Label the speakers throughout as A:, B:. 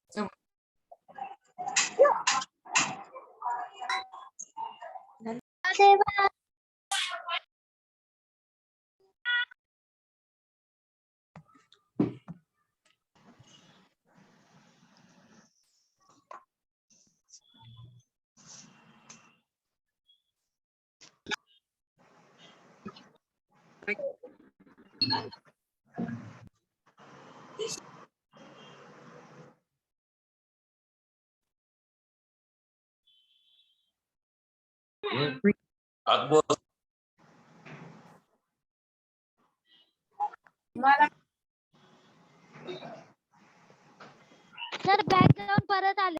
A: Sir background परत आले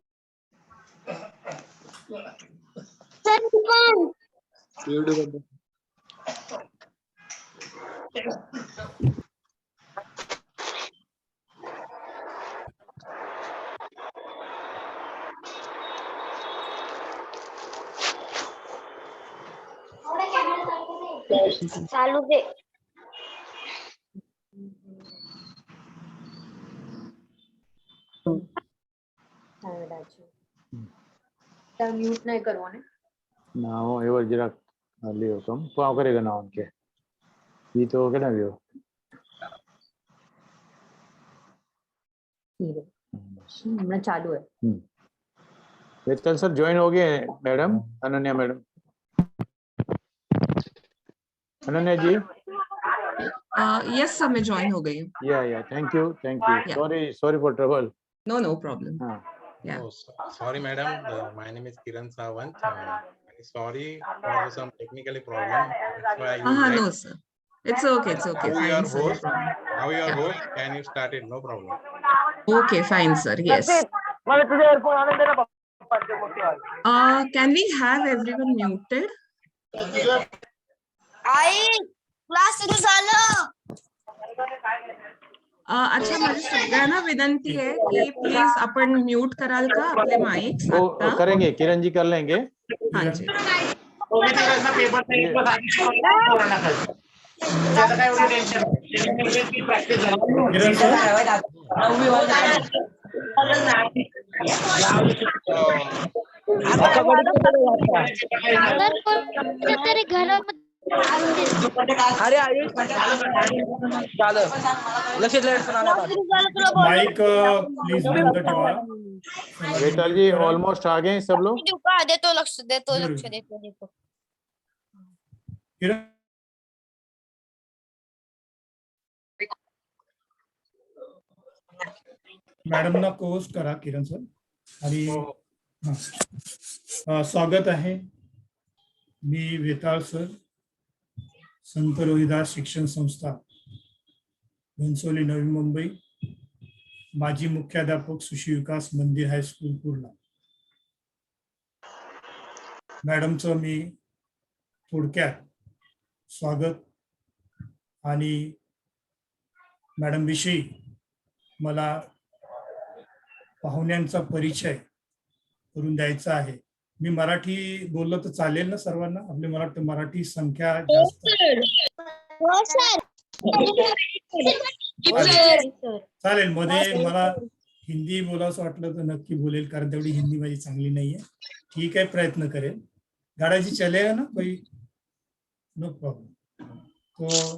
A: चालू दे
B: म्यूट नहीं करवाने
C: ना हो एवर જરાક લ્યો કમ પાવ કરેગા ના કે ये तो केना લ્યો
B: मैं चालू है
C: वेतल सर ज्वाइन हो गए madam Ananya madam Ananya ji
D: yes sir मैं ज्वाइन हो गई हूँ
C: या thank you sorry for trouble
D: no problem
E: Oh, sorry, madam. My name is Kiran Sawant. Sorry for some technical problem. That's why
D: no sir it's okay
E: Now you
D: fine
E: are
D: sir
E: host. Now you are host. Can you start it? No problem.
D: okay fine sir yes can we have everyone muted
A: I class सुरू झालं
D: अच्छा माझी सगळ्यांना विनंती आहे की please आपण mute कराल का आपले माइक्स आता
C: करेंगे किरण जी कर लेंगे
D: हाँ जी
A: तरी घरामध्ये
F: अरे माइक प्लीज बंद ठेवा
C: वेतल जी ऑलमोस्ट आ गए सब लोग
A: देतो लक्ष देतो
F: मॅडम ना कोर्स करा किरण सर आणि स्वागत आहे मी वेताळ सर संत रोहिदास शिक्षण संस्था घनसोली नवी मुंबई माजी मुख्याध्यापक सुशी विकास मंदिर हायस्कूल कुर्ला मॅडमचं मी थोडक्यात स्वागत आणि मॅडम विषयी मला पाहुण्यांचा परिचय करून द्यायचा आहे मी मराठी बोललो तर चालेल ना सर्वांना आपली मराठी संख्या जास्त चालेल मध्ये मला हिंदी बोलावंसं वाटलं तर नक्की बोलेल कारण तेवढी हिंदी माझी चांगली नाहीये ठीक आहे प्रयत्न करेल गाडाची चलेगा ना कोई नो प्रॉब्लम तो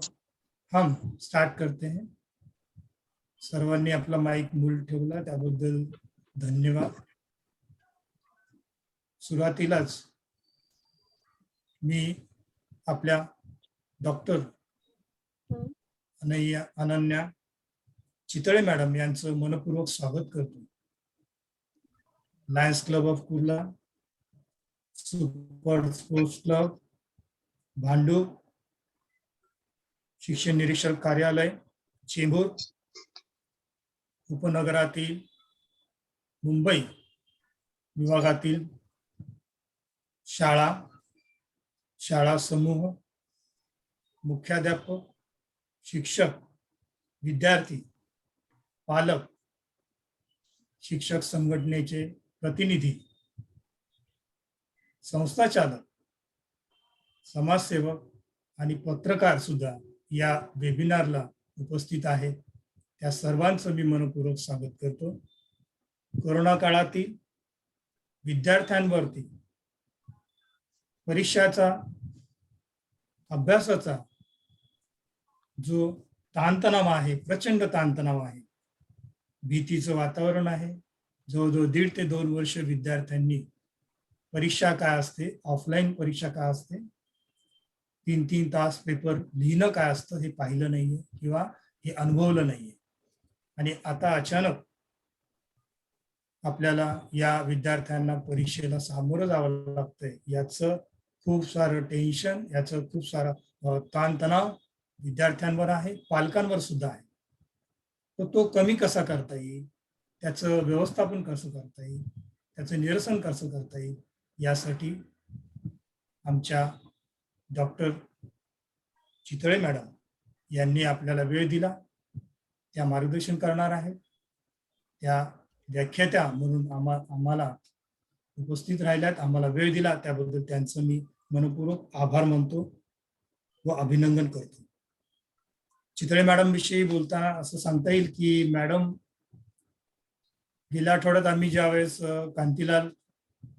F: हम स्टार्ट करते हैं सर्वांनी आपला माईक मूल ठेवला त्याबद्दल धन्यवाद सुरुवातीलाच मी आपल्या डॉक्टर अनन्या चितळे मॅडम यांचं मनपूर्वक स्वागत करतो lions club of Kurla super sports club Bhandup शिक्षण निरीक्षक कार्यालय चेंबूर उपनगरातील मुंबई विभागातील शाळा समूह मुख्याध्यापक शिक्षक विद्यार्थी पालक शिक्षक संघटनेचे प्रतिनिधी संस्था चालक समाजसेवक आणि पत्रकार सुद्धा या वेबिनारला उपस्थित आहेत त्या सर्वांचं मी मनपूर्वक स्वागत करतो कोरोना काळातील विद्यार्थ्यांवरती परीक्षाचा अभ्यासाचा जो ताणतणाव आहे, प्रचंड ताणतणाव आहे, भीतीचं वातावरण आहे. जवळजवळ 1.5 ते 2 वर्ष विद्यार्थ्यांनी परीक्षा काय असते, ऑफलाईन परीक्षा काय असते, 3-3 तास पेपर लिहिणं काय असतं हे पाहिलं नाहीये किंवा हे अनुभवलं नाहीये. आणि आता अचानक आपल्याला या विद्यार्थ्यांना परीक्षेला सामोरं जावं लागतंय. याचं खूप सारं टेन्शन, याचं खूप सारा ताणतणाव विद्यार्थ्यांवर आहे, पालकांवर सुद्धा आहे. तर तो कमी कसा करता येईल, त्याचं व्यवस्थापन कसं करता येईल, त्याचं निरसन कसं करता येईल, यासाठी आमच्या डॉक्टर चितळे मॅडम यांनी आपल्याला वेळ दिला. त्या मार्गदर्शन करणार आहेत. त्या व्याख्यात्या म्हणून आम्हाला उपस्थित राहिल्यात, आम्हाला वेळ दिला, त्याबद्दल त्यांचं मी मनपूर्वक आभार मानतो व अभिनंदन करतो. चितळे मॅडम विषयी बोलताना असं सांगता येईल की मॅडम गेल्या आठवड्यात आम्ही ज्यावेळेस कांतीलाल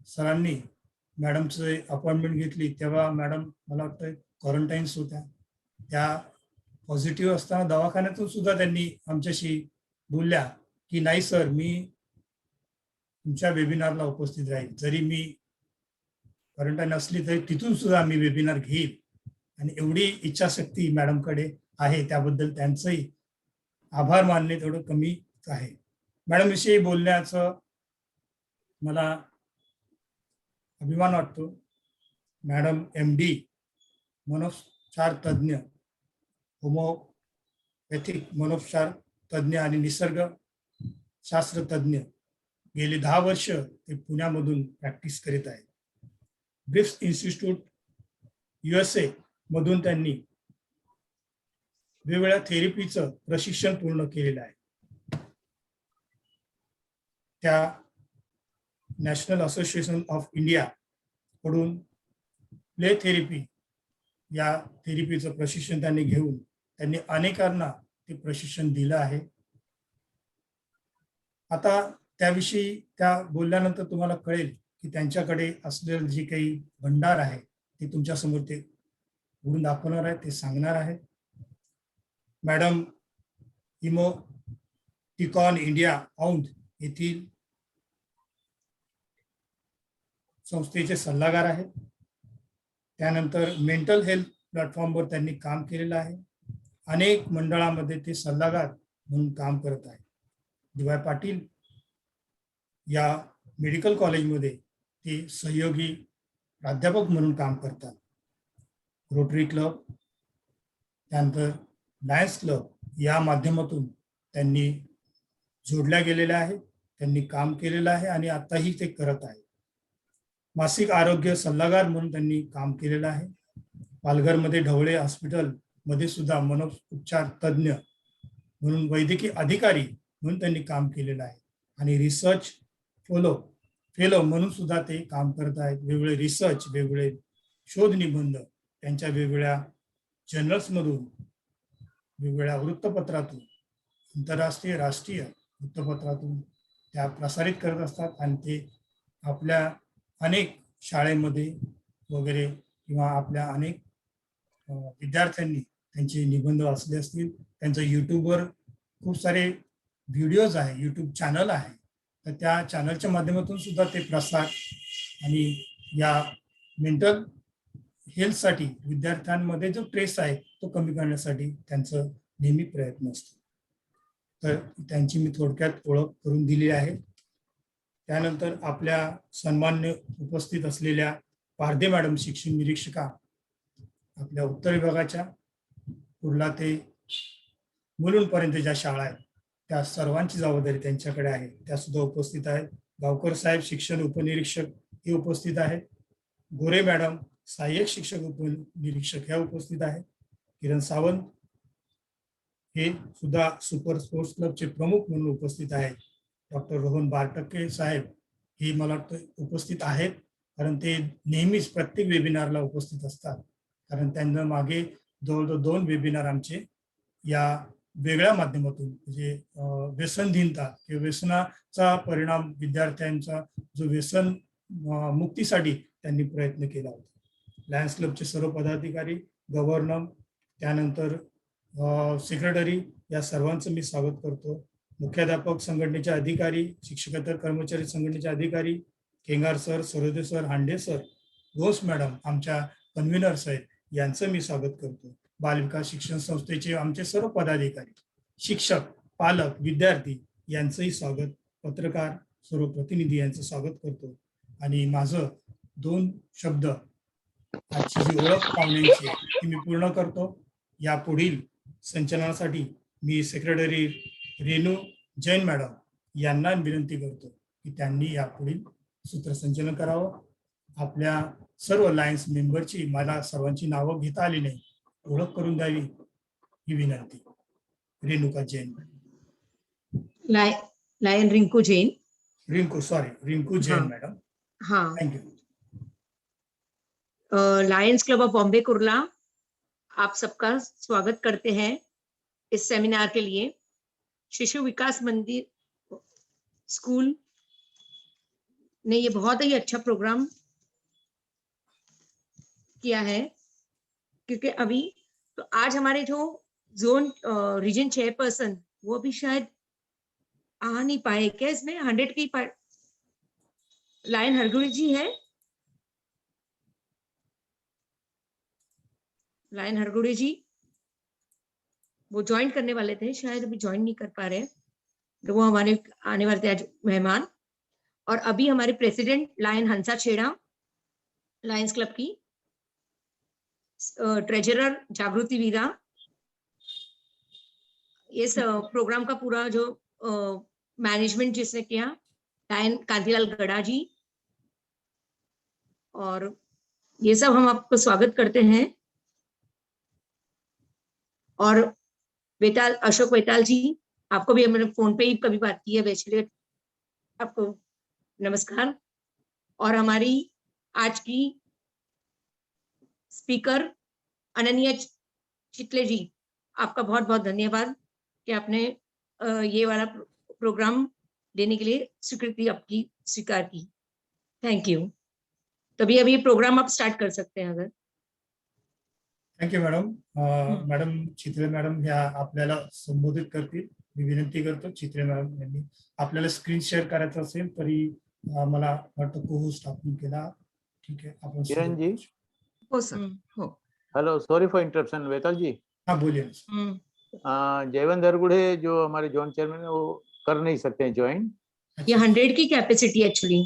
F: सरांनी मॅडमचं अपॉइंटमेंट घेतली तेव्हा मॅडम मला वाटतं क्वारंटाईन्स होत्या. त्या पॉझिटिव्ह असताना दवाखान्यातून सुद्धा त्यांनी आमच्याशी बोलल्या की नाही सर, मी तुमच्या वेबिनारला उपस्थित राहील, जरी मी क्वारंटाईन असली तरी तिथून सुद्धा मी वेबिनार घेईल. आणि एवढी इच्छाशक्ती मॅडमकडे आहे, त्याबद्दल त्यांचंही आभार मानणे थोडं कमीच आहे. मॅडम विषयी बोलण्याचं मला अभिमान वाटतो. मॅडम MD मनोपचार तज्ज्ञ, होमिओपॅथिक मनोपचार तज्ज्ञ आणि निसर्ग शास्त्र तज्ज्ञ. गेली 10 वर्ष ते पुण्यामधून प्रॅक्टिस करीत आहेत. ब्रिक्स इन्स्टिट्यूट USA मधून त्यांनी वेगवेगळ्या थेरपीचं प्रशिक्षण पूर्ण केलेलं आहे. त्या नॅशनल असोसिएशन ऑफ इंडिया कडून प्ले थेरपी या थेरपीचं प्रशिक्षण त्यांनी घेऊन त्यांनी अनेकांना ते प्रशिक्षण दिलं आहे. आता त्याविषयी त्या बोलल्यानंतर तुम्हाला कळेल की त्यांच्याकडे असलेलं जे काही भंडार आहे ते तुमच्यासमोर ते उघडून दाखवणार आहे, ते सांगणार आहे. मॅडम इमोटिकॉन इंडिया औंध येथील संस्थेचे सल्लागार आहेत. त्यानंतर मेंटल हेल्थ प्लॅटफॉर्मवर त्यांनी काम केलेलं आहे. अनेक मंडळामध्ये ते सल्लागार म्हणून काम करत आहेत. DY पाटील या मेडिकल कॉलेजमध्ये ते सहयोगी प्राध्यापक म्हणून काम करतात. रोटरी क्लब, त्यानंतर लायन्स क्लब या माध्यमातून त्यांनी जोडल्या गेलेल्या आहेत. त्यांनी काम केलेलं आहे आणि आताही ते करत आहेत. मासिक आरोग्य सल्लागार म्हणून त्यांनी काम केलेलं आहे. पालघरमध्ये ढवळे हॉस्पिटल मध्ये सुद्धा मनोपचार तज्ज्ञ म्हणून वैद्यकीय अधिकारी म्हणून त्यांनी काम केलेलं आहे. आणि रिसर्च फेलो म्हणून सुद्धा ते काम करत आहेत. वेगवेगळे रिसर्च, वेगवेगळे शोध निबंध त्यांच्या वेगवेगळ्या जर्नल्समधून, वेगवेगळ्या वृत्तपत्रातून, आंतरराष्ट्रीय राष्ट्रीय वृत्तपत्रातून त्या प्रसारित करत असतात. आणि ते आपल्या अनेक शाळेमध्ये वगैरे किंवा आपल्या अनेक विद्यार्थ्यांनी त्यांचे निबंध वाचले असतील. त्यांचं यूट्यूबवर खूप सारे व्हिडिओज आहे, यूट्यूब चॅनल आहे. तर त्या चॅनलच्या माध्यमातून सुद्धा ते प्रसार आणि या मेंटल हेल्थसाठी विद्यार्थ्यांमध्ये जो ट्रेस आहे तो कमी करण्यासाठी त्यांचं नेहमी प्रयत्न असतो. तर त्यांची मी थोडक्यात ओळख करून दिली आहे. त्यानंतर आपल्या सन्मान्य उपस्थित असलेल्या पारदे मॅडम शिक्षण निरीक्षका, आपल्या उत्तर विभागाच्या कुर्ला ते मुलुंडपर्यंत ज्या शाळा आहेत त्या सर्वांची जबाबदारी त्यांच्याकडे आहे, त्या सुद्धा उपस्थित आहेत. गावकर साहेब शिक्षण उपनिरीक्षक हे उपस्थित आहेत. गोरे मॅडम सहाय्यक शिक्षक उपनिरीक्षक ह्या उपस्थित आहेत. किरण सावंत हे सुद्धा सुपर स्पोर्ट्स क्लबचे प्रमुख म्हणून उपस्थित आहेत. डॉक्टर रोहन बारटक्के साहेब हे मला वाटतं उपस्थित आहेत, कारण ते नेहमीच प्रत्येक वेबिनारला उपस्थित असतात. कारण त्यांना मागे जवळजवळ 2 वेबिनार आमचे या वेगळ्या माध्यमातून म्हणजे व्यसनहीनता किंवा व्यसनाचा परिणाम विद्यार्थ्यांचा जो व्यसन मुक्तीसाठी त्यांनी प्रयत्न केला होता. लायन्स क्लबचे सर्व पदाधिकारी, गव्हर्नर, त्यानंतर सेक्रेटरी या सर्वांचं मी स्वागत करतो. मुख्याध्यापक संघटनेचे अधिकारी, शिक्षकेतर कर्मचारी संघटनेचे अधिकारी, केंगार सर, सरोदे सर, हांडे सर, घोष मॅडम, आमच्या कन्व्हिनर्स आहेत, यांचं मी स्वागत करतो. बालविकास शिक्षण संस्थेचे आमचे सर्व पदाधिकारी, शिक्षक, पालक, विद्यार्थी यांचंही स्वागत, पत्रकार, सर्व प्रतिनिधी यांचं स्वागत करतो. आणि माझं 2 शब्द आजची जी ओळख पाहुण्यांची आहे ती मी पूर्ण करतो. या पुढील संचलनासाठी मी सेक्रेटरी रेणू जैन मॅडम यांना विनंती करतो की त्यांनी यापुढील सूत्रसंचलन करावं. आपल्या सर्व लायन्स मेंबरची मला सर्वांची नावं घेता आली नाही, ओळख करून द्यावी ही विनंती. रेणुका जैन.
G: लायन रिंकू जैन.
F: रिंकू जैन मैडम.
G: हाँ,
F: thank you.
G: Lions club of Bombay Kurla आप सबका स्वागत करते हैं इस सेमिनार के लिए. शिशु विकास मंदिर स्कूल ने ये बहुत ही अच्छा प्रोग्राम किया है, क्योंकि अभी तो आज हमारे जो जोन रीजन चेयरपर्सन वो अभी शायद आ नहीं पाए क्या इसमें 100 की लायन हरगुड़ी जी है. लायन हरगुड़ी जी वो ज्वाइन करने वाले थे, शायद अभी ज्वाइन नहीं कर पा रहे, तो वो हमारे आने वाले थे आज मेहमान. और अभी हमारे प्रेसिडेंट लायन हंसा छेड़ा लायंस क्लब की, ट्रेजरर जागृति वीरा, इस प्रोग्राम का पूरा जो मैनेजमेंट जिसने किया लायन कांतिलाल गड़ा जी, और ये सब हम आपको स्वागत करते हैं. और वेताल, अशोक वेताल जी, आपको भी हमने फोन पे ही कभी बात की है, वैसे आपको नमस्कार. और हमारी आज की स्पीकर अनन्या चितले जी, आपका बहुत बहुत धन्यवाद कि आपने ये वाला प्रोग्राम देने के लिए स्वीकृति आपकी स्वीकार की. Thank you. तभी अभी प्रोग्राम आप स्टार्ट कर सकते हैं अगर.
F: Thank you madam. Madam Chitre madam ह्या आपल्याला संबोधित करतील. मी विनंती करतो चित्रे मॅडम यांनी आपल्याला स्क्रीन शेअर करायचं असेल तरी मला वाटतं को होस्ट आपण केला. ठीक आहे, आपण
C: किरण जी.
D: हो सर. हो.
C: Hello, sorry for interruption. Vetal ji.
F: हाँ बोलिए.
C: जयवंत हरगुड़े जो हमारे जोन चेयरमैन है वो कर नहीं सकते हैं ज्वाइन.
G: ये 100 की कैपेसिटी एक्चुअली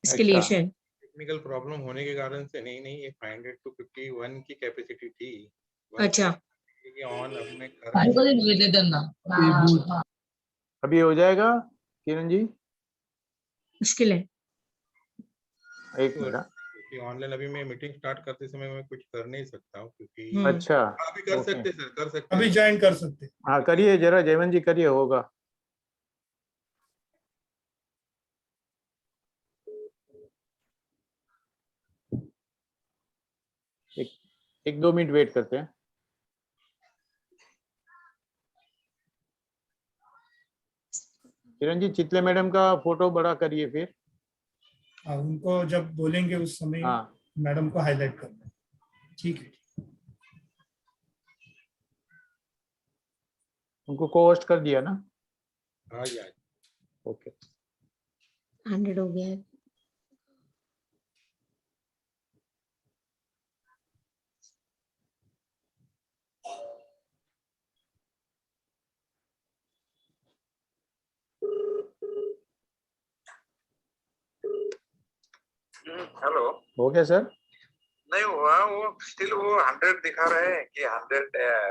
G: इसके लिए शायद
E: टेक्निकल प्रॉब्लम होने के कारण से नहीं ये 500 to 51 की कैपेसिटी थी.
G: अच्छा,
E: ये ऑन अपने कर
C: अभी हो जाएगा किरण जी.
G: मुश्किल है.
C: एक मिनट.
E: क्योंकि ऑनलाइन अभी मैं मीटिंग स्टार्ट करते समय मैं कुछ कर नहीं सकता हूँ क्योंकि
C: अच्छा,
E: अभी कर सकते सर, कर सकते
F: अभी ज्वाइन कर सकते.
C: हाँ करिए जरा, जयवंत जी करिए, होगा. एक 2 मिनट वेट करते हैं. किरण जी, चितले मैडम का फोटो बड़ा करिए फिर.
F: हाँ, उनको जब बोलेंगे उस समय
C: हाँ,
F: मैडम को हाईलाइट करना. ठीक है.
C: उनको को होस्ट कर दिया ना.
E: हाँ यार.
C: ओके.
G: 100 हो गया है.
H: हेलो.
C: हो गया सर.
H: नहीं हुआ, वो स्टिल वो 100 दिखा रहे हैं कि 100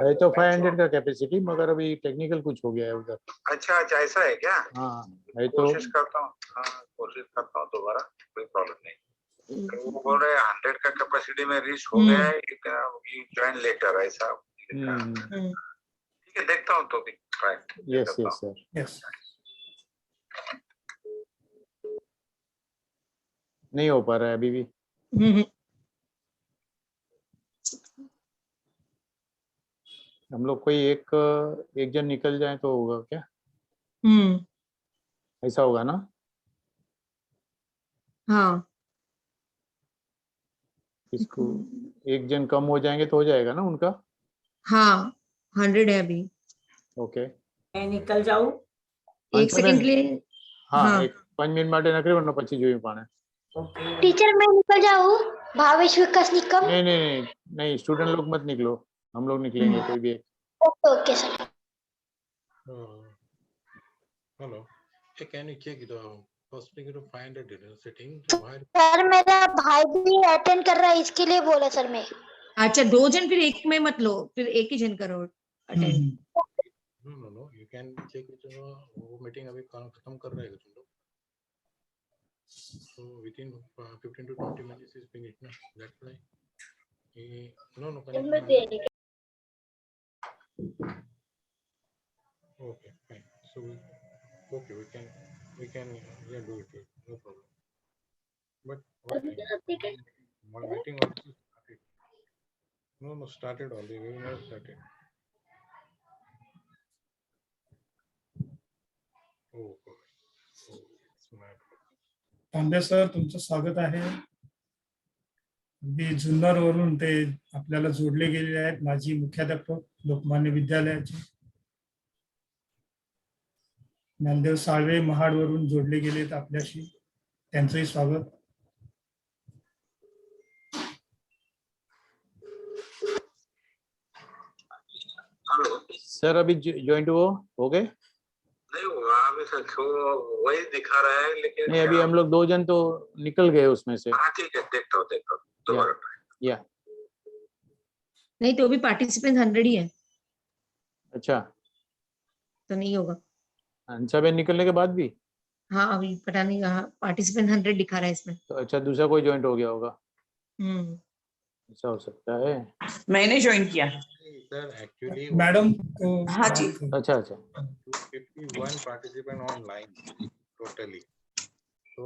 C: है तो 500 का कैपेसिटी, मगर अभी टेक्निकल कुछ हो गया है उधर.
H: अच्छा अच्छा, ऐसा है क्या?
C: हाँ है तो.
H: कोशिश करता हूँ. हाँ, कोशिश करता हूँ दोबारा, कोई प्रॉब्लम नहीं. तो वो बोल रहे हैं 100 का कैपेसिटी में रीच हो गया है, यू ज्वाइन लेटर ऐसा लिखा है. ठीक है, देखता हूँ तो भी try.
C: Yes yes sir.
F: Yes.
C: नहीं हो पा रहा है अभी भी. हम लोग कोई एक जन निकल जाए तो होगा क्या? ऐसा होगा ना?
G: हाँ
C: इसको एक जन कम हो जाएंगे तो हो जाएगा ना उनका?
G: हाँ 100 है अभी।
C: ओके,
I: मैं निकल जाऊं?
G: 1 सेकंड के लिए।
C: हाँ
G: हाँ
C: एक 5 मिनिट માટે નકરી વરનો પછી જોઈ પાણે.
A: टीचर मैं निकल जाऊँ भावेश विकास निकम।
C: नहीं नहीं नहीं नहीं, स्टूडेंट लोग मत निकलो, हम लोग निकलेंगे कोई भी एक.
A: Okay okay sir.
E: Hello. Hey, can you check the first thing to find a setting? Why
A: sir मेरा भाई भी अटेंड कर रहा है इसके लिए बोला सर मैं।
G: अच्छा 2 जन फिर एक में मत लो, फिर एक ही जन करो attend.
E: No. You can check it. वो मीटिंग अभी खत्म कर रहे हैं तुम लोग. So within 15 to 20 minutes is finished ना. That's why. No. Okay, fine. So okay, we can do it. No problem. But what time? My meeting also started. No, started already. We never started. Oh, it's my
F: तांबे sir तुमचं स्वागत आहे. अगदी जुन्नर वरून ते आपल्याला जोडले गेलेले आहेत माजी मुख्याध्यापक लोकमान्य विद्यालयाचे. ज्ञानदेव साळवे महाड वरून जोडले गेले आहेत आपल्याशी, त्यांचंही स्वागत.
H: हेलो
C: सर अभी ज्वाइंट हो गए?
H: नहीं हुआ अभी तक, वही दिखा रहा है लेकिन
C: नहीं, अभी हम लोग 2 जन तो निकल गए उसमें से.
H: हाँ ठीक है, देखता हूँ दोबारा.
C: या
G: नहीं तो अभी पार्टिसिपेंट 100 ही है
C: अच्छा,
G: तो नहीं होगा।
C: अंशाबेन निकलने के बाद भी?
G: हाँ अभी पता नहीं, हाँ पार्टिसिपेंट 100 दिखा रहा है इसमें।
C: तो अच्छा दूसरा कोई ज्वाइंट हो गया होगा,
G: हम्म
C: ऐसा हो सकता है.
I: मैंने ज्वाइन किया।
E: Sir, actually,
F: मैडम को
I: हाँ जी।
C: अच्छा अच्छा
E: 251 participant online totally. So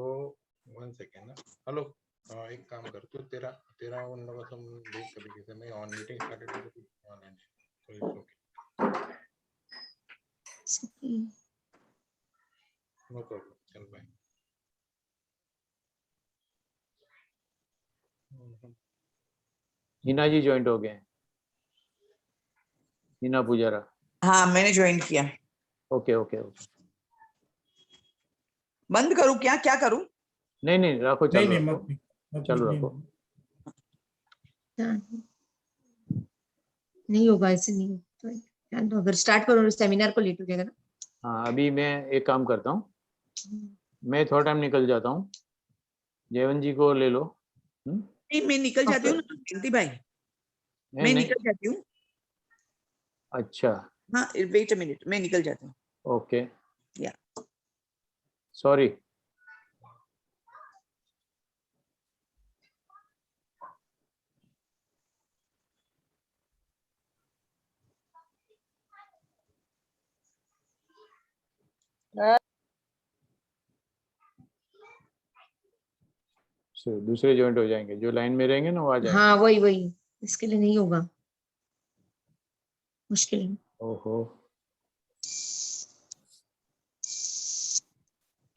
E: 1 second ना. Hello. एक काम कर तू तेरा उन लोगों से देख कभी कैसे मैं ऑन मीटिंग स्टार्टेड तो ऑनलाइन है तो इट्स ओके. नो प्रॉब्लम, चल बाय.
C: हिना जी ज्वाइंट हो गए हैं, हिना पुजारा.
I: हाँ मैंने ज्वाइन किया।
C: Okay okay okay.
I: बंद करूँ क्या, क्या करूँ?
C: नहीं नहीं रखो,
F: नहीं
C: चालू
F: नहीं
C: रखो,
F: मत
C: चालू रखो.
G: नहीं होगा, ऐसे नहीं होगा। तो अगर स्टार्ट करो सेमिनार को लेट हो जाएगा ना।
C: हाँ अभी मैं एक काम करता हूँ, मैं थोड़ा टाइम निकल जाता हूँ, जयवंत जी को ले लो.
I: नहीं मैं निकल जाती हूँ ना जयंती भाई, मैं निकल जाती हूँ।
C: अच्छा
I: हाँ वेट अ मिनट, मैं निकल जाती हूँ.
C: ओके
I: या
C: सॉरी. दूसरे ज्वाइंट हो जाएंगे, जो लाइन में रहेंगे ना वो आ जाएंगे.
G: हाँ वही इसके लिए नहीं होगा, मुश्किल है।
C: ओहो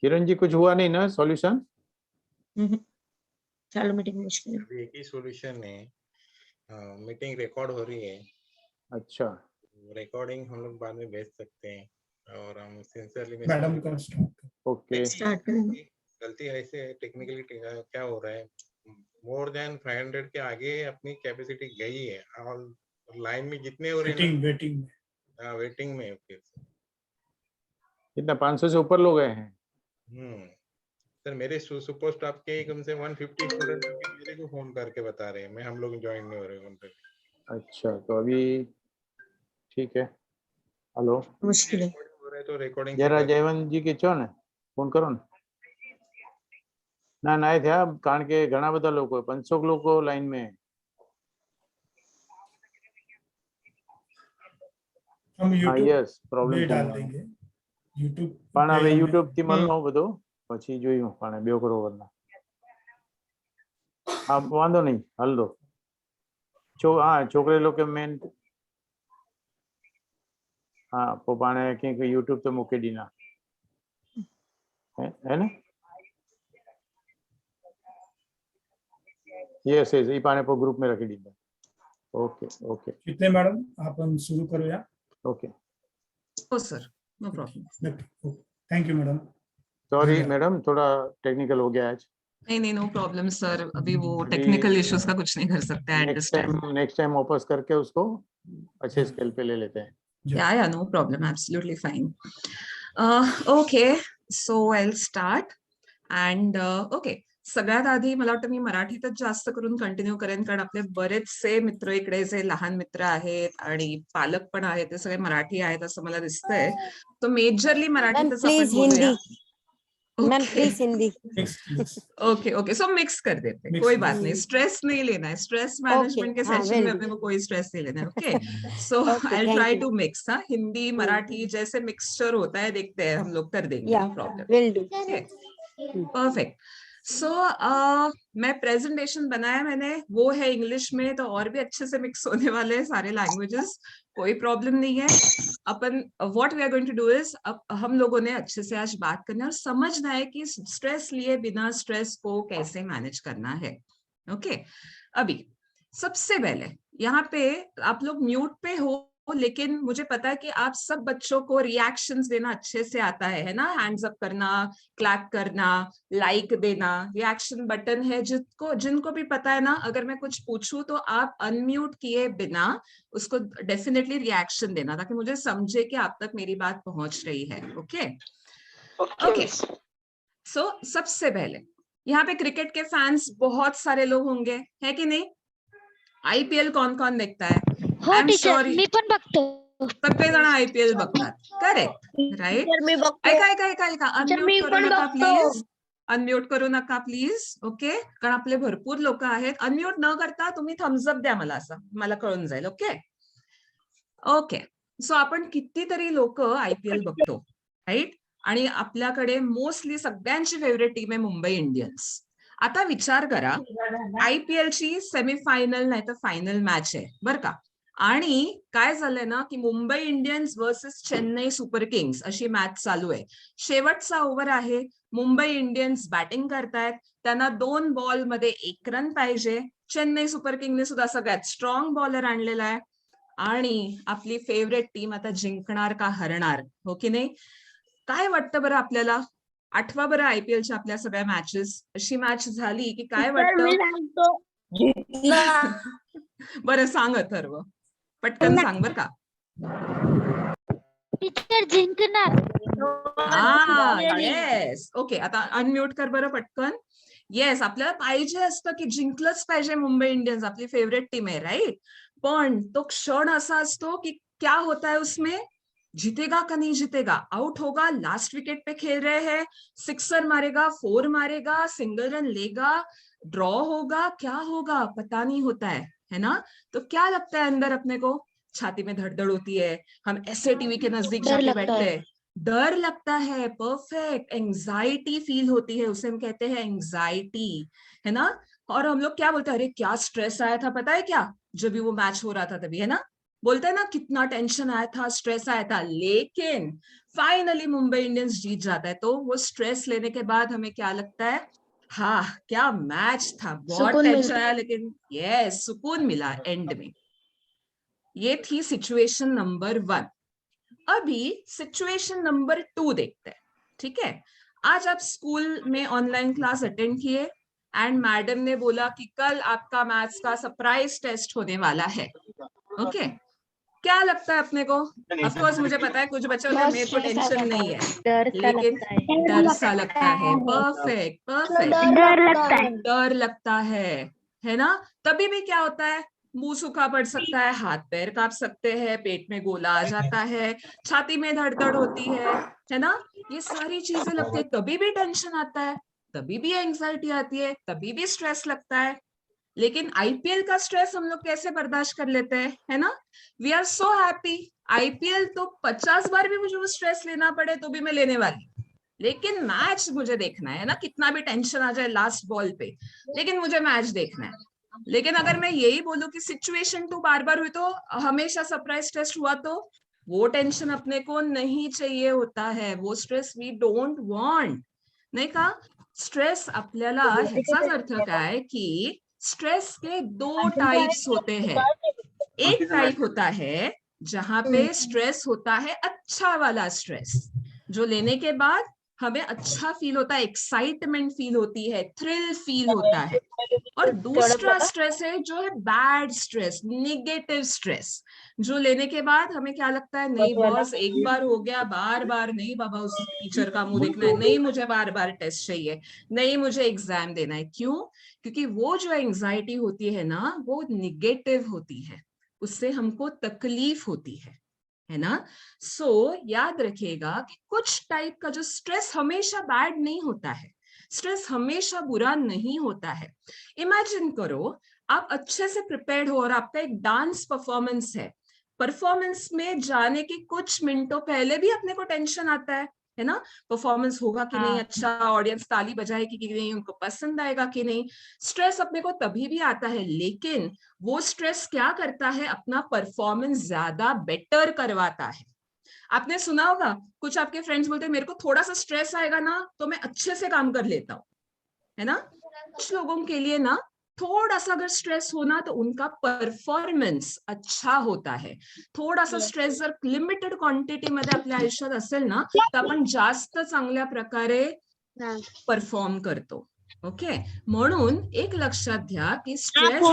C: किरण जी कुछ हुआ नहीं ना सॉल्यूशन?
G: चालू मीटिंग मुश्किल है।
E: अभी एक ही सॉल्यूशन है, मीटिंग रिकॉर्ड हो रही है.
C: अच्छा
E: रिकॉर्डिंग हम लोग बाद में भेज सकते हैं और हम सिंसियरली
F: मैडम का
C: ओके
G: स्टार्ट करेंगे।
E: गलती ऐसे टिक्निकली क्या हो रहा है, मोर देन 500 के आगे अपनी कैपेसिटी गई है और लाइन में जितने हो रहे हैं वेटिंग में. ओके
C: कितना 500 से ऊपर लोग गए हैं?
E: सर मेरे सुपर स्टाफ के कम से 150 स्टूडेंट मेरे को फोन करके बता रहे हैं मैं हम लोग ज्वाइन नहीं हो रहे हैं.
C: अच्छा तो अभी ठीक है. हेलो
G: मुश्किल है
E: हो रहा है तो रिकॉर्डिंग
C: जरा जयवंत जी के छो ने फोन करो ना नहीं थे कारण के घना બધા લોકો 500 લોકો લાઈન में
F: हम YouTube
C: यस प्रॉब्लम
F: में डाल देंगे. YouTube
C: પણ હવે YouTube થી મળનો બધો પછી જોયું પણ બે કરો વરના. હા વાંધો નહીં, હાલ દો. हाँ छोकरे लोग के मेन हाँ पोपाने कि यूट्यूब तो मुके दीना है ना येस येस ई पाने ग्रुप में रखी दीना ओके ओके
F: चितले मॅडम आपण सुरू करूया.
C: ओके
D: हो सर, नो प्रॉब्लम.
F: नक्की. Thank you madam.
C: सॉरी मैडम थोड़ा टेक्निकल हो गया आज.
D: नहीं, नो प्रॉब्लम सर. अभी वो टेक्निकल इश्यूज का कुछ नहीं कर सकते. I understand.
C: नेक्स्ट टाइम वापस करके उसको अच्छे स्केल पे ले लेते हैं.
D: Yeah, no problem. Absolutely fine. Okay, so I'll start. And okay, सगळ्यात आधी मला वाटतं मी मराठीतच जास्त करून कंटिन्यू करेन, कारण आपले बरेचसे मित्र इकडे जे लहान मित्र आहेत आणि पालक पण आहेत ते सगळे मराठी आहेत असं मला दिसतंय. तो मेजरली मराठीतच आपण बोलूया.
J: Ma'am please Hindi.
D: Okay okay, so mix कर देते हैं, कोई बात नहीं. स्ट्रेस नहीं लेना है, स्ट्रेस मैनेजमेंट के सेशन में अपने को कोई स्ट्रेस नहीं लेना है. Okay, so I try to mix. हाँ, हिंदी मराठी जैसे मिक्सचर होता है देखते हैं हम लोग, कर देंगे, नो प्रॉब्लम. परफेक्ट. सो मैं प्रेजेंटेशन बनाया मैंने, वो है इंग्लिश में, तो और भी अच्छे से मिक्स होने वाले हैं सारे लैंग्वेजेस, कोई प्रॉब्लम नहीं है. अपन what we are going to do is, अब हम लोगों ने अच्छे से आज बात करना है और समझना है कि स्ट्रेस लिए बिना स्ट्रेस को कैसे मैनेज करना है. ओके, अभी सबसे पहले यहाँ पे आप लोग म्यूट पे हो, लेकिन मुझे पता है कि आप सब बच्चों को रिएक्शंस देना अच्छे से आता है ना. हैंड्स अप करना, क्लैप करना, लाइक देना, रिएक्शन बटन है. जिनको भी पता है ना, अगर मैं कुछ पूछूं तो आप अनम्यूट किए बिना उसको डेफिनेटली रिएक्शन देना, ताकि मुझे समझे कि आप तक मेरी बात पहुंच रही है. Okay okay. सो सबसे पहले यहाँ पे क्रिकेट के फैंस बहुत सारे लोग होंगे, है कि नहीं? आईपीएल कौन कौन देखता है?
A: हो टीचर, मी पण बघतो.
D: सगळे जण आयपीएल बघतात. Correct, right? ऐका अनम्यूट करू नका प्लीज. अनम्यूट करू नका प्लीज. ओके, कारण आपले भरपूर लोक आहेत. अनम्यूट न करता तुम्ही थम्स अप द्या मला, असं मला कळून जाईल. Okay okay. सो आपण कितीतरी लोक आयपीएल बघतो, राईट? आणि आपल्याकडे मोस्टली सगळ्यांची फेवरेट टीम आहे मुंबई इंडियन्स. आता विचार करा, आयपीएल ची सेमीफायनल नाही तर फायनल मॅच आहे बरं का, आणि काय झालंय ना की Mumbai Indians versus Chennai super Kings अशी मॅच चालू आहे. शेवटचा ओव्हर आहे, मुंबई इंडियन्स बॅटिंग करतायत, त्यांना 2 बॉल मध्ये 1 रन पाहिजे. चेन्नई सुपर किंगने सुद्धा सगळ्यात स्ट्रॉंग बॉलर आणलेला आहे आणि आपली फेवरेट टीम आता जिंकणार का हरणार, हो की नाही? काय वाटतं बरं आपल्याला? आठवा बरं आयपीएलच्या आपल्या सगळ्या मॅचेस. अशी मॅच झाली की काय वाटतं? बरं सांग अथर्व, पटकन सांग बर का.
A: टीचर जिंकणार.
D: येस. ओके, आता अनम्यूट कर बरं पटकन. येस, आपल्याला पाहिजे असतं की जिंकलंच पाहिजे मुंबई इंडियन्स, आपली फेवरेट टीम आहे, राईट? पण तो क्षण असा असतो की क्या होता है उसमें, जीतेगा का नहीं जीतेगा, आउट होगा, लास्ट विकेट पे खेल रहे हैं, सिक्सर मारेगा, 4 मारेगा, सिंगल रन लेगा, ड्रॉ होगा, क्या होगा पता नहीं होता है ना? तो क्या लगता है अंदर अपने को? छाती में धड़धड़ होती है, हम ऐसे टीवी के नजदीक जाके बैठते हैं, डर लगता है. परफेक्ट. एंजाइटी फील होती है, उसे हम कहते हैं एंजाइटी, है ना? और हम लोग क्या बोलते हैं, अरे क्या स्ट्रेस आया था पता है क्या, जब भी वो मैच हो रहा था तभी, है ना? बोलते हैं ना कितना टेंशन आया था, स्ट्रेस आया था. लेकिन फाइनली मुंबई इंडियंस जीत जाता है, तो वो स्ट्रेस लेने के बाद हमें क्या लगता है, हाँ क्या मैच था, बहुत टेंशन आया लेकिन यस सुकून मिला एंड में. ये थी सिचुएशन नंबर 1. अभी सिचुएशन नंबर 2 देखते हैं. ठीक है, आज आप स्कूल में ऑनलाइन क्लास अटेंड किए एंड मैडम ने बोला कि कल आपका मैथ्स का सरप्राइज टेस्ट होने वाला है. ओके, क्या लगता है अपने को? ऑफ कोर्स मुझे पता है कुछ बच्चे होते हैं मेरे को टेंशन नहीं है, लेकिन डर सा लगता है. Perfect perfect. डर लगता है ना? तभी भी क्या होता है, मुंह सूखा पड़ सकता है, हाथ पैर कांप सकते हैं, पेट में गोला आ जाता है, छाती में धड़धड़ होती है ना? ये सारी चीजें लगती है. तभी भी टेंशन आता है, तभी भी एंजाइटी आती है, तभी भी स्ट्रेस लगता है. लेकिन आईपीएल का स्ट्रेस हम लोग कैसे बर्दाश्त कर लेते हैं, है ना? We are so happy. IPL तो 50 बार भी मुझे वो स्ट्रेस लेना पड़े तो भी मैं लेने वाली, लेकिन मैच मुझे देखना है ना, कितना भी टेंशन आ जाए लास्ट बॉल पे, लेकिन मुझे मैच देखना है. लेकिन अगर मैं यही बोलूं कि सिचुएशन 2 बार बार हुई तो हमेशा सरप्राइज टेस्ट हुआ तो वो टेंशन अपने को नहीं चाहिए होता है, वो स्ट्रेस वी डोंट वांट. नाही का? स्ट्रेस आपल्याला ह्याचाच अर्थ काय की स्ट्रेस के 2 टाइप्स होते हैं. एक टाइप होता है जहां पे स्ट्रेस होता है अच्छा वाला स्ट्रेस, जो लेने के बाद हमें अच्छा फील होता है, एक्साइटमेंट फील होती है, थ्रिल फील होता है. और दूसरा स्ट्रेस है जो है बैड स्ट्रेस, निगेटिव स्ट्रेस, जो लेने के बाद हमें क्या लगता है, नहीं बॉस एक बार हो गया, बार बार नहीं बाबा उस टीचर का मुंह देखना है, नहीं मुझे बार बार टेस्ट चाहिए, नहीं मुझे एग्जाम देना है. क्यों? क्योंकि वो जो एंजाइटी होती है ना वो निगेटिव होती है, उससे हमको तकलीफ होती है ना. सो याद रखिएगा कि कुछ टाइप का जो स्ट्रेस हमेशा बैड नहीं होता है, स्ट्रेस हमेशा बुरा नहीं होता है. इमेजिन करो आप अच्छे से प्रिपेयर्ड हो और आपका एक डांस परफॉर्मेंस है. परफॉर्मेंस में जाने के कुछ मिनटों पहले भी अपने को टेंशन आता है ना, परफॉर्मेंस होगा कि नहीं, अच्छा ऑडियंस ताली बजाएगी कि नहीं, उनको पसंद आएगा कि नहीं. स्ट्रेस अपने को तभी भी आता है, लेकिन वो स्ट्रेस क्या करता है, अपना परफॉर्मेंस ज्यादा बेटर करवाता है. आपने सुना होगा कुछ आपके फ्रेंड्स बोलते हैं मेरे को थोड़ा सा स्ट्रेस आएगा ना तो मैं अच्छे से काम कर लेता हूँ, है ना. कुछ लोगों के लिए ना थोड़ा सा अगर स्ट्रेस होना तो उनका परफॉर्मन्स अच्छा होता है. थोड़ा सा स्ट्रेस जर लिमिटेड क्वांटिटी मध्ये आपल्या आयुष्यात असेल ना तर आपण जास्त चांगल्या प्रकारे परफॉर्म करतो. ओके, म्हणून एक लक्षात घ्या की स्ट्रेस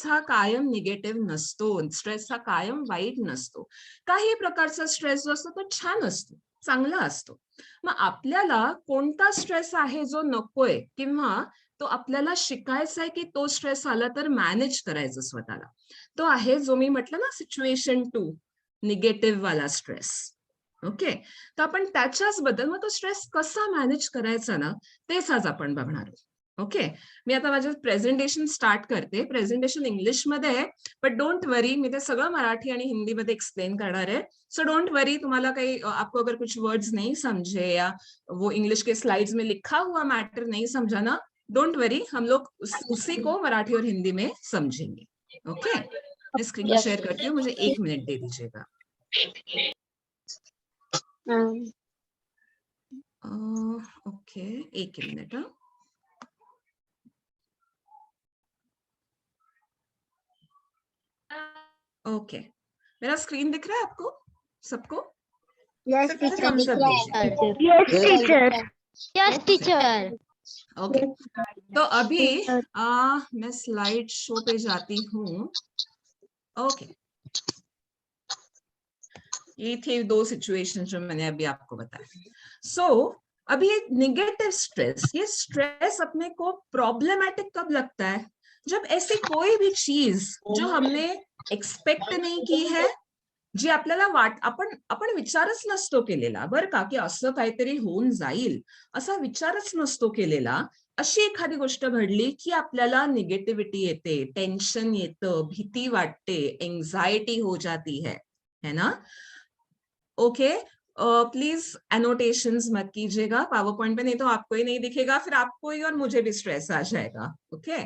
D: हा कायम निगेटिव्ह नसतो, स्ट्रेस हा कायम वाईट नसतो. काही प्रकारचा स्ट्रेस जो असतो तो छान असतो, चांगला असतो. मग आपल्याला कोणता स्ट्रेस आहे जो नकोय किंवा तो आपल्याला शिकायचा आहे की तो स्ट्रेस आला तर मॅनेज करायचं स्वतःला, तो आहे जो मी म्हटलं ना सिच्युएशन 2, निगेटिव्ह वाला स्ट्रेस. ओके, तर आपण त्याच्याच बद्दल मग तो स्ट्रेस कसा मॅनेज करायचा ना तेच आज आपण बघणार आहोत. ओके, मी आता माझं प्रेझेंटेशन स्टार्ट करते. प्रेझेंटेशन इंग्लिश मध्ये आहे, बट डोंट वरी, मी ते सगळं मराठी आणि हिंदी मध्ये एक्सप्लेन करणार है. सो डोंट वरी, तुम्हाला काही आपको अगर कुछ वर्ड्स नहीं समझे या वो इंग्लिश के स्लाइड्स में लिखा हुआ मैटर नहीं समझा ना, डोंट वरी, हम लोग उसी को मराठी और हिंदी में समझेंगे. ओके, मैं स्क्रीन शेयर करती हूँ, मुझे 1 मिनट दे दीजिएगा. Okay, 1 minute. ओके, मेरा स्क्रीन दिख रहा है आपको सबको?
A: Yes teacher.
D: ओके, तो अभी मैं स्लाइड शो पे जाती हूँ. ओके, ये थे 2 सिचुएशन जो मैंने अभी आपको बताया. सो अभी ये निगेटिव स्ट्रेस, ये स्ट्रेस अपने को प्रॉब्लमैटिक कब लगता है, जब ऐसी कोई भी चीज जो हमने एक्सपेक्ट नाही की है, जी आपल्याला आपण विचारच नसतो केलेला बरं का, की असं काहीतरी होऊन जाईल असा विचारच नसतो केलेला, अशी एखादी गोष्ट घडली की आपल्याला निगेटिव्हिटी येते, टेन्शन येतं, भीती वाटते, एंजाइटी हो जाती है ना. ओके, प्लीज एनोटेशंस मत कीजिएगा पावर पॉइंट पे, नहीं तो आपको ही नहीं दिखेगा, फिर आपको ही और मुझे भी स्ट्रेस आ जाएगा. Okay,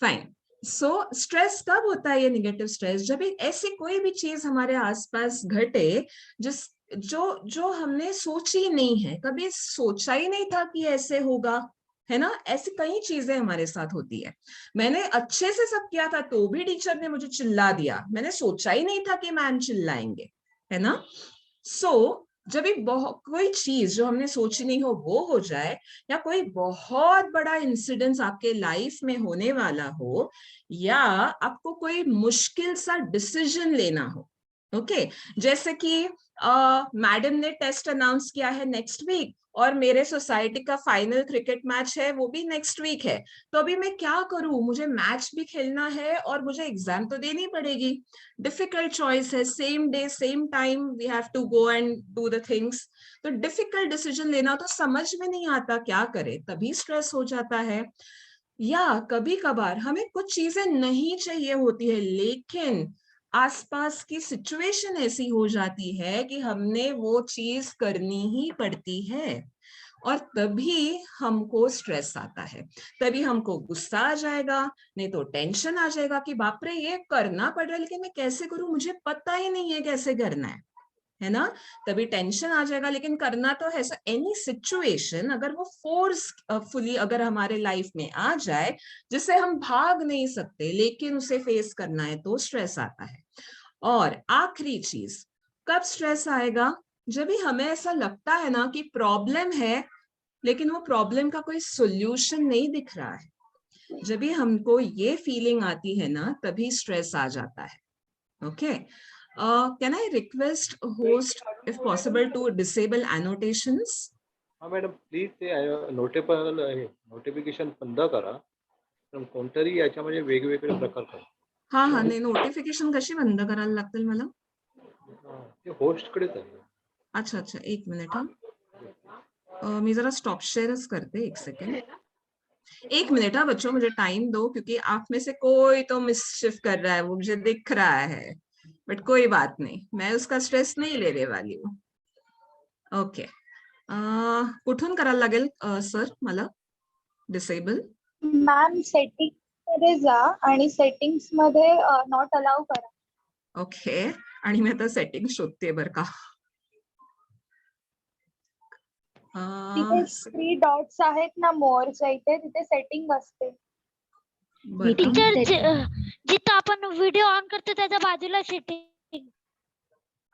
D: fine. सो स्ट्रेस कब होता है, ये निगेटिव स्ट्रेस, जब एक ऐसी कोई भी चीज हमारे आसपास घटे जो हमने सोची नहीं है, कभी सोचा ही नहीं था कि ऐसे होगा, है ना. ऐसी कई चीजें हमारे साथ होती है. मैंने अच्छे से सब किया था तो भी टीचर ने मुझे चिल्ला दिया, मैंने सोचा ही नहीं था कि मैम चिल्लाएंगे, है ना. सो जब भी कोई चीज जो हमने सोची नहीं हो वो हो जाए, या कोई बहुत बड़ा इंसिडेंट आपके लाइफ में होने वाला हो, या आपको कोई मुश्किल सा डिसीजन लेना हो. ओके, जैसे कि मैडम ने टेस्ट अनाउंस किया है नेक्स्ट वीक और मेरे सोसाइटी का फाइनल क्रिकेट मैच है वो भी नेक्स्ट वीक है, तो अभी मैं क्या करूं, मुझे मैच भी खेलना है और मुझे एग्जाम तो देनी पड़ेगी. डिफिकल्ट चॉइस है, same day same time we have to go and do the things. तो डिफिकल्ट डिसीजन लेना, तो समझ में नहीं आता क्या करे, तभी स्ट्रेस हो जाता है. या कभी कभार हमें कुछ चीजें नहीं चाहिए होती है, लेकिन आसपास की सिचुएशन ऐसी हो जाती है कि हमने वो चीज करनी ही पड़ती है. और तभी हमको स्ट्रेस आता है, तभी हमको गुस्सा आ जाएगा, नहीं तो टेंशन आ जाएगा कि बाप रे ये करना पड़ रहा है लेकिन मैं कैसे करूं, मुझे पता ही नहीं है कैसे करना है ना, तभी टेंशन आ जाएगा। लेकिन करना तो है। सो एनी सिचुएशन अगर वो फोर्सफुली अगर हमारे लाइफ में आ जाए जिससे हम भाग नहीं सकते लेकिन उसे फेस करना है तो स्ट्रेस आता है। और आखिरी चीज, कब स्ट्रेस आएगा? जब भी हमें ऐसा लगता है ना कि प्रॉब्लम है लेकिन वो प्रॉब्लम का कोई सोल्यूशन नहीं दिख रहा है, जब भी हमको ये फीलिंग आती है ना तभी स्ट्रेस आ जाता है। Okay, can I request host if possible to disable annotations?
K: हाँ मॅडम, प्लीज ते नोटिफिकेशन बंद करा, पण कोणतरी याच्यामध्ये वेगवेगळे प्रकार करा.
D: हा हा, नाही नोटिफिकेशन कशी बंद करायला लागतील मला?
K: ते होस्ट कडेच आहे.
D: अच्छा अच्छा, एक मिनिट हा, मैं जरा स्टॉप शेयरच करते, एक सेकेंड, एक मिनट हाँ बच्चों, मुझे टाइम दो क्योंकि आप में से कोई तो मिसशिफ कर रहा है, वो मुझे दिख रहा है, बट कोई बात नहीं, मैं उसका स्ट्रेस नहीं लेने वाली हूँ। ओके, कुठून करायला लागेल सर मला डिसेबल?
L: मॅम सेटिंग मध्ये जा आणि सेटिंग्स मध्ये नॉट अलाउ करा.
D: ओके, आणि मी आता सेटिंग शोधते बर का.
L: तिथे 3 डॉट्स आहेत ना मोरच्या इथे, तिथे सेटिंग असते.
A: टीचर जिथं आपण व्हिडिओ ऑन करतो त्याच्या बाजूला सेटिंग.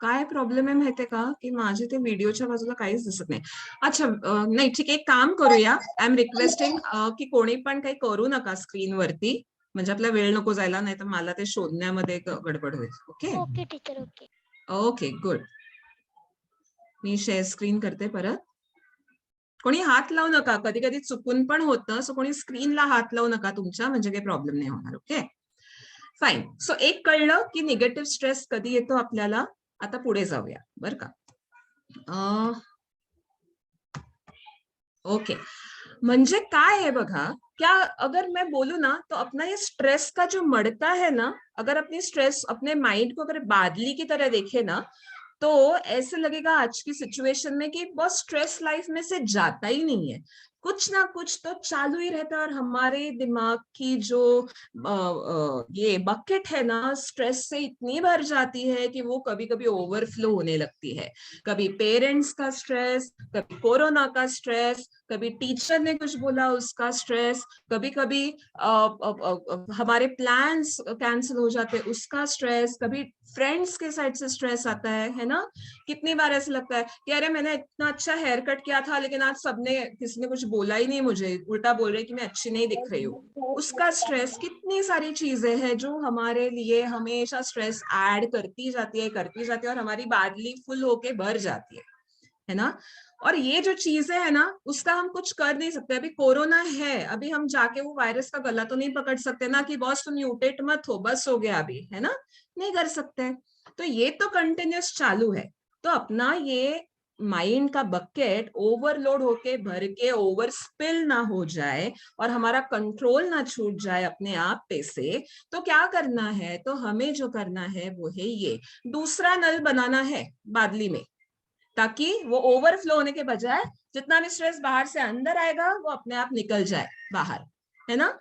D: काय प्रॉब्लेम आहे माहितीये का की माझे ते व्हिडिओच्या बाजूला काहीच दिसत नाही. अच्छा नाही ठीक आहे, एक काम करूया, आय एम रिक्वेस्टिंग की कोणी पण काही करू नका स्क्रीन वरती, म्हणजे आपला वेळ नको जायला, नाही तर मला ते शोधण्यामध्ये गडबड होईल. Okay
A: okay teacher, okay
D: okay good. मी शेअर स्क्रीन करते परत. कोणी हात लावू नका, कधी कधी चुकून पण होतं, सो कोणी स्क्रीनला हात लावू नका तुमच्या, म्हणजे काही प्रॉब्लेम नाही होणार. Okay fine. सो एक कळलं की निगेटिव्ह स्ट्रेस कधी येतो आपल्याला. आता पुढे जाऊया बर का. ओके, म्हणजे काय है बघा, क्या अगर मैं बोलूं ना तो अपना ये स्ट्रेस का जो मड़का है ना, अगर अपनी स्ट्रेस अपने माइंड को अगर बादली की तरह देखे ना तो ऐसे लगेगा आज की सिचुएशन में कि बहुत स्ट्रेस लाइफ में से जाता ही नहीं है, कुछ ना कुछ तो चालू ही रहता है। और हमारे दिमाग की जो ये बकेट है ना स्ट्रेस से इतनी भर जाती है कि वो कभी कभी ओवरफ्लो होने लगती है। कभी पेरेंट्स का स्ट्रेस, कभी कोरोना का स्ट्रेस, कभी टीचर ने कुछ बोला उसका स्ट्रेस, कभी कभी हमारे प्लान्स कैंसिल हो जाते हैं उसका स्ट्रेस, कभी फ्रेंड्स के साइड से स्ट्रेस आता है ना। कितनी बार ऐसा लगता है कि अरे मैंने इतना अच्छा हेयर कट किया था लेकिन आज किसी ने कुछ बोला ही नहीं, मुझे उल्टा बोल रहे कि मैं अच्छी नहीं दिख रही हूँ, उसका स्ट्रेस। कितनी सारी चीजें हैं जो हमारे लिए हमेशा स्ट्रेस ऐड करती जाती है और हमारी बादली फुल होके भर जाती है ना। और ये जो चीजें है ना उसका हम कुछ कर नहीं सकते। अभी कोरोना है, अभी हम जाके वो वायरस का गला तो नहीं पकड़ सकते ना कि बॉस तुम म्यूटेट मत हो, बस हो गया अभी, है ना, नहीं कर सकते। तो ये तो कंटिन्यूस चालू है। तो अपना ये माइंड का बकेट ओवरलोड होके भर के ओवर स्पिल ना हो जाए और हमारा कंट्रोल ना छूट जाए अपने आप पे से, तो क्या करना है, तो हमें जो करना है वो है ये दूसरा नल बनाना है बादली में, ताकि वो ओवरफ्लो होने के बजाय जितना भी स्ट्रेस बाहर से अंदर आएगा वो अपने आप निकल जाए बाहर, है ना।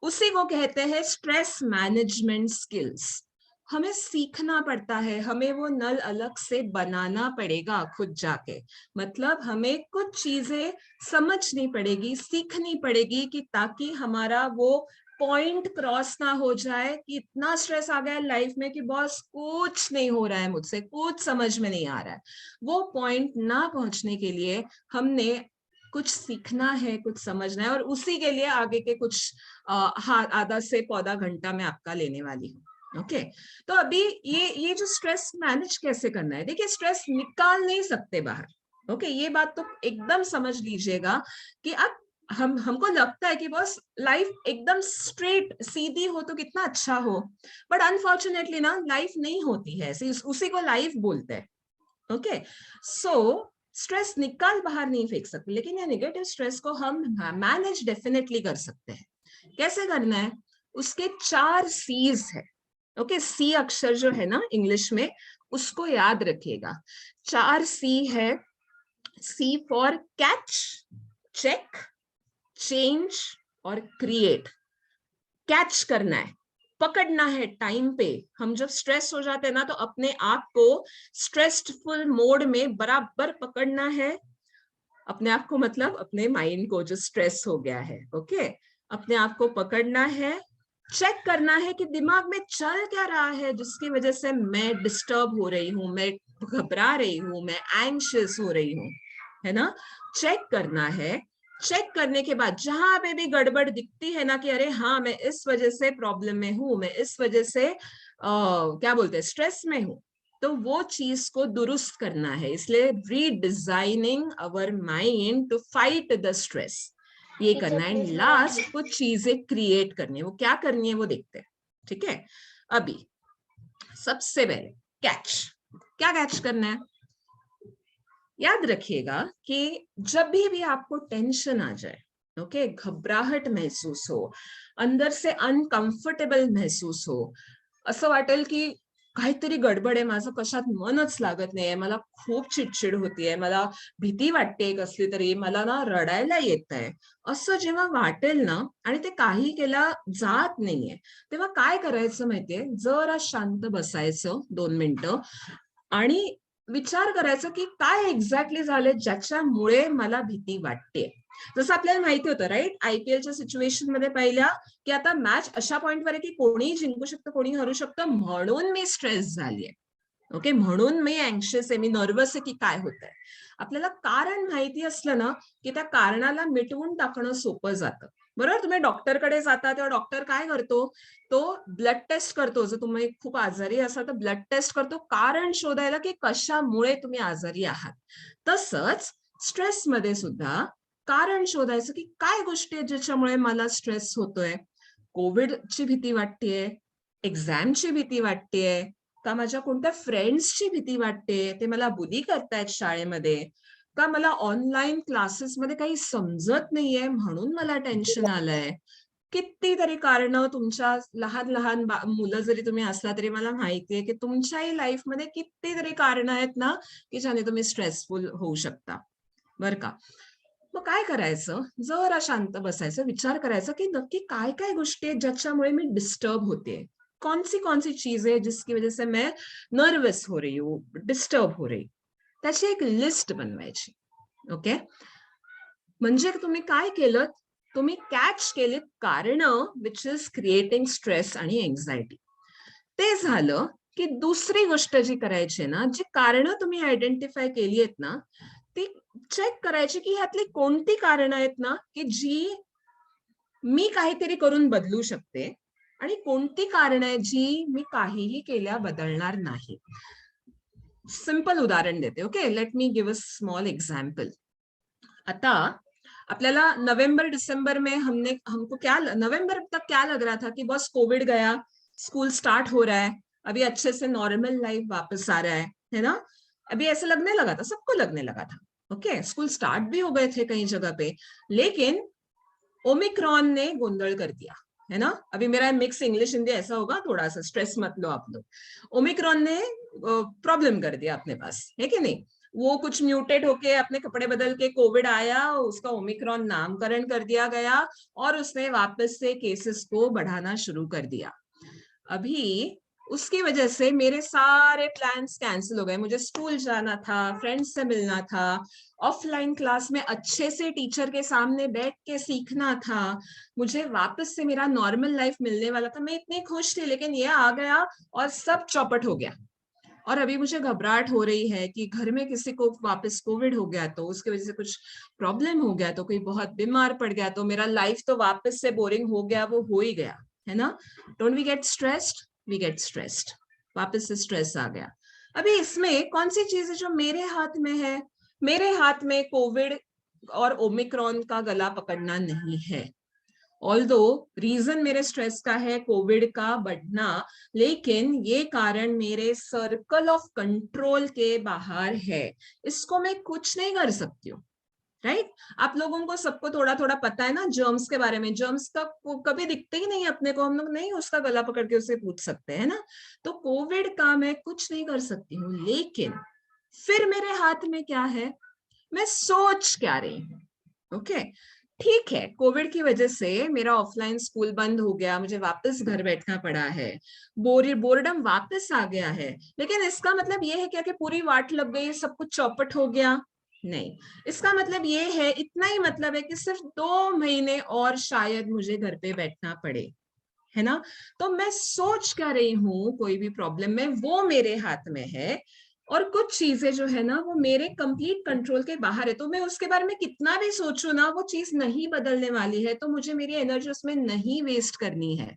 D: उसी को कहते हैं स्ट्रेस मैनेजमेंट स्किल्स। हमें सीखना पड़ता है, हमें वो नल अलग से बनाना पड़ेगा खुद जाके। मतलब हमें कुछ चीजें समझनी पड़ेगी, सीखनी पड़ेगी कि ताकि हमारा वो पॉइंट क्रॉस ना हो जाए कि इतना स्ट्रेस आ गया है लाइफ में कि बॉस कुछ नहीं हो रहा है मुझसे, कुछ समझ में नहीं आ रहा है। वो पॉइंट ना पहुंचने के लिए हमने कुछ सीखना है, कुछ समझना है, और उसी के लिए आगे के कुछ आधा से पौधा घंटा मैं आपका लेने वाली हूँ। ओके तो अभी ये जो स्ट्रेस मैनेज कैसे करना है, देखिए स्ट्रेस निकाल नहीं सकते बाहर। ओके ये बात तो एकदम समझ लीजिएगा कि आप हमको लगता है कि बस लाइफ एकदम स्ट्रेट सीधी हो तो कितना अच्छा हो, बट अनफॉर्चुनेटली ना लाइफ नहीं होती है, उसी को लाइफ बोलते हैं। ओके सो स्ट्रेस निकाल बाहर नहीं फेंक सकते, लेकिन ये नेगेटिव स्ट्रेस को हम मैनेज डेफिनेटली कर सकते हैं। कैसे करना है, उसके 4 C's है। ओके सी अक्षर जो है ना इंग्लिश में उसको याद रखिएगा। 4 C है, C for catch, check, change और create. कैच करना है, पकड़ना है टाइम पे। हम जब स्ट्रेस हो जाते हैं ना, तो अपने आप को स्ट्रेसफुल मोड में बराबर पकड़ना है। अपने आप को मतलब अपने माइंड को जो स्ट्रेस हो गया है, ओके, अपने आप को पकड़ना है, चेक करना है कि दिमाग में चल क्या रहा है जिसकी वजह से मैं डिस्टर्ब हो रही हूँ, मैं घबरा रही हूँ, मैं एंग्शियस हो रही हूँ, है ना। चेक करना है। चेक करने के बाद जहां पे भी गड़बड़ दिखती है ना कि अरे हाँ मैं इस वजह से प्रॉब्लम में हूँ, मैं इस वजह से क्या बोलते हैं स्ट्रेस में हूँ, तो वो चीज को दुरुस्त करना है। इसलिए redesigning our mind to fight the stress, ये करना है। लास्ट कुछ चीजें क्रिएट करनी है, वो क्या करनी है वो देखते हैं, ठीक है। अभी सबसे पहले कैच, क्या कैच करना है? याद रखिएगा कि जब भी आपको टेंशन आ जाए, ओके, घबराहट महसूस हो, अंदर से अनकम्फर्टेबल महसूस हो, असं वाटेल की काहीतरी गडबड आहे, माझं कशात मनच लागत नाहीये, मला खूप चिडचिड होतीये, मला भीती वाटते कसली तरी, मला ना रडायला येतंय, असं जेव्हा वाटेल ना आणि ते काही केलं जात नाहीये, तेव्हा काय करायचं माहितीये? जरा शांत बसायचं 2 मिनिटं आणि विचार करायचा की काय एक्झॅक्टली झालंय ज्याच्यामुळे मला भीती वाटते. जसं आपल्याला माहिती होतं राईट, आयपीएलच्या सिच्युएशन मध्ये पहिल्या की आता मॅच अशा पॉइंटवर आहे की कोणीही जिंकू शकतं, कोणी हरू शकतं, म्हणून मी स्ट्रेस झालीये, ओके, म्हणून मी अँक्शियस आहे, मी नर्वस आहे की काय होतंय. आपल्याला कारण माहिती असलं ना की त्या कारणाला मिटवून टाकणं सोपं जातं. बरोबर, तुम्ही डॉक्टरकडे जाता तेव्हा डॉक्टर काय करतो? तो ब्लड टेस्ट करतो. जर तुम्ही खूप आजारी असाल तर ब्लड टेस्ट करतो कारण शोधायला की कशामुळे तुम्ही आजारी आहात. तसंच स्ट्रेसमध्ये सुद्धा कारण शोधायचं की काय गोष्टी आहेत ज्याच्यामुळे मला स्ट्रेस होतोय. कोविडची भीती वाटतेय, एक्झामची भीती वाटतेय, का माझ्या कोणत्या फ्रेंड्सची भीती वाटते, ते मला बुली करतायत शाळेमध्ये, का मला ऑनलाईन क्लासेसमध्ये काही समजत नाहीये म्हणून मला टेन्शन आलंय. कितीतरी कारणं तुमच्या लहान लहान मुलं जरी तुम्ही असला तरी मला माहितीये की तुमच्याही लाईफमध्ये कितीतरी कारणं आहेत ना की ज्याने तुम्ही स्ट्रेसफुल होऊ शकता, बर का. मग काय करायचं? जरा शांत बसायचं, विचार करायचा की नक्की काय काय गोष्टी आहेत ज्याच्यामुळे मी डिस्टर्ब होते, कौन सी चीज है जिसकी वजह से मैं नर्वस हो रही हूँ, डिस्टर्ब हो रही, त्याची एक लिस्ट बनवायची, ओके. म्हणजे तुम्ही काय केलं? तुम्ही कॅच केलीत कारण विच इज क्रिएटिंग स्ट्रेस आणि एन्झायटी. ते झालं की दुसरी गोष्ट जी करायची ना, जी कारण तुम्ही आयडेंटिफाय केली आहेत ना, ती चेक करायची की ह्यातली कोणती कारण आहेत ना की जी मी काहीतरी करून बदलू शकते आणि कोणती कारण आहे जी मी काहीही केल्या बदलणार नाही. सिंपल उदाहरण देते, okay. Let me give a small example. आता आपल्याला नवंबर दिसंबर में हमको क्या नवंबर तक क्या लग रहा था कि बस कोविड गया, स्कूल स्टार्ट हो रहा है, अभी अच्छे से नॉर्मल लाइफ वापस आ रहा है ना. अभी ऐसे लगने लगा था, सबको लगने लगा था, ओके. स्कूल स्टार्ट भी हो गए थे कई जगह पे, लेकिन ओमिक्रॉन ने गोंधळ कर दिया, है ना. अभी मेरा मिक्स इंग्लिश हिंदी ऐसा होगा, थोड़ा सा स्ट्रेस मत लो आप लोग. ओमिक्रॉन ने प्रॉब्लम कर दिया अपने पास, है कि नहीं. वो कुछ म्यूटेट होके अपने कपड़े बदल के कोविड आया, उसका ओमिक्रॉन नामकरण कर दिया गया और उसने वापस से केसेस को बढ़ाना शुरू कर दिया. अभी उसकी वजह से मेरे सारे प्लान्स कैंसिल हो गए. मुझे स्कूल जाना था, फ्रेंड्स से मिलना था, ऑफलाइन क्लास में अच्छे से टीचर के सामने बैठ के सीखना था, मुझे वापस से मेरा नॉर्मल लाइफ मिलने वाला था. मैं इतनी खुश थी, लेकिन ये आ गया और सब चौपट हो गया. और अभी मुझे घबराहट हो रही है कि घर में किसी को वापस कोविड हो गया तो उसकी वजह से कुछ प्रॉब्लम हो गया, तो कोई बहुत बीमार पड़ गया, तो मेरा लाइफ तो वापस से बोरिंग हो गया, वो हो ही गया, है ना. Don't we get stressed? We get stressed. वापस से स्ट्रेस आ गया. अभी इसमें कौन सी चीज है जो मेरे हाथ में है? मेरे हाथ में कोविड और ओमिक्रॉन का गला पकड़ना नहीं है. ऑल्दो रीजन मेरे स्ट्रेस का है कोविड का बढ़ना, लेकिन ये कारण मेरे सर्कल ऑफ कंट्रोल के बाहर है. इसको मैं कुछ नहीं कर सकती हूँ, राइट. आप लोगों को सबको थोड़ा थोड़ा पता है ना जर्म्स के बारे में. जर्म्स का कभी दिखते ही नहीं अपने को, हम लोग नहीं उसका गला पकड़ के उसे पूछ सकते हैं ना. तो कोविड का मैं कुछ नहीं कर सकती हूँ, लेकिन फिर मेरे हाथ में क्या है? मैं सोच क्या रही हूँ. ओके, ठीक है, कोविड की वजह से मेरा ऑफलाइन स्कूल बंद हो गया, मुझे वापस घर बैठना पड़ा है, बोर्डम वापस आ गया है, लेकिन इसका मतलब ये है क्या कि पूरी वाट लग गई, सब कुछ चौपट हो गया? नहीं, इसका मतलब ये है, इतना ही मतलब है कि सिर्फ 2 महीने और शायद मुझे घर पे बैठना पड़े, है ना. तो मैं सोच क्या रही हूँ कोई भी प्रॉब्लम में, वो मेरे हाथ में है, और कुछ चीजें जो है ना वो मेरे कंप्लीट कंट्रोल के बाहर है. तो मैं उसके बारे में कितना भी सोचूं ना, वो चीज नहीं बदलने वाली है, तो मुझे मेरी एनर्जी उसमें नहीं वेस्ट करनी है.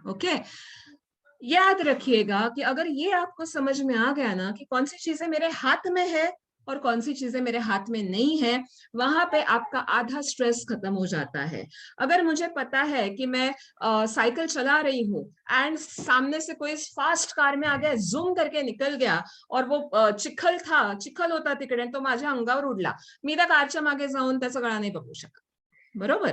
D: ओके, याद रखिएगा कि अगर ये आपको समझ में आ गया ना कि कौन सी चीजें मेरे हाथ में है और कौन सी चीजें मेरे हाथ में नहीं है, वहां पे आपका आधा स्ट्रेस खत्म हो जाता है. अगर मुझे पता है कि मैं साइकिल चला रही हूँ एंड सामने से कोई फास्ट कार में आ गया, झूम करके निकल गया, और वो चिखल होता तिकडे, तो माझ्या अंगावर उडला, मी त्या कारच्या मागे जाऊन त्याचा गळा नाही पकडू शकत, बरोबर.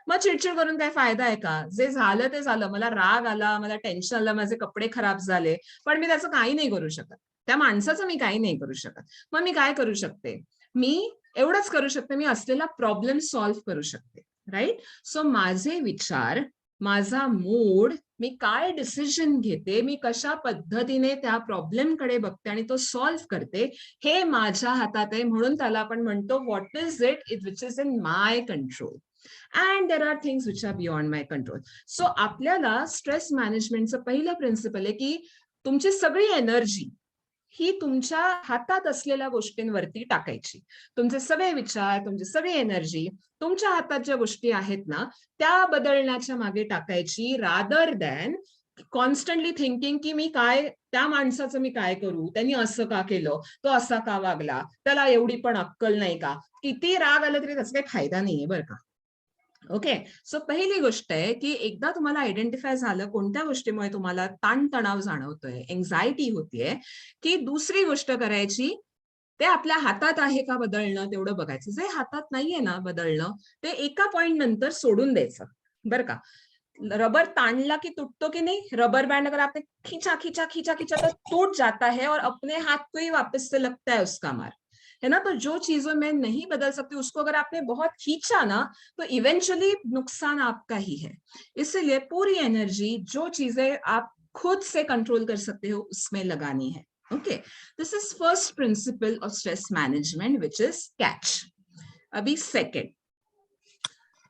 D: मग चिडचिड करून काय फायदा आहे का? जे झालं ते झालं, मला राग आला, मला टेन्शन आलं, माझे कपडे खराब झाले, पण मी त्याचं काही नाही करू शकत, त्या माणसाचं मी काही नाही करू शकत. मग मी काय करू शकते? मी एवढंच करू शकते, मी असलेला प्रॉब्लेम सॉल्व्ह करू शकते, राईट. सो माझे विचार, माझा मूड, मी काय डिसिजन घेते, मी कशा पद्धतीने त्या प्रॉब्लेम कडे बघते आणि तो सॉल्व्ह करते, हे माझ्या हातात आहे. म्हणून त्याला आपण म्हणतो what is it which is in my control. And there are things which are beyond my control. So आपल्याला स्ट्रेस मॅनेजमेंटचं पहिलं प्रिन्सिपल आहे की तुमची सगळी एनर्जी ही तुमच्या हातात असलेल्या गोष्टींवरती टाकायची. तुमचे सगळे विचार, तुमची सगळी एनर्जी तुमच्या हातात ज्या गोष्टी आहेत ना त्या बदलण्याच्या मागे टाकायची, रादर दॅन कॉन्स्टंटली थिंकिंग की मी काय, त्या माणसाचं मी काय करू, त्यांनी असं का केलं, तो असा का वागला, त्याला एवढी पण अक्कल नाही का. किती राग आला तरी त्याचा काही फायदा नाहीये बरं का. ओके, सो पहिली गोष्ट आहे की एकदा तुम्हाला आयडेंटिफाय झालं कोणत्या गोष्टीमुळे तुम्हाला ताणतणाव जाणवतोय, एन्झायटी होतीये, की दुसरी गोष्ट करायची, ते आपल्या हातात आहे का बदलणं तेवढं बघायचं. जे हातात नाहीये ना बदलणं, ते एका पॉइंट नंतर सोडून द्यायचं बरं का. रबर ताणला की टूटतो की नहीं, रबर बैंड अगर आपने खींचा खींचा खींचा खींचा तो टूट जाता है और अपने हाथ को ही वापस से लगता है उसका मार, है ना. तो जो चीजों में नहीं बदल सकती उसको अगर आपने बहुत खींचा ना तो इवेंचुअली नुकसान आपका ही है. इसलिए पूरी एनर्जी जो चीजें आप खुद से कंट्रोल कर सकते हो उसमें लगानी है. Okay, this is first principle of stress management which is catch. अभी सेकेंड,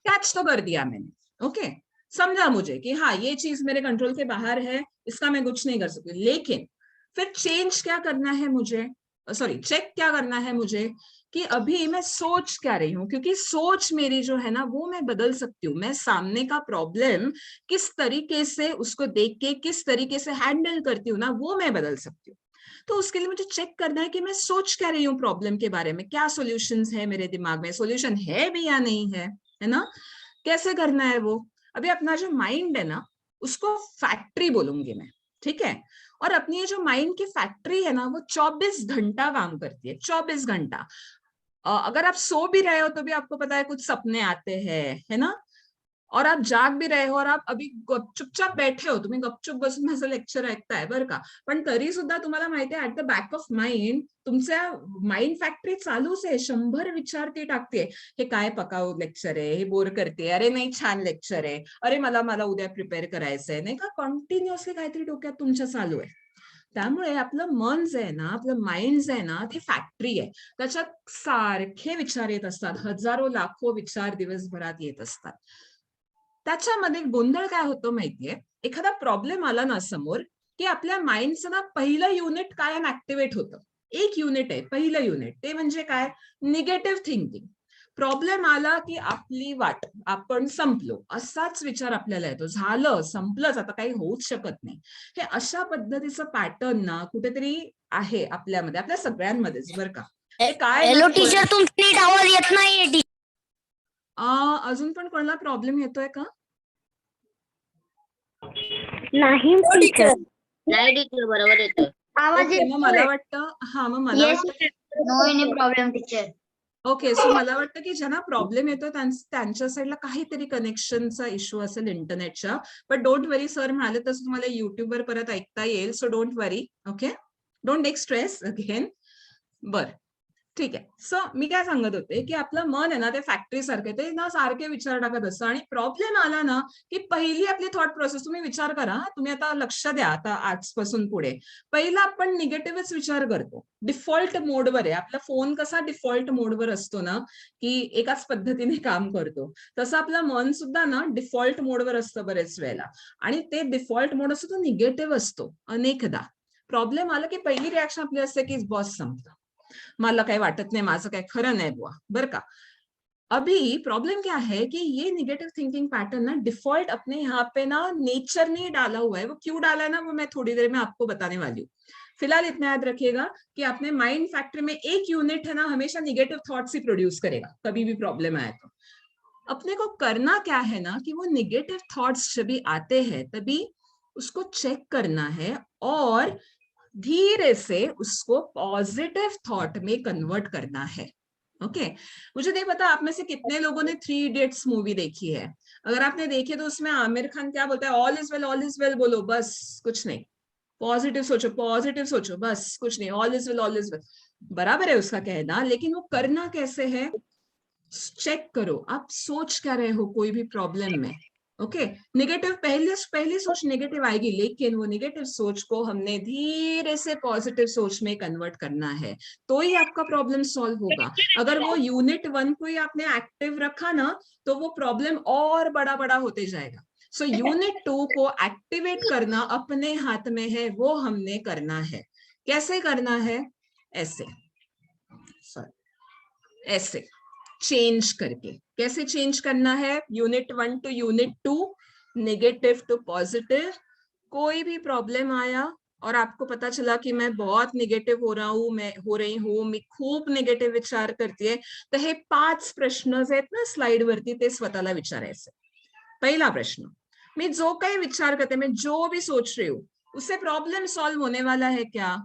D: कैच तो कर दिया मैंने. ओके, समझा मुझे कि हाँ ये चीज मेरे कंट्रोल के बाहर है, इसका मैं कुछ नहीं कर सकती, लेकिन फिर चेंज क्या करना है मुझे, सॉरी चेक क्या करना है मुझे कि अभी मैं सोच क्या रही हूँ, क्योंकि सोच मेरी जो है ना वो मैं बदल सकती हूँ. मैं सामने का प्रॉब्लम किस तरीके से उसको देख के किस तरीके से हैंडल करती हूँ ना वो मैं बदल सकती हूँ. तो उसके लिए मुझे चेक करना है कि मैं सोच क्या रही हूँ प्रॉब्लम के बारे में, क्या सॉल्यूशंस है मेरे दिमाग में, सॉल्यूशन है भी या नहीं है ना, कैसे करना है वो. अभी अपना जो माइंड है ना उसको फैक्ट्री बोलूंगी मैं, ठीक है. और अपनी ये जो माइंड की फैक्ट्री है ना वो 24 घंटा काम करती है, 24 घंटा. अगर आप सो भी रहे हो तो भी आपको पता है कुछ सपने आते हैं, है ना. और आप जाग भी रहे हो और आप अभी चुपचाप बैठे हो, तुम्ही गपचूप बसून माझं लेक्चर ऐकताय बरं का, पण तरी सुद्धा तुम्हाला माहिती आहे at the back of mind तुमच्या माइंड फॅक्टरी चालूच आहे, 100 विचार ती टाकते. हे काय पकाऊ लेक्चर आहे, हे बोर करते, अरे नाही छान लेक्चर आहे, अरे मला उद्या प्रिपेअर करायचंय, नाही का. कंटिन्युअसली काहीतरी डोक्यात तुमच्या चालू आहे. त्यामुळे आपलं मन जे आहे ना, आपलं माइंड जे आहे ना ती फॅक्टरी आहे, त्याच्यात सारखे विचार येत असतात, हजारो लाखो विचार दिवसभरात येत असतात. त्याच्यामध्ये गोंधळ काय होतो माहितीये, एखादा प्रॉब्लेम आला ना समोर की आपल्या माइंडचं ना पहिलं युनिट कायम ऍक्टिव्हेट होतं. एक युनिट आहे, पहिलं युनिट, ते म्हणजे काय, निगेटिव्ह थिंकिंग. प्रॉब्लेम आला की आपली वाट, आपण संपलो, असाच विचार आपल्याला येतो, झालं संपलंच, आता काही होऊच शकत नाही. हे अशा पद्धतीचं पॅटर्न ना कुठेतरी आहे आपल्यामध्ये, आपल्या सगळ्यांमध्येच बरं का. हे काय,
A: हॅलो टीचर, तुमचा नीट आवाज येत नाहीये.
D: अजून पण कोणाला प्रॉब्लेम येतोय का?
A: नाही टीचर, नाही टीचर, बरोबर येतोय आवाज.
D: मग मला वाटतं, हा मग मला वाटतं
A: प्रॉब्लेम टीचर.
D: ओके, सो मला वाटतं की ज्यांना प्रॉब्लेम येतो त्यांच्या साईडला काहीतरी कनेक्शनचा इश्यू असेल इंटरनेटच्या. बट डोंट वरी, सर म्हणाले तसं तुम्हाला युट्यूबवर परत ऐकता येईल, so don't worry. Okay, don't take stress again. बर, ठीक आहे. सो मी काय सांगत होते की आपलं मन आहे ना ते फॅक्टरी सारखं, ते ना सारखे विचार टाकत असतं आणि प्रॉब्लेम आला ना की पहिली आपली थॉट प्रोसेस, तुम्ही विचार करा, तुम्ही आता लक्ष द्या आता आजपासून पुढे, पहिला आपण निगेटिव्हच विचार करतो, डिफॉल्ट मोडवर आहे आपला फोन. कसा डिफॉल्ट मोडवर असतो ना की एकाच पद्धतीने काम करतो, तसं आपलं मन सुद्धा ना डिफॉल्ट मोडवर असतं बरेच वेळेला, आणि ते डिफॉल्ट मोड असतो तो निगेटिव्ह असतो अनेकदा. प्रॉब्लेम आला की पहिली रिॲक्शन आपली असते की बॉस संपला, मला काही वाटत नहीं, माझं काही खरं नाही बुआ, बर का. अभी प्रॉब्लम क्या है कि ये निगेटिव थिंकिंग पैटर्न ना डिफॉल्ट अपने यहाँ पे ना नेचर ने डाला हुआ है. वो क्यों डाला है ना वो मैं थोड़ी देर में आपको बताने वाली हूँ. फिलहाल इतना याद रखिएगा कि अपने माइंड फैक्ट्री में एक यूनिट है ना हमेशा निगेटिव थॉट्स ही प्रोड्यूस करेगा कभी भी प्रॉब्लम आए तो. अपने को करना क्या है ना कि वो निगेटिव थॉट्स जब भी आते हैं तभी उसको चेक करना है और धीरे से उसको पॉजिटिव थॉट में कन्वर्ट करना है. ओके मुझे नहीं पता आप में से कितने लोगों ने 3 इडियट्स मूवी देखी है. अगर आपने देखी तो उसमें आमिर खान क्या बोलता है, ऑल इज वेल बोलो, बस कुछ नहीं, पॉजिटिव सोचो, बस कुछ नहीं, ऑल इज वेल. बराबर है उसका कहना, लेकिन वो करना कैसे है, चेक करो आप सोच क्या रहे हो कोई भी प्रॉब्लम में. ओके नेगेटिव पहले सोच नेगेटिव आएगी, लेकिन वो नेगेटिव सोच को हमने धीरे से पॉजिटिव सोच में कन्वर्ट करना है, तो ही आपका प्रॉब्लम सॉल्व होगा. अगर वो यूनिट 1 को ही आपने एक्टिव रखा ना तो वो प्रॉब्लम और बड़ा होते जाएगा. सो यूनिट 2 को एक्टिवेट करना अपने हाथ में है, वो हमने करना है. कैसे करना है, ऐसे चेंज करके. कैसे चेंज करना है, unit 1 to unit 2, negative to positive. कोई भी प्रॉब्लम आया और आपको पता चला की मैं बहुत निगेटिव्ह हो रही हूँ, मी खूप निगेटिव्ह विचार करते, तर हे 5 प्रश्न आहेत ना स्लाइड वरती, ते स्वतःला विचारायचे. पहिला प्रश्न, मैं जो काही विचार करते, मैं जो भी सोच रही हूँ, उससे प्रॉब्लम सॉल्व होने वाला है क्या?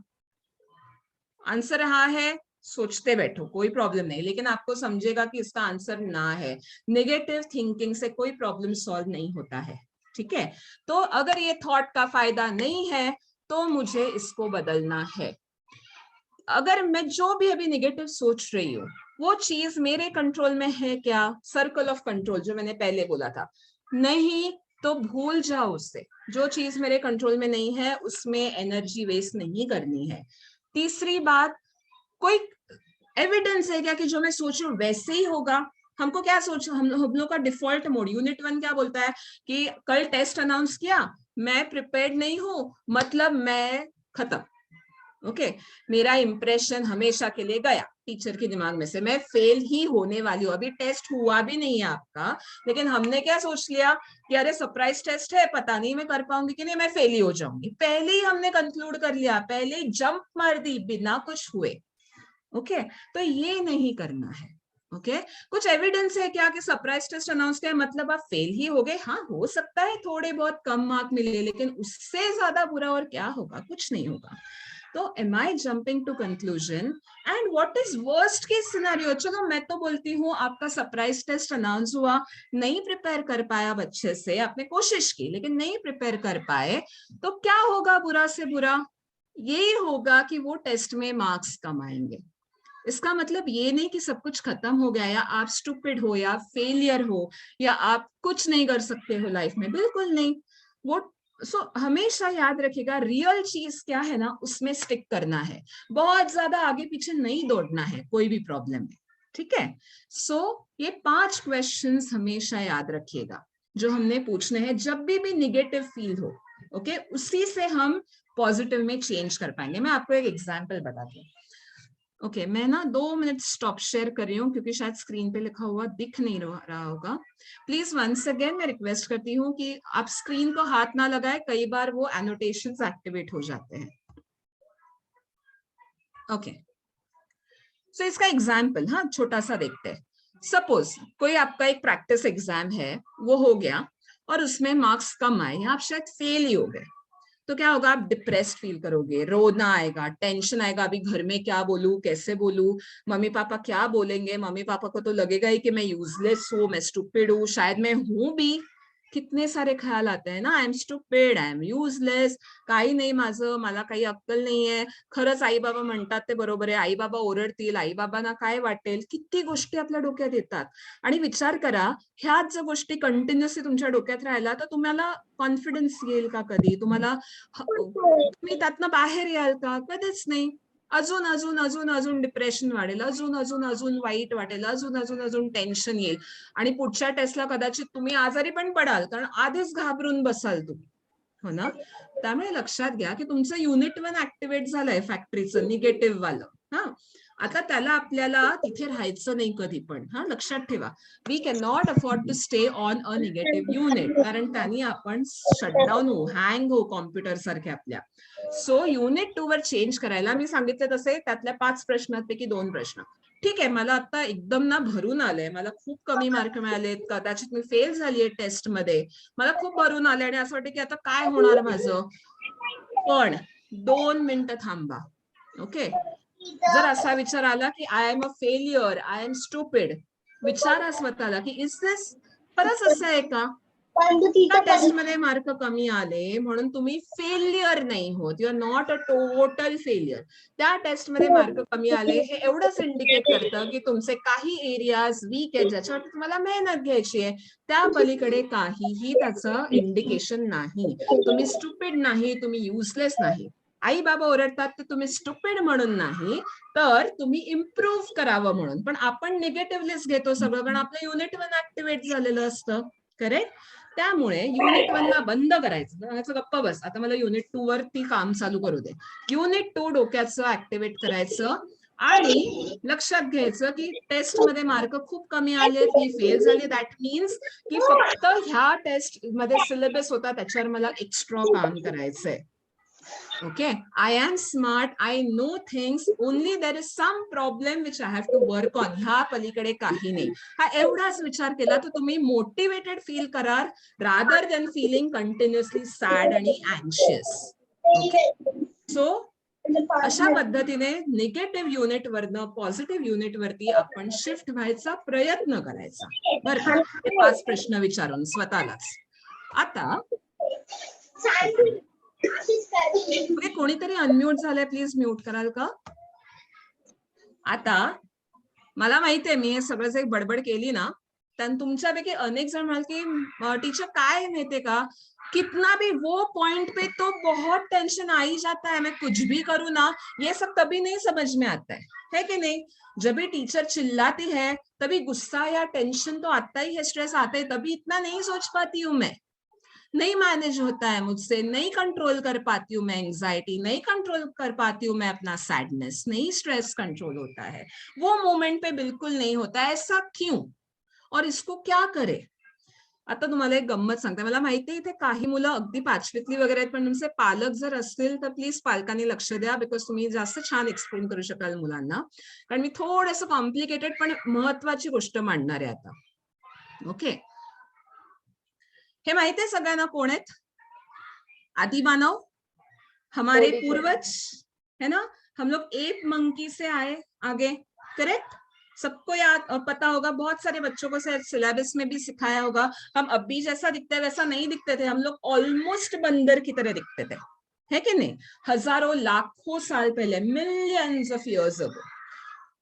D: आंसर हाँ है, सोचते बैठो कोई प्रॉब्लम नहीं, लेकिन आपको समझेगा कि इसका आंसर ना है. नेगेटिव थिंकिंग से कोई प्रॉब्लम सॉल्व नहीं होता है. ठीक है, तो अगर ये थॉट का फायदा नहीं है तो मुझे इसको बदलना है. अगर मैं जो भी अभी निगेटिव सोच रही हूँ वो चीज मेरे कंट्रोल में है क्या, सर्कल ऑफ कंट्रोल जो मैंने पहले बोला था, नहीं तो भूल जाओ उससे. जो चीज मेरे कंट्रोल में नहीं है उसमें एनर्जी वेस्ट नहीं करनी है. तीसरी बात, कोई एविडेंस है क्या कि जो मैं सोच रही हूँ वैसे ही होगा? हमको क्या सोच, हम लोग का डिफॉल्ट मोड यूनिट 1 क्या बोलता है कि कल टेस्ट अनाउंस किया, मैं प्रिपेयर्ड नहीं हूं, मतलब मैं खत्म. ओके मेरा इंप्रेशन हमेशा के लिए गया टीचर के दिमाग में से, मैं फेल ही होने वाली हूँ. अभी टेस्ट हुआ भी नहीं है आपका, लेकिन हमने क्या सोच लिया कि अरे सरप्राइज टेस्ट है, पता नहीं मैं कर पाऊंगी कि नहीं, मैं फेल ही हो जाऊंगी. पहले ही हमने कंक्लूड कर लिया, पहले ही जंप मार दी बिना कुछ हुए. ओके तो ये नहीं करना है. ओके कुछ एविडेंस है क्या कि सरप्राइज टेस्ट अनाउंस किया मतलब आप फेल ही हो गए? हाँ हो सकता है थोड़े बहुत कम मार्क मिले, लेकिन उससे ज्यादा बुरा और क्या होगा, कुछ नहीं होगा. तो am I jumping to conclusion and what is worst case scenario? चलो मैं तो बोलती हूँ आपका सरप्राइज टेस्ट अनाउंस हुआ, नहीं प्रिपेयर कर पाया अच्छे से, आपने कोशिश की लेकिन नहीं प्रिपेयर कर पाए, तो क्या होगा बुरा से बुरा? यही होगा कि वो टेस्ट में मार्क्स कम आएंगे. इसका मतलब ये नहीं कि सब कुछ खत्म हो गया या आप स्टूपिड हो या फेलियर हो या आप कुछ नहीं कर सकते हो लाइफ में, बिल्कुल नहीं. वो हमेशा याद रखिएगा रियल चीज क्या है ना उसमें स्टिक करना है, बहुत ज्यादा आगे पीछे नहीं दौड़ना है कोई भी प्रॉब्लम में. ठीक है, ये 5 क्वेश्चंस हमेशा याद रखिएगा जो हमने पूछने हैं जब भी निगेटिव फील हो. ओके उसी से हम पॉजिटिव में चेंज कर पाएंगे. मैं आपको एक एग्जाम्पल बताती हूँ. ओके मैं ना 2 मिनट स्टॉप शेयर कर रही हूँ क्योंकि शायद स्क्रीन पे लिखा हुआ दिख नहीं रहा होगा. प्लीज वंस अगेन मैं रिक्वेस्ट करती हूँ कि आप स्क्रीन को हाथ ना लगाए, कई बार वो एनोटेशंस एक्टिवेट हो जाते हैं. ओके सो इसका एग्जाम्पल हाँ छोटा सा देखते हैं. सपोज कोई आपका एक प्रैक्टिस एग्जाम है, वो हो गया और उसमें मार्क्स कम आए या आप शायद फेल ही हो गए, तो क्या होगा? आप डिप्रेस्ड फील करोगे, रोना आएगा, टेंशन आएगा, अभी घर में क्या बोलूं, कैसे बोलूं, मम्मी पापा क्या बोलेंगे, मम्मी पापा को तो लगेगा ही कि मैं यूजलेस हूँ, मैं स्टूपिड हूँ, शायद मैं हूं भी कितने सारे ख्याल आते हैं ना, आय am stupid, I am useless, काही नाही माझं, मला काही अक्कल नाहीये, खरंच आई बाबा म्हणतात ते बरोबर आहे, आई बाबा ओरडतील, आई बाबांना काय वाटेल, किती गोष्टी आपल्या डोक्यात येतात. आणि विचार करा, ह्याच जर गोष्टी कंटिन्युअसली तुमच्या डोक्यात राहिला तर तुम्हाला कॉन्फिडन्स येईल का कधी, तुम्ही त्यातनं बाहेर याल का? कधीच नाही. अजून अजून अजून अजून डिप्रेशन वाढेल, अजून अजून अजून वाईट वाटेल, अजून अजून अजून टेन्शन येईल आणि पुढच्या टेस्टला कदाचित तुम्ही आजारी पण पडाल, कारण आधीच घाबरून बसाल तुम्ही, हो ना. त्यामुळे लक्षात घ्या की तुमचं युनिट 1 ऍक्टिव्हेट झालंय फॅक्टरीचं निगेटिव्ह वालं. हा, आता त्याला आपल्याला तिथे राहायचं नाही कधी पण. हा, लक्षात ठेवा, we can not afford to stay on a negative unit, कारण त्यांनी आपण शटडाऊन होऊ, हँग होऊ कॉम्प्युटर सारखे आपल्या. सो युनिट 2 वर चेंज करायला मी सांगितले तसे त्यातल्या 5 प्रश्नांपैकी 2 प्रश्न. ठीक आहे, मला आता एकदम ना भरून आलंय, मला खूप कमी मार्क मिळालेत, कदाचित मी फेल झालीये टेस्ट मध्ये, मला खूप भरून आले आणि असं वाटतं की आता काय होणार माझं. पण 2 मिनिटं थांबा. ओके, जर असा विचार आला की I am a failure, I am stupid, विचारा स्वतःला की इज दिस खरंच असं आहे का? टेस्ट मध्ये मार्क कमी आले म्हणून तुम्ही फेलियर नाही होत, you are not a total failure. त्या टेस्ट मध्ये मार्क कमी आले हे एवढंच इंडिकेट करतं की तुमचे काही एरियाज वीक आहेत ज्याच्यावर तुम्हाला मेहनत घ्यायची आहे, त्या पलीकडे काहीही त्याचं इंडिकेशन नाही. तुम्ही स्टुपिड नाही, तुम्ही युजलेस नाही. आई बाबा ओरडतात तर तुम्ही स्टुपिड म्हणून नाही, तर तुम्ही इम्प्रूव्ह करावं म्हणून. पण आपण निगेटिव्हलीच घेतो सगळं, कारण आपलं युनिट 1 ऍक्टिव्हेट झालेलं असतं. करेक्ट. त्यामुळे युनिट 1 ला बंद करायचं, गप्पा बस, आता मला युनिट 2 वरती काम चालू करू दे. युनिट 2 डोक्याचं ऍक्टिव्हेट करायचं आणि लक्षात घ्यायचं की टेस्ट मध्ये मार्क खूप कमी आले, मी फेल झाले, दॅट मीन्स की फक्त ह्या टेस्ट मध्ये सिलेबस होता त्याच्यावर मला एक्स्ट्रा काम करायचंय. Okay, I am smart, I know things, only there is some problem which I have to work on. ह्या पलीकडे काही नाही. हा एवढाच विचार केला तर तुम्ही मोटिवेटेड फील कराल rather than feeling continuously sad आणि anxious. Okay, so अशा पद्धतीने निगेटिव्ह युनिट वरनं पॉझिटिव्ह युनिट वरती आपण शिफ्ट व्हायचा प्रयत्न करायचा, बरं का. हे 5 प्रश्न विचारून स्वतःलाच. आता कोणीतरी अनम्यूट झालंय, प्लीज म्यूट कराल का? आता मला माहितीये मी हे सगळं जे बडबड केली ना, त्यानं तुमच्यापैकी अनेक जण म्हणाल की टीचर काय माहितीये का, कितना भी वो पॉइंट पे तो बहुत टेंशन आ ही जाता है, मैं कुछ भी करूँ ना, ये सब तभी नहीं समझ में आता है कि नहीं? जब भी टीचर चिल्लाती है तभी गुस्सा या टेंशन तो आता ही है, स्ट्रेस आता है, तभी इतना नहीं सोच पाती हूँ मैं, नहीं मैनेज होता है मुझसे, नहीं कंट्रोल कर पाती हूँ मैं एंजाइटी, नहीं कंट्रोल कर पाती हूँ मैं अपना सैडनेस, नहीं स्ट्रेस कंट्रोल होता है, वो मोमेंट पे बिल्कुल नहीं होता है. ऐसा क्यों और इसको क्या करे? आता तुम्हाला एक गंमत सांगते. मला माहिती आहे इथे काही मुलं अगदी 5वीतली वगैरे आहेत, पण तुमचे पालक जर असतील तर प्लीज पालकांनी लक्ष द्या, बिकॉज तुम्ही जास्त छान एक्सप्लेन करू शकाल मुलांना, कारण मी थोडंसं कॉम्प्लिकेटेड पण महत्वाची गोष्ट मांडणार आहे आता. ओके, हे माहिती है सगळ्यांना कोण आहेत? आदि मानव, हमारे पूर्वज, है ना. हम लोग एप मंकी से आए आगे, करेक्ट. सबको याद और पता होगा, बहुत सारे बच्चों को सिलेबस में भी सिखाया होगा. हम अब भी जैसा दिखते हैं वैसा नहीं दिखते थे, हम लोग ऑलमोस्ट बंदर की तरह दिखते थे, है कि नहीं? हजारों लाखों साल पहले, मिलियंस ऑफ इयर्स अगो.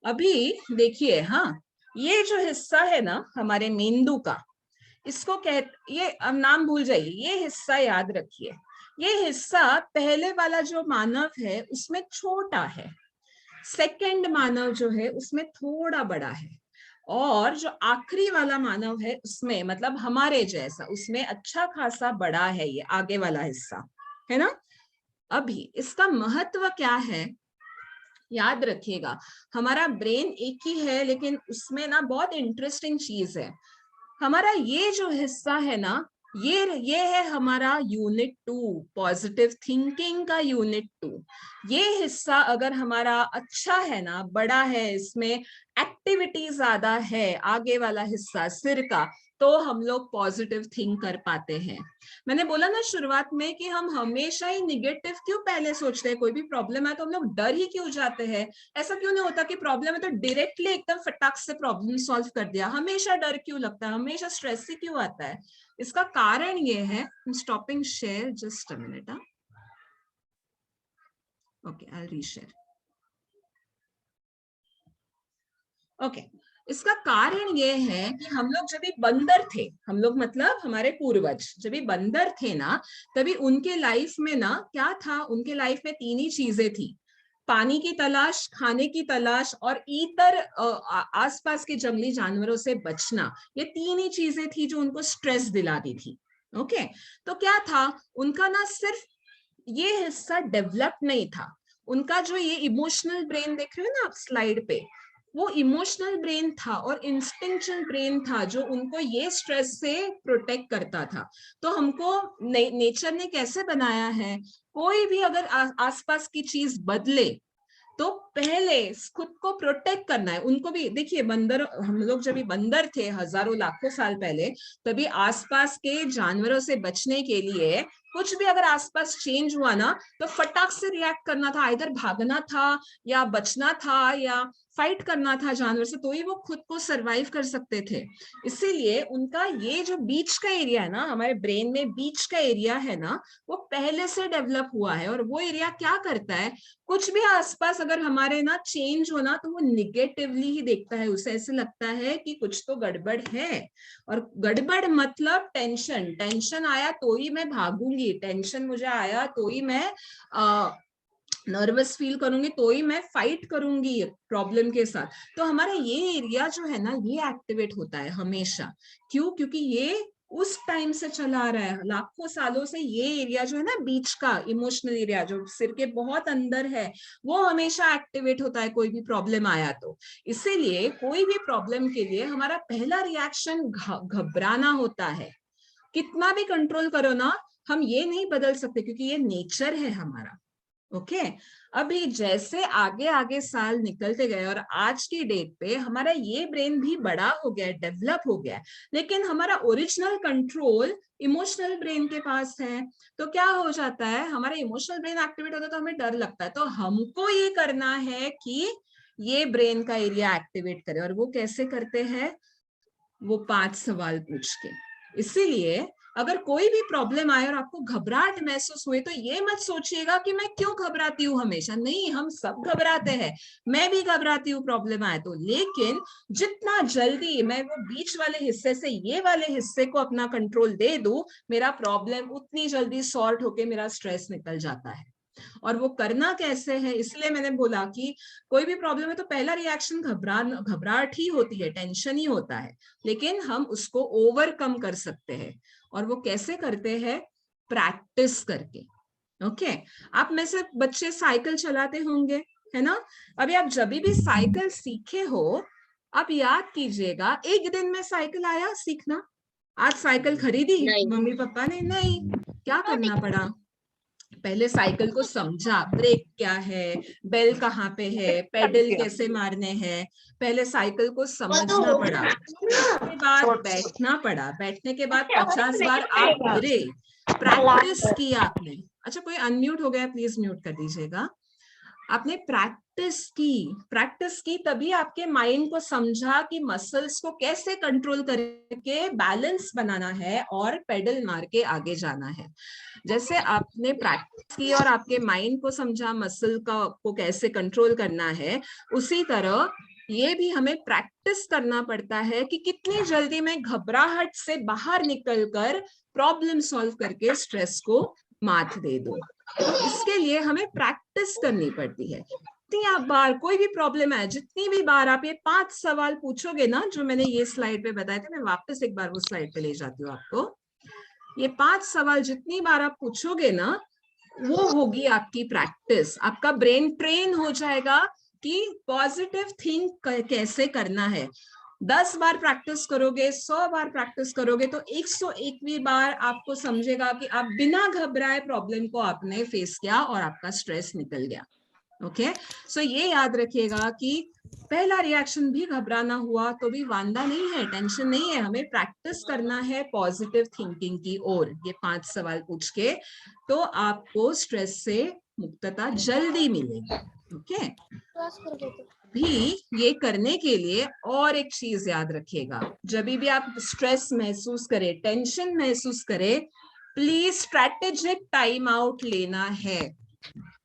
D: अभी देखिए, हाँ, ये जो हिस्सा है ना हमारे मेंदू का, इसको ये अब नाम भूल जाइए, ये हिस्सा याद रखिए. ये हिस्सा पहले वाला जो मानव है उसमें छोटा है, सेकंड मानव जो है उसमें थोड़ा बड़ा है, और जो आखिरी वाला मानव है उसमें, मतलब हमारे जैसा, उसमें अच्छा खासा बड़ा है ये आगे वाला हिस्सा, है ना. अभी इसका महत्व क्या है याद रखिएगा. हमारा ब्रेन एक ही है, लेकिन उसमें ना बहुत इंटरेस्टिंग चीज है. हमारा ये जो हिस्सा है ना, ये है हमारा यूनिट 2, पॉजिटिव थिंकिंग का यूनिट 2. ये हिस्सा अगर हमारा अच्छा है ना, बड़ा है, इसमें एक्टिविटी ज्यादा है, आगे वाला हिस्सा सिर का, तो हम लोग पॉजिटिव थिंक कर पाते हैं। मैंने बोला ना शुरुआत में कि हम हमेशा ही निगेटिव क्यों पहले सोचते हैं, कोई भी प्रॉब्लम है तो हम लोग डर ही क्यों जाते हैं। ऐसा क्यों नहीं होता कि प्रॉब्लम है तो डायरेक्टली एकदम फटाक से प्रॉब्लम सॉल्व कर दिया, हमेशा डर क्यों लगता है, हमेशा स्ट्रेस ही क्यों आता है। इसका कारण ये है, stopping share just a minute. Okay, I will reshare. Okay, इसका कारण ये है कि हम लोग जब भी बंदर थे, हम लोग मतलब हमारे पूर्वज जब भी बंदर थे ना, तभी उनके लाइफ में ना क्या था, उनके लाइफ में 3 ही चीजें थी, पानी की तलाश, खाने की तलाश और इतर आसपास के जंगली जानवरों से बचना। ये 3 ही चीजें थी जो उनको स्ट्रेस दिलाती थी। ओके, तो क्या था उनका ना, सिर्फ ये हिस्सा डेवलप नहीं था उनका, जो ये इमोशनल ब्रेन देख रहे हो ना आप स्लाइड पे, वो इमोशनल ब्रेन था और इंस्टिंक्चुअल ब्रेन था जो उनको ये स्ट्रेस से प्रोटेक्ट करता था। तो हमको नेचर ने कैसे बनाया है, कोई भी अगर आसपास की चीज बदले तो पहले खुद को प्रोटेक्ट करना है। उनको भी देखिए, बंदर, हम लोग जब भी बंदर थे हजारों लाखों साल पहले, तभी आसपास के जानवरों से बचने के लिए कुछ भी अगर आसपास चेंज हुआ ना तो फटाक से रिएक्ट करना था, इधर भागना था या बचना था या फाइट करना था जानवर से, तो ही वो खुद को सरवाइव कर सकते थे। इसीलिए उनका ये जो बीच का एरिया है ना, हमारे ब्रेन में बीच का एरिया है ना, वो पहले से डेवलप हुआ है। और वो एरिया क्या करता है, कुछ भी आसपास अगर हमारे ना चेंज हो ना तो वो निगेटिवली ही देखता है, उसे ऐसे लगता है कि कुछ तो गड़बड़ है। और गड़बड़ मतलब टेंशन, टेंशन आया तो ही मैं भागूंगी, टेंशन मुझे आया तो ही मैं नर्वस फील करूंगी, तो ही मैं फाइट करूंगी प्रॉब्लम के साथ। तो हमारा ये एरिया जो है ना, ये एक्टिवेट होता है हमेशा। क्यों? क्योंकि ये उस टाइम से चला आ रहा है, लाखों सालों से ये एरिया जो है ना, बीच का इमोशनल एरिया जो सिर के बहुत अंदर है, वो हमेशा एक्टिवेट होता है कोई भी प्रॉब्लम आया तो। इसीलिए कोई भी प्रॉब्लम के लिए हमारा पहला रिएक्शन घबराना होता है। कितना भी कंट्रोल करो ना, हम ये नहीं बदल सकते क्योंकि ये नेचर है हमारा। ओके, अभी जैसे आगे आगे साल निकलते गए और आज की डेट पे हमारा ये ब्रेन भी बड़ा हो गया, डेवलप हो गया, लेकिन हमारा ओरिजिनल कंट्रोल इमोशनल ब्रेन के पास है। तो क्या हो जाता है, हमारा इमोशनल ब्रेन एक्टिवेट होता है तो हमें डर लगता है, तो हमको ये करना है कि ये ब्रेन का एरिया एक्टिवेट करे। और वो कैसे करते हैं, वो 5 सवाल पूछ के। इसीलिए अगर कोई भी प्रॉब्लम आए और आपको घबराहट महसूस हुए तो ये मत सोचिएगा कि मैं क्यों घबराती हूँ हमेशा, नहीं, हम सब घबराते हैं, मैं भी घबराती हूँ प्रॉब्लम आए तो, लेकिन जितना जल्दी मैं वो बीच वाले हिस्से से ये वाले हिस्से को अपना कंट्रोल दे दूं, मेरा प्रॉब्लम उतनी जल्दी सॉर्ट होके मेरा स्ट्रेस निकल जाता है। और वो करना कैसे है, इसलिए मैंने बोला कि कोई भी प्रॉब्लम है तो पहला रिएक्शन घबराहट ही होती है, टेंशन ही होता है, लेकिन हम उसको ओवरकम कर सकते हैं। और वो कैसे करते हैं, प्रैक्टिस करके। ओके, आप में से बच्चे साइकिल चलाते होंगे, है ना। अभी आप जब भी साइकिल सीखे हो, आप याद कीजिएगा, एक दिन में साइकिल आया सीखना? आज साइकिल खरीदी मम्मी पापा ने? नहीं, क्या करना पड़ा, पहले साइकिल को समझा, ब्रेक क्या है, बेल कहाँ पे है, पेडल कैसे मारने हैं, पहले साइकिल को समझना पड़ा, उसके बाद बैठना पड़ा, बैठने के बाद 50 बार आप गिरे, प्रैक्टिस की आपने। अच्छा, कोई अनम्यूट हो गया, प्लीज म्यूट कर दीजिएगा। आपने प्रैक्टिस की तभी आपके माइंड को समझा कि मसल्स को कैसे कंट्रोल करके बैलेंस बनाना है और पेडल मार के आगे जाना है। जैसे आपने प्रैक्टिस की और आपके माइंड को समझा मसल को कैसे कंट्रोल करना है, उसी तरह ये भी हमें प्रैक्टिस करना पड़ता है कि कितनी जल्दी मैं घबराहट से बाहर निकलकर प्रॉब्लम सॉल्व करके स्ट्रेस को मात दे दूं। तो इसके लिए हमें प्रैक्टिस करनी पड़ती है। जितनी बार कोई भी प्रॉब्लम है, जितनी भी बार आप ये 5 सवाल पूछोगे ना, जो मैंने ये स्लाइड पे बताए थे, मैं वापस एक बार वो स्लाइड पे ले जाती हूँ आपको। ये 5 सवाल जितनी बार आप पूछोगे ना, वो होगी आपकी प्रैक्टिस। आपका ब्रेन ट्रेन हो जाएगा कि पॉजिटिव थिंक कैसे करना है। 10 बार प्रैक्टिस करोगे, 100 बार प्रैक्टिस करोगे तो 101वीं बार आपको समझेगा कि आप बिना घबराए प्रॉब्लम को आपने फेस किया और आपका स्ट्रेस निकल गया। ओके, सो ये याद रखिएगा कि पहला रिएक्शन भी घबराना हुआ तो भी वांदा नहीं है, टेंशन नहीं है, हमें प्रैक्टिस करना है पॉजिटिव थिंकिंग की ओर। ये 5 सवाल पूछ के तो आपको स्ट्रेस से मुक्तता जल्दी मिलेगी। ओके, भी ये करने के लिए और एक चीज याद रखिएगा, जब भी आप स्ट्रेस महसूस करें, टेंशन महसूस करें, प्लीज स्ट्रेटेजिक टाइम आउट लेना है।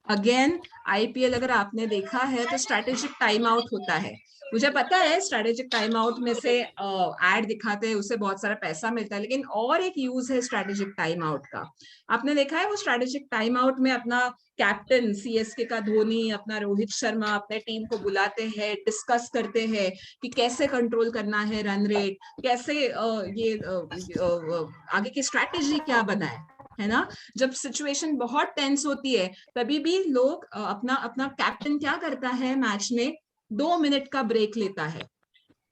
D: अगेन आईपीएल अगर आपने देखा है तो स्ट्रेटेजिक टाइम आउट होता है। मुझे पता है स्ट्रेटेजिक टाइम आउट में से एड दिखाते हैं, उससे बहुत सारा पैसा मिलता है, लेकिन और एक यूज है स्ट्रेटेजिक टाइम आउट का। आपने देखा है वो स्ट्रेटेजिक टाइम आउट में अपना कैप्टन सीएसके का धोनी, अपना रोहित शर्मा अपने टीम को बुलाते हैं, डिस्कस करते हैं कि कैसे कंट्रोल करना है रन रेट, कैसे आगे की स्ट्रेटेजी क्या बनाए, है ना। जब सिचुएशन बहुत टेंस होती है तभी भी लोग अपना कैप्टन क्या करता है, मैच में 2 मिनट का ब्रेक लेता है।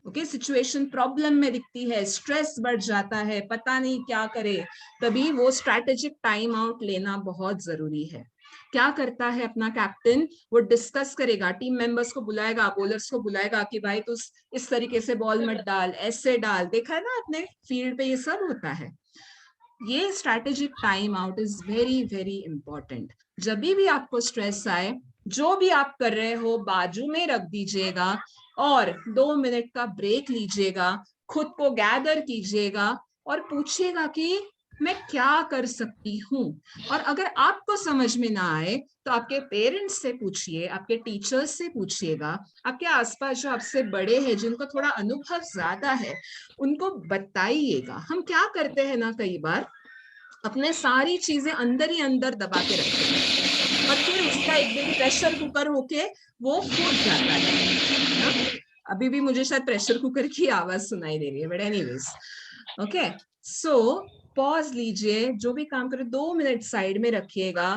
D: ओके, सिचुएशन प्रॉब्लम में दिखती है, स्ट्रेस बढ़ जाता है, पता नहीं क्या करे, तभी वो स्ट्रेटेजिक टाइम आउट लेना बहुत जरूरी है। क्या करता है अपना कैप्टन, वो डिस्कस करेगा, टीम मेंबर्स को बुलाएगा, बॉलर्स को बुलाएगा कि भाई तू इस तरीके से बॉल मत डाल, ऐसे डाल। देखा है ना अपने फील्ड पे ये सब होता है। ये strategic time out is very very important. जब भी आपको स्ट्रेस आए, जो भी आप कर रहे हो बाजू में रख दीजिएगा और 2 मिनट का ब्रेक लीजिएगा, खुद को गैदर कीजिएगा और पूछिएगा कि मैं क्या कर सकती हूँ। और अगर आपको समझ में ना आए तो आपके पेरेंट्स से पूछिए, आपके टीचर्स से पूछिएगा, आपके आसपास जो आपसे बड़े हैं, जिनको थोड़ा अनुभव ज्यादा है, उनको बताइएगा। हम क्या करते हैं ना, कई बार अपने सारी चीजें अंदर ही अंदर दबा के रखते हैं और फिर उसका एक दिन प्रेशर कुकर होके वो फूट जाता है। अभी भी मुझे शायद प्रेशर कुकर की आवाज सुनाई दे रही है, but anyways okay. So pause लीजिए, जो भी काम करें 2 मिनट साइड में रखिएगा,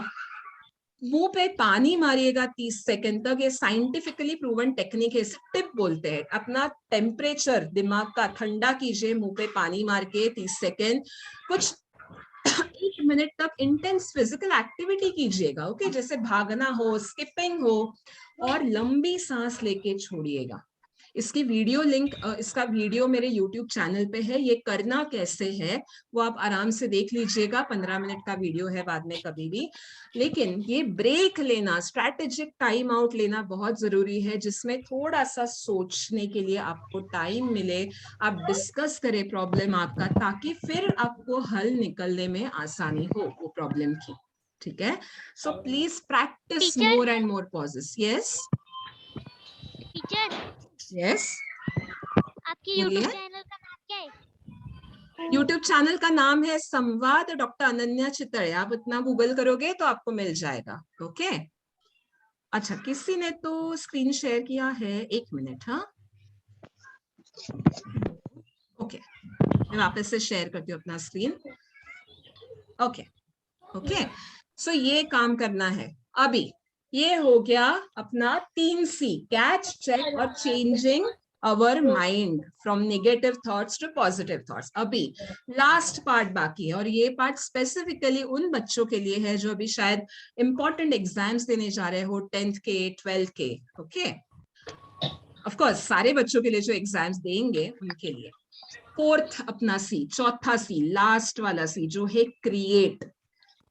D: मुंह पे पानी मारिएगा 30 सेकंड तक। ये साइंटिफिकली प्रूवन टेक्निक है, टिप बोलते हैं। अपना टेम्परेचर दिमाग का ठंडा कीजिए मुंह पे पानी मार के 30 सेकंड। कुछ 1 मिनट तक इंटेंस फिजिकल एक्टिविटी कीजिएगा, ओके, जैसे भागना हो, स्किपिंग हो, और लंबी सांस लेके छोड़िएगा। इसकी वीडियो लिंक, इसका वीडियो मेरे YouTube चैनल पे है। ये करना कैसे है वो आप आराम से देख लीजिएगा, 15 मिनट का वीडियो है, बाद में कभी भी। लेकिन ये ब्रेक लेना, स्ट्रैटेजिक टाइम आउट लेना बहुत जरूरी है, जिसमें थोड़ा सा सोचने के लिए आपको टाइम मिले, आप डिस्कस करें प्रॉब्लम आपका, ताकि फिर आपको हल निकलने में आसानी हो वो प्रॉब्लम की। ठीक है, so please practice more and more pauses. Yes
A: teacher,
D: yes,
A: आपकी YouTube चैनल का नाम क्या है?
D: YouTube चैनल का नाम है संवाद डॉक्टर अनन्या चितड़े। आप इतना गूगल करोगे तो आपको मिल जाएगा। ओके, अच्छा, किसी ने तो स्क्रीन शेयर किया है, 1 मिनट। हाँ, ओके, मैं वापस से शेयर करती हूँ अपना स्क्रीन। ओके ओके, सो ये काम करना है। अभी ये हो गया अपना 3C, कैच, चेक और changing our mind from negative thoughts to positive thoughts. अभी लास्ट पार्ट बाकी है, और ये पार्ट स्पेसिफिकली उन बच्चों के लिए है जो अभी शायद इंपॉर्टेंट एग्जाम्स देने जा रहे हो, 10th के, 12th के। ओके, ऑफ कोर्स सारे बच्चों के लिए जो एग्जाम्स देंगे उनके लिए। 4th अपना C, चौथा C, लास्ट वाला C जो है क्रिएट।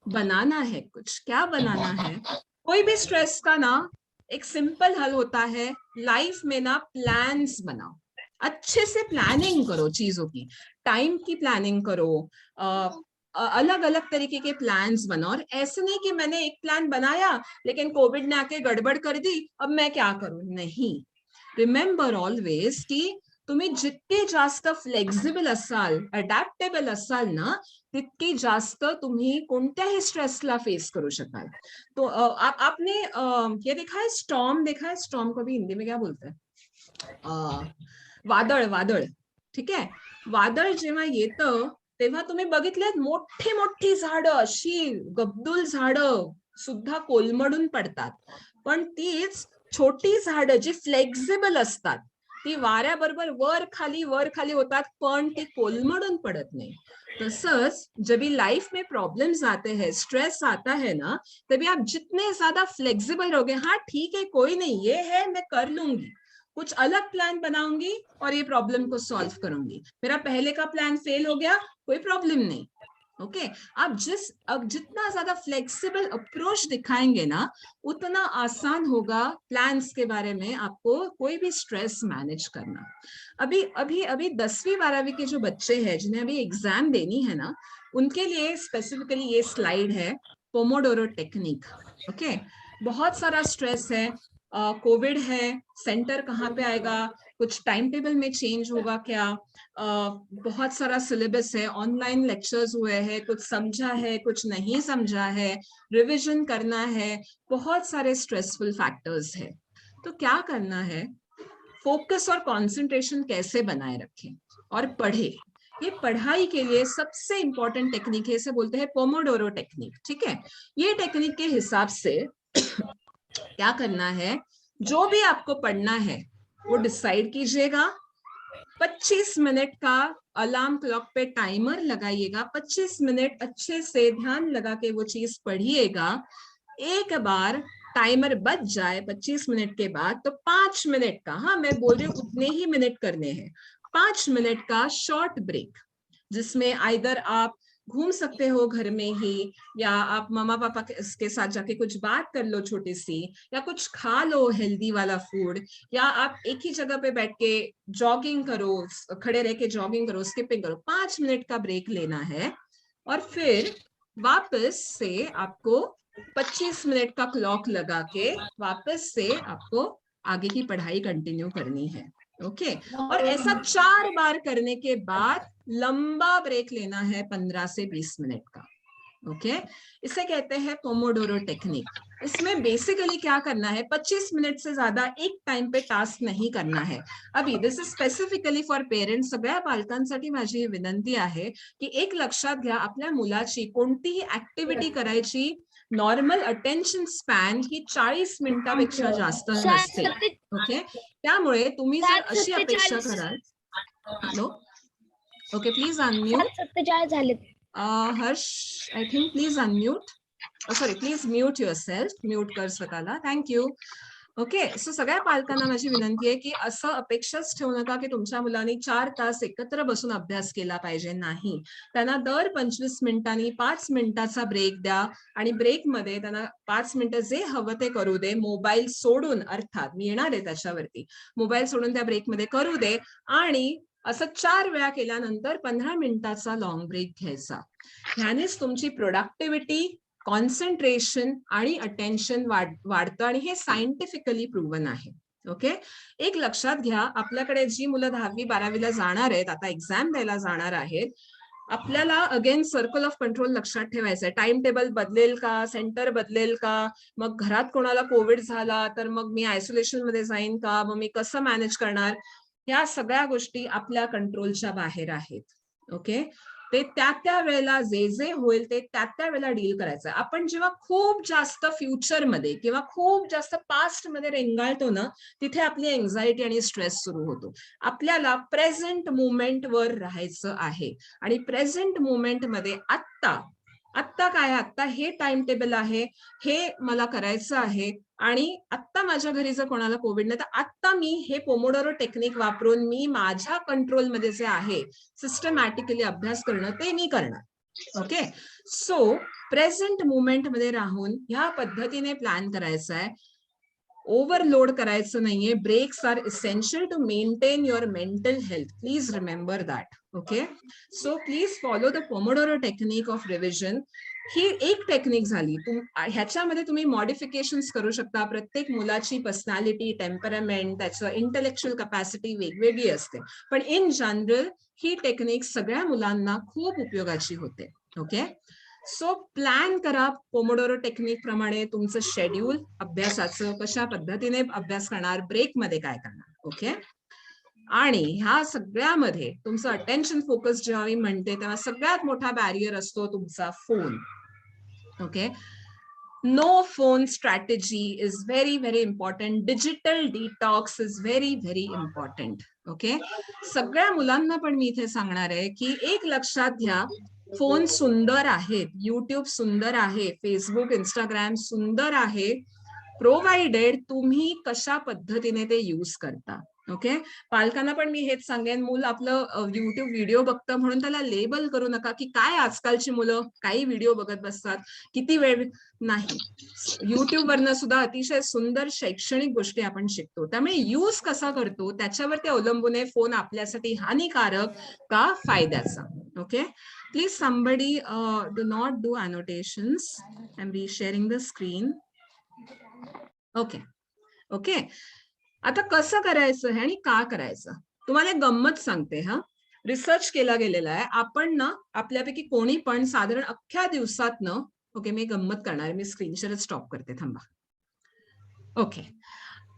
D: बनाना है कुछ, क्या बनाना है? कोई भी स्ट्रेस का ना एक सिंपल हल होता है, लाइफ में ना प्लान्स बनाओ, अच्छे से प्लानिंग करो चीजों की, टाइम की प्लानिंग करो, अलग अलग तरीके के प्लान्स बनाओ। और ऐसे नहीं कि मैंने एक प्लान बनाया लेकिन कोविड ने आके गड़बड़ कर दी, अब मैं क्या करूं। नहीं, रिमेंबर ऑलवेज की तुम्ही जितके जास्त फ्लेक्झिबल असाल, अडॅप्टेबल असाल ना, तितके जास्त तुम्ही कोणत्याही स्ट्रेसला फेस करू शकाल। तो आपने ये देखा है, स्टॉर्म देखा है? स्टॉर्म को भी हिंदी में क्या बोलते हैं? वादळ, वादळ, ठीक आहे। वादळ जेव्हा येतं तेव्हा तुम्ही बघितलेत मोठी मोठी झाडं, अशी गब्दूल झाडं सुद्धा कोलमडून पडतात, पण तीच छोटी झाडं जी फ्लेक्झिबल असतात ती वाऱ्याबरोबर वर खाली होतात, पण ती कोलमडून पडत नाही। तसंच जब भी लाइफ में प्रॉब्लम्स आते हैं, स्ट्रेस आता है ना, तभी आप जितने ज्यादा फ्लेक्सिबल रहोगे, हाँ ठीक है कोई नहीं, ये है मैं कर लूंगी, कुछ अलग प्लान बनाऊंगी और ये प्रॉब्लम को सॉल्व करूंगी। मेरा पहले का प्लान फेल हो गया, कोई प्रॉब्लम नहीं। ओके अब जितना ज्यादा फ्लेक्सिबल अप्रोच दिखाएंगे ना, उतना आसान होगा प्लान्स के बारे में आपको कोई भी स्ट्रेस मैनेज करना। अभी 10वीं 12वीं के जो बच्चे हैं जिन्हें अभी एग्जाम देनी है ना, उनके लिए स्पेसिफिकली ये स्लाइड है, पोमोडोरो टेक्निक। ओके बहुत सारा स्ट्रेस है, कोविड है, सेंटर कहाँ पे आएगा, कुछ टाइम टेबल में चेंज होगा क्या, बहुत सारा सिलेबस है, ऑनलाइन लेक्चर्स हुए हैं, कुछ समझा है कुछ नहीं समझा है, रिवीजन करना है, बहुत सारे स्ट्रेसफुल फैक्टर्स है। तो क्या करना है, फोकस और कंसंट्रेशन कैसे बनाए रखें और पढ़े। ये पढ़ाई के लिए सबसे इंपॉर्टेंट टेक्निक है, इसे बोलते हैं पोमोडोरो टेक्निक। ठीक है, ये टेक्निक के हिसाब से क्या करना है, जो भी आपको पढ़ना है वो डिसाइड कीजिएगा। 25 मिनट का अलार्म क्लॉक पे टाइमर लगाइएगा, 25 मिनट अच्छे से ध्यान लगा के वो चीज पढ़िएगा। एक बार टाइमर बज जाए 25 मिनट के बाद तो 5 मिनट का, हाँ मैं बोल रही हूँ उतने ही मिनट करने हैं, 5 मिनट का शॉर्ट ब्रेक, जिसमें आइदर आप घूम सकते हो घर में ही, या आप मामा पापा के साथ जाके कुछ बात कर लो छोटी सी, या कुछ खा लो हेल्दी वाला फूड, या आप एक ही जगह पे बैठ के जॉगिंग करो, खड़े रह के जॉगिंग करो, स्किपिंग करो। 5 मिनट का ब्रेक लेना है और फिर वापस से आपको 25 मिनट का क्लॉक लगा के वापस से आपको आगे की पढ़ाई कंटिन्यू करनी है। ओके और ऐसा 4 बार करने के बाद लंबा ब्रेक लेना है 15 से 20 मिनट का। ओके इसे कहते हैं पोमोडोरो टेक्निक। इसमें बेसिकली क्या करना है, 25 मिनिट से ज्यादा एक टाइम पे टास्क नाही करना है। अभी this is specifically for parents. सगळ्या पालकांसाठी माझी विनंती आहे की एक लक्षात घ्या, आपल्या मुलाची कोणतीही ऍक्टिव्हिटी करायची नॉर्मल अटेन्शन स्पॅन ही 40 मिनिटापेक्षा जास्त नसते। ओके त्यामुळे तुम्ही जर अशी अपेक्षा कराल, हॅलो ओके प्लीज अनम्यूट,
A: 47 झाले।
D: Harsh I think please unmute, sorry please mute yourself, mute कर स्वतःला, थँक्यू। ओके सो सगळ्या पालकांना माझी विनंती आहे की असं अपेक्षाच ठेवू नका की तुमच्या मुलांनी 4 तास एकत्र बसून अभ्यास केला पाहिजे, नाही। त्यांना दर 25 मिनिटांनी 5 मिनिटाचा ब्रेक द्या आणि ब्रेकमध्ये त्यांना 5 मिनिटं जे हवं ते करू दे, मोबाईल सोडून, अर्थात मी येणार आहे त्याच्यावरती, मोबाईल सोडून त्या ब्रेकमध्ये करू दे आणि असं 4 वेळा केल्यानंतर 15 मिनिटाचा लॉंग ब्रेक घ्यायचा। ह्यानेच तुमची प्रोडक्टिव्हिटी, कॉन्सन्ट्रेशन आणि अटेन्शन वाढतं आणि हे सायंटिफिकली प्रूव्हन आहे। ओके एक लक्षात घ्या, आपल्याकडे जी मुलं 10वी 12वीला जाणार आहेत, आता एक्झाम द्यायला जाणार आहेत, आपल्याला अगेन सर्कल ऑफ कंट्रोल लक्षात ठेवायचं आहे। टाइम टेबल बदलेल का, सेंटर बदलेल का, मग घरात कोणाला कोविड झाला तर मग मी आयसोलेशन मध्ये जाईन का, मग मी कसं मॅनेज करणार, ह्या सगळ्या गोष्टी आपल्या कंट्रोलच्या बाहेर आहेत। ओके ते त्या वेळेला जे होईल ते त्या वेळेला डील करायचं। आपण जेव्हा खूप जास्त फ्युचरमध्ये किंवा खूप जास्त पास्ट मध्ये रेंगाळतो ना, तिथे आपली एन्झायटी आणि स्ट्रेस सुरू होतो। आपल्याला प्रेझेंट मुवमेंट वर राहायचं आहे आणि प्रेझेंट मुवमेंट मध्ये आत्ता काय, आत्ता हे टाइम टेबल आहे, हे मला करायचं आहे आणि आत्ता माझ्या घरी जर कोणाला कोविड नाही तर आत्ता मी हे पोमोडोरो टेक्निक वापरून मी माझ्या कंट्रोलमध्ये जे आहे सिस्टमॅटिकली अभ्यास करणं ते मी करणार। ओके सो प्रेझेंट मुवमेंट मध्ये राहून ह्या पद्धतीने प्लॅन करायचा आहे, ओव्हरलोड करायचं नाहीये। Breaks are essential to maintain your mental health, please remember that. Okay so please follow the pomodoro technique of revision. ही एक टेक्निक झाली, ह्याच्यामध्ये तुम्ही मॉडिफिकेशन्स करू शकता। प्रत्येक मुलाची पर्सनॅलिटी, टेम्परामेंट, त्याचं इंटेलेक्च्युअल कॅपॅसिटी वेगवेगळी असते, पण इन जनरल ही टेक्निक सगळ्या मुलांना खूप उपयोगाची होते। ओके सो प्लॅन करा पोमोडोरो टेक्निक प्रमाणे तुमचं शेड्यूल अभ्यासाचं, कशा पद्धतीने अभ्यास करणार, ब्रेक मध्ये काय करणार। ओके आणि ह्या सगळ्यामध्ये तुमचं अटेन्शन फोकस जेव्हा मी म्हणते तेव्हा सगळ्यात मोठा बॅरियर असतो तुमचा phone. Okay no phone strategy is very very important. Digital detox is very very important. Okay सगळ्या मुलांना पण मी इथे सांगणार आहे की एक लक्षात घ्या, फोन सुंदर आहेत, युट्यूब सुंदर आहे, फेसबुक, इंस्टाग्राम सुंदर आहे, प्रोव्हाइडेड तुम्ही कशा पद्धतीने ते यूज करता। ओके. पालकांना पण मी हेच सांगेन, मूल आपलं युट्यूब व्हिडिओ बघतं म्हणून त्याला लेबल करू नका की काय आजकालची मुलं काही व्हिडिओ बघत बसतात, किती वेळ. नाही, युट्यूब वरनं सुद्धा अतिशय सुंदर शैक्षणिक गोष्टी आपण शिकतो. त्यामुळे यूज कसा करतो त्याच्यावरती अवलंबून आहे फोन आपल्यासाठी हानिकारक का फायद्याचा. Okay. Please somebody do not do annotations. I'm resharing the screen. Okay. Okay. आता कसं करायचं आहे आणि का करायचं, तुम्हाला एक गंमत सांगते. हा रिसर्च केला गेलेला आहे. आपण ना आपल्यापैकी कोणी पण साधारण अख्ख्या दिवसात ना, ओके मी गंमत करणार, मी स्क्रीन शेअर स्टॉप करते, थांबा. ओके.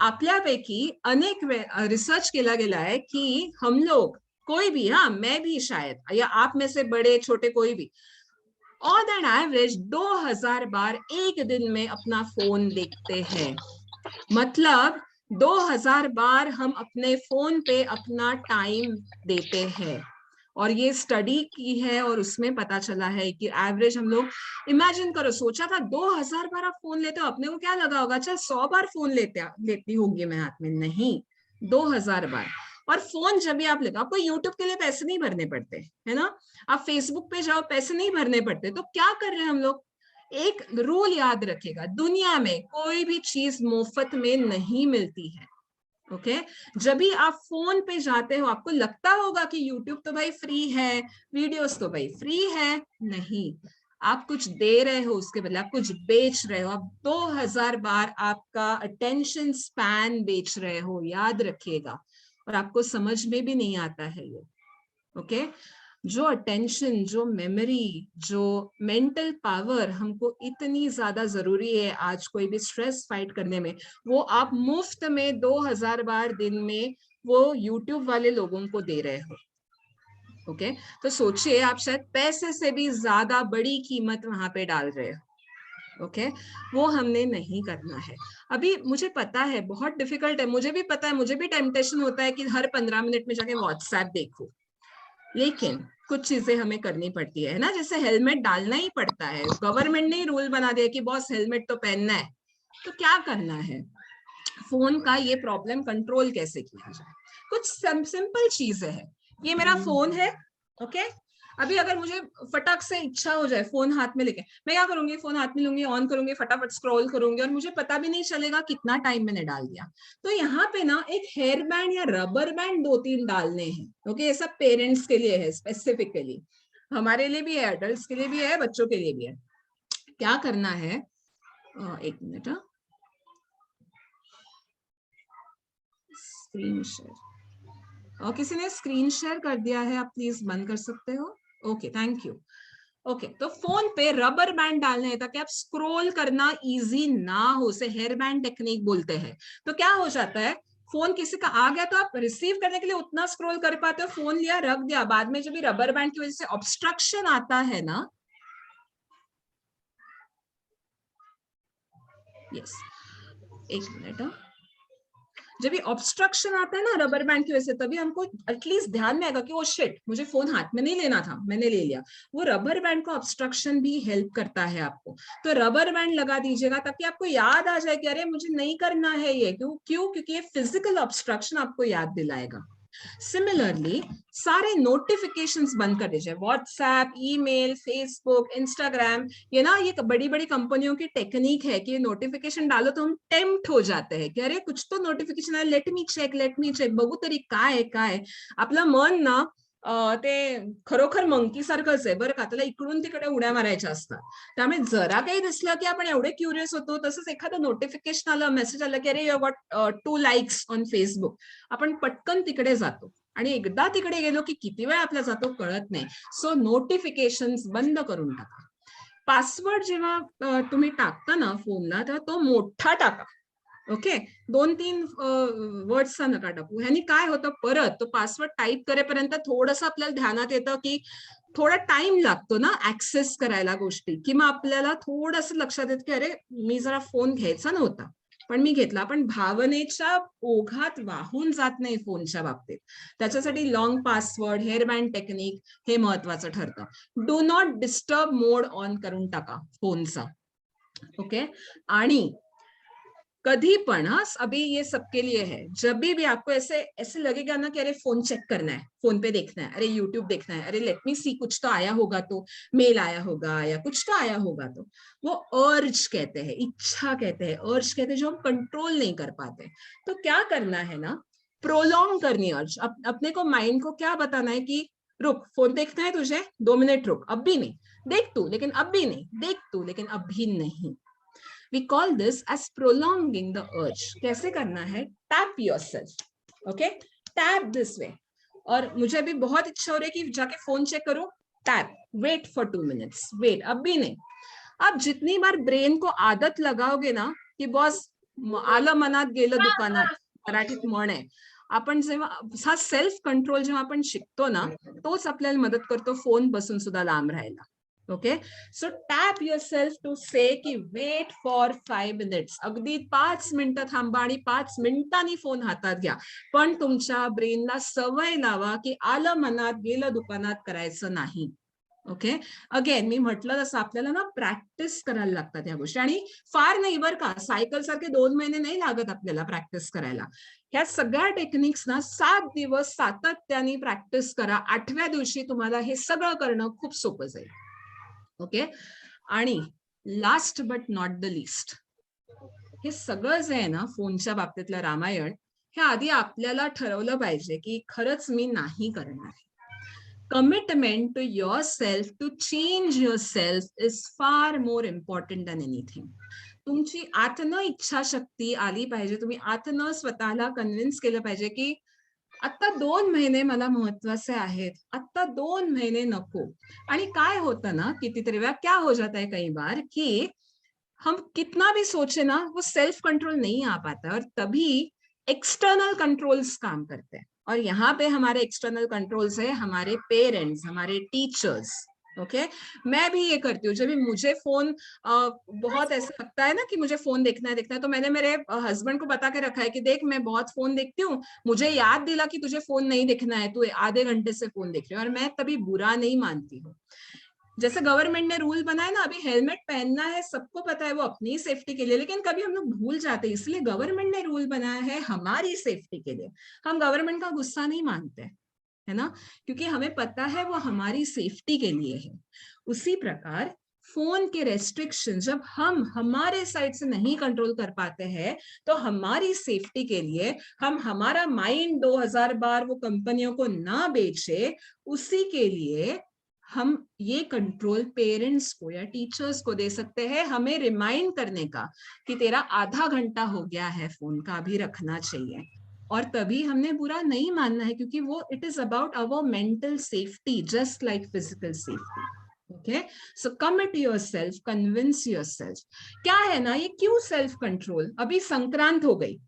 D: आपल्यापैकी अनेक रिसर्च केला गेला है कि हम लोग कोई भी, हाँ मैं भी शायद, या आप में से बड़े छोटे कोई भी, ऑन एन एवरेज 2000 बार एक दिन में अपना फोन देखते हैं. मतलब 2000 बार हम अपने फोन पे अपना टाइम देते हैं. और ये स्टडी की है और उसमें पता चला है कि एवरेज हम लोग, इमेजिन करो, सोचा था 2000 बार आप फोन लेते हो, अपने को क्या लगा होगा अच्छा 100 बार फोन लेती होंगी मैं हाथ में. नहीं, 2000 बार. और फोन जब भी आप लेते हो, आपको यूट्यूब के लिए पैसे नहीं भरने पड़ते है ना, आप फेसबुक पे जाओ पैसे नहीं भरने पड़ते. तो क्या कर रहे हैं हम लोग, एक रूल याद रखेगा, दुनिया में कोई भी चीज मुफ्त में नहीं मिलती है. ओके. जब भी आप फोन पे जाते हो आपको लगता होगा कि यूट्यूब तो भाई फ्री है, वीडियोस तो भाई फ्री है. नहीं, आप कुछ दे रहे हो, उसके बदले आप कुछ बेच रहे हो. आप 2000 बार आपका अटेंशन स्पैन बेच रहे हो, याद रखिएगा. और आपको समझ में भी नहीं आता है ये. ओके. जो अटेंशन, जो मेमोरी, जो मेंटल पावर हमको इतनी ज्यादा जरूरी है आज कोई भी स्ट्रेस फाइट करने में, वो आप मुफ्त में 2000 बार दिन में वो यूट्यूब वाले लोगों को दे रहे हो. ओके. तो सोचिए आप शायद पैसे से भी ज्यादा बड़ी कीमत वहां पे डाल रहे हो. ओके. वो हमने नहीं करना है. अभी मुझे पता है बहुत डिफिकल्ट है, मुझे भी पता है, मुझे भी टेम्पटेशन होता है कि हर 15 मिनट में जाके व्हाट्सएप देखूं, लेकिन कुछ चीजें हमें करनी पड़ती है ना, जैसे हेलमेट डालना ही पड़ता है. गवर्नमेंट ने रूल बना दिया कि बॉस हेलमेट तो पहनना है. तो क्या करना है, फोन का ये प्रॉब्लम कंट्रोल कैसे किया जाए. कुछ सिंपल चीजें हैं. ये मेरा फोन है. ओके. अभी अगर मुझे फटाक से इच्छा हो जाए फोन हाथ में लेके, मैं क्या करूंगी, फोन हाथ में लूंगी, ऑन करूंगी, फटाफट स्क्रॉल करूंगी और मुझे पता भी नहीं चलेगा कितना टाइम मैंने डाल दिया. तो यहाँ पे ना एक हेयर बैंड या रबर बैंड 2-3 डालने हैं. ओके. ये सब पेरेंट्स के लिए है, स्पेसिफिकली हमारे लिए भी है, एडल्ट्स के लिए भी है, बच्चों के लिए भी है. क्या करना है, एक मिनट, स्क्रीन शेयर, और किसी ने स्क्रीन शेयर कर दिया है, आप प्लीज बंद कर सकते हो. Okay, thank you. ओके. तो फोन पे रबर बैंड डालने हैं ताकि आप स्क्रॉल करना इजी ना हो, उसे हेयर बैंड टेक्निक बोलते हैं. तो क्या हो जाता है, फोन किसी का आ गया तो आप रिसीव करने के लिए उतना स्क्रॉल कर पाते हो, फोन लिया रख दिया, बाद में जब भी रबर बैंड की वजह से ऑब्स्ट्रक्शन आता है ना, यस एक मिनट, जब ये ऑब्स्ट्रक्शन आता है ना रबर बैंड की वजह से, तभी हमको एटलीस्ट ध्यान में आएगा कि ओ शिट, मुझे फोन हाथ में नहीं लेना था, मैंने ले लिया. वो रबर बैंड का ऑब्स्ट्रक्शन भी हेल्प करता है आपको. तो रबर बैंड लगा दीजिएगा ताकि आपको याद आ जाए कि अरे मुझे नहीं करना है ये. क्यों? क्योंकि ये फिजिकल ऑब्स्ट्रक्शन आपको याद दिलाएगा. सिमिलरली सारे नोटिफिकेशंस बंद कर दीजिए, व्हाट्सएप, ईमेल, फेसबुक, इंस्टाग्राम. ये ना ये बड़ी बड़ी कंपनियों की टेक्निक है कि नोटिफिकेशन डालो तो हम टेम्प्ट हो जाते हैं कि अरे कुछ तो नोटिफिकेशन आहे, लेट मी चेक, बघू तरी काय काय. आपलं मन ना ते खरोखर मंकी सारखंच आहे बरं का, त्याला इकडून तिकडे उड्या मारायच्या असतात. त्यामुळे जरा काही दिसलं की आपण एवढे क्युरियस होतो. तसंच एखादं नोटिफिकेशन आलं, मेसेज आलं की अरे you got 2 likes on Facebook, आपण पटकन तिकडे जातो आणि एकदा तिकडे गेलो की किती वेळ आपला जातो कळत नाही. सो नोटिफिकेशन्स बंद करून टाका. पासवर्ड जेव्हा तुम्ही टाकता ना फोनला, तेव्हा तो मोठा टाका. ओके. 2-3 वर्ड्सचा नका टाकू. ह्यानी काय होतं, परत तो पासवर्ड टाईप करेपर्यंत थोडंसं आपल्याला ध्यानात येतं की थोडा टाइम लागतो ना ऍक्सेस करायला गोष्टी, किंवा आपल्याला थोडंसं लक्षात येतं की अरे मी जरा फोन घ्यायचा नव्हता पण मी घेतला. पण भावनेच्या ओघात वाहून जात नाही फोनच्या बाबतीत. त्याच्यासाठी long password, hair band technique हे महत्वाचं ठरतं. Do not disturb mode on करून टाका फोनचा. ओके. आणि कभी पण, हाँ अभी ये सबके लिए है, जब भी आपको ऐसे ऐसे लगेगा ना कि अरे फोन चेक करना है, फोन पे देखना है, अरे यूट्यूब देखना है, अरे लेट मी सी कुछ तो आया होगा, तो मेल आया होगा या कुछ तो आया होगा, तो वो अर्ज कहते हैं, इच्छा कहते हैं, अर्ज कहते हैं जो हम कंट्रोल नहीं कर पाते। तो क्या करना है ना, प्रोलॉन्ग करनी अर्ज। अपने को माइंड को क्या बताना है कि रुक, फोन देखना है तुझे, 2 मिनट रुक, अब भी नहीं, देख तू लेकिन अब भी नहीं, देख तू लेकिन अब भी नहीं। We call this as prolonging the urge. कैसे करना है? Tap yourself. Okay? Tap this way. और मुझे भी बहुत इच्छा हो रही है कि जाके फोन चेक करूं, tap, wait for 2 minutes, wait, अब भी नहीं। अब जितनी बार ब्रेन को आदत लगाओगे ना की बॉस आलं मनात गेलं दुकानात, मराठीत म्हण आहे, आपण जेव्हा हा सेल्फ कंट्रोल जेव्हा आपण शिकतो ना, तोच आपल्याला मदत करतो फोन पासून सुद्धा लांब राहायला. Okay, so tap yourself to say की वेट फॉर 5 मिनिट्स, अगदी 5 मिनिटं थांबा आणि 5 मिनिटांनी फोन हातात घ्या, पण तुमच्या ब्रेनला सवय लावा की आलं मनात गेलं दुकानात करायचं नाही. ओके, अगेन मी म्हटलं तसं आपल्याला ना प्रॅक्टिस करायला लागतात या गोष्टी, आणि फार नाही बरं का, सायकल सारखे 2 महिने नाही लागत आपल्याला प्रॅक्टिस करायला. ह्या सगळ्या टेक्निक्स ना 7 दिवस सातत्याने प्रॅक्टिस करा, 8व्या दिवशी तुम्हाला हे सगळं करणं खूप सोपं जाईल. ओके, आणि last but not the least, हे सगळं जे आहे ना फोनच्या बाबतीतलं रामायण, हे आधी आपल्याला ठरवलं पाहिजे की खरंच मी नाही करणार. Commitment to yourself to change yourself is far more important than anything. तुमची आतन इच्छाशक्ती आली पाहिजे, तुम्ही आतन स्वतःला कन्व्हिन्स केलं पाहिजे की आता 2 महिने मला महत्वाचे आहेत, आता 2 महिने नको. आणि काय होतं ना, कितीतरी वेळा क्या हो जाता है कई बार कि हम कितना भी सोचे ना, वो सेल्फ कंट्रोल नहीं आ पाता, और तभी एक्सटर्नल कंट्रोल्स काम करते हैं. और यहाँ पे हमारे एक्सटर्नल कंट्रोल्स है हमारे पेरेंट्स, हमारे टीचर्स. ओके, मैं भी ये करती हूँ, जब भी मुझे फोन बहुत ऐसा लगता है ना कि मुझे फोन देखना है, तो मैंने मेरे हस्बैंड को बता के रखा है कि देख मैं बहुत फोन देखती हूँ, मुझे याद दिला कि तुझे फोन नहीं देखना है, तू आधे घंटे से फोन देख रही है. और मैं तभी बुरा नहीं मानती हूँ. जैसे गवर्नमेंट ने रूल बनाया ना, अभी हेलमेट पहनना है, सबको पता है वो अपनी सेफ्टी के लिए, लेकिन कभी हम लोग भूल जाते हैं, इसलिए गवर्नमेंट ने रूल बनाया है हमारी सेफ्टी के लिए. हम गवर्नमेंट का गुस्सा नहीं मानते, है ना, क्योंकि हमें पता है वो हमारी सेफ्टी के लिए है. उसी प्रकार फोन के रेस्ट्रिक्शन जब हम हमारे साइड से नहीं कंट्रोल कर पाते हैं, तो हमारी सेफ्टी के लिए हम हमारा माइंड 2000 बार वो कंपनियों को ना बेचे, उसी के लिए हम ये कंट्रोल पेरेंट्स को या टीचर्स को दे सकते हैं, हमें रिमाइंड करने का कि तेरा आधा घंटा हो गया है फोन का, अभी रखना चाहिए. और तभी हमने बुरा नहीं मानना है, क्योंकि वो it is about our mental safety just like physical safety. Okay, so commit yourself, convince yourself. क्या है ना, ये क्यों सेल्फ कंट्रोल? अभी संक्रांत हो गई,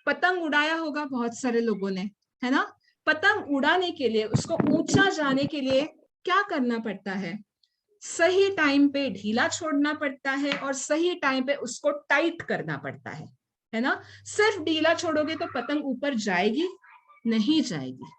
D: पतंग उड़ाया होगा बहुत सारे लोगों ने, है ना. पतंग उड़ाने के लिए, उसको ऊंचा जाने के लिए क्या करना पड़ता है? सही टाइम पे ढीला छोड़ना पड़ता है और सही टाइम पे उसको टाइट करना पड़ता है ना. सिर्फ ढीला छोड़ोगे तो पतंग ऊपर जाएगी नहीं जाएगी.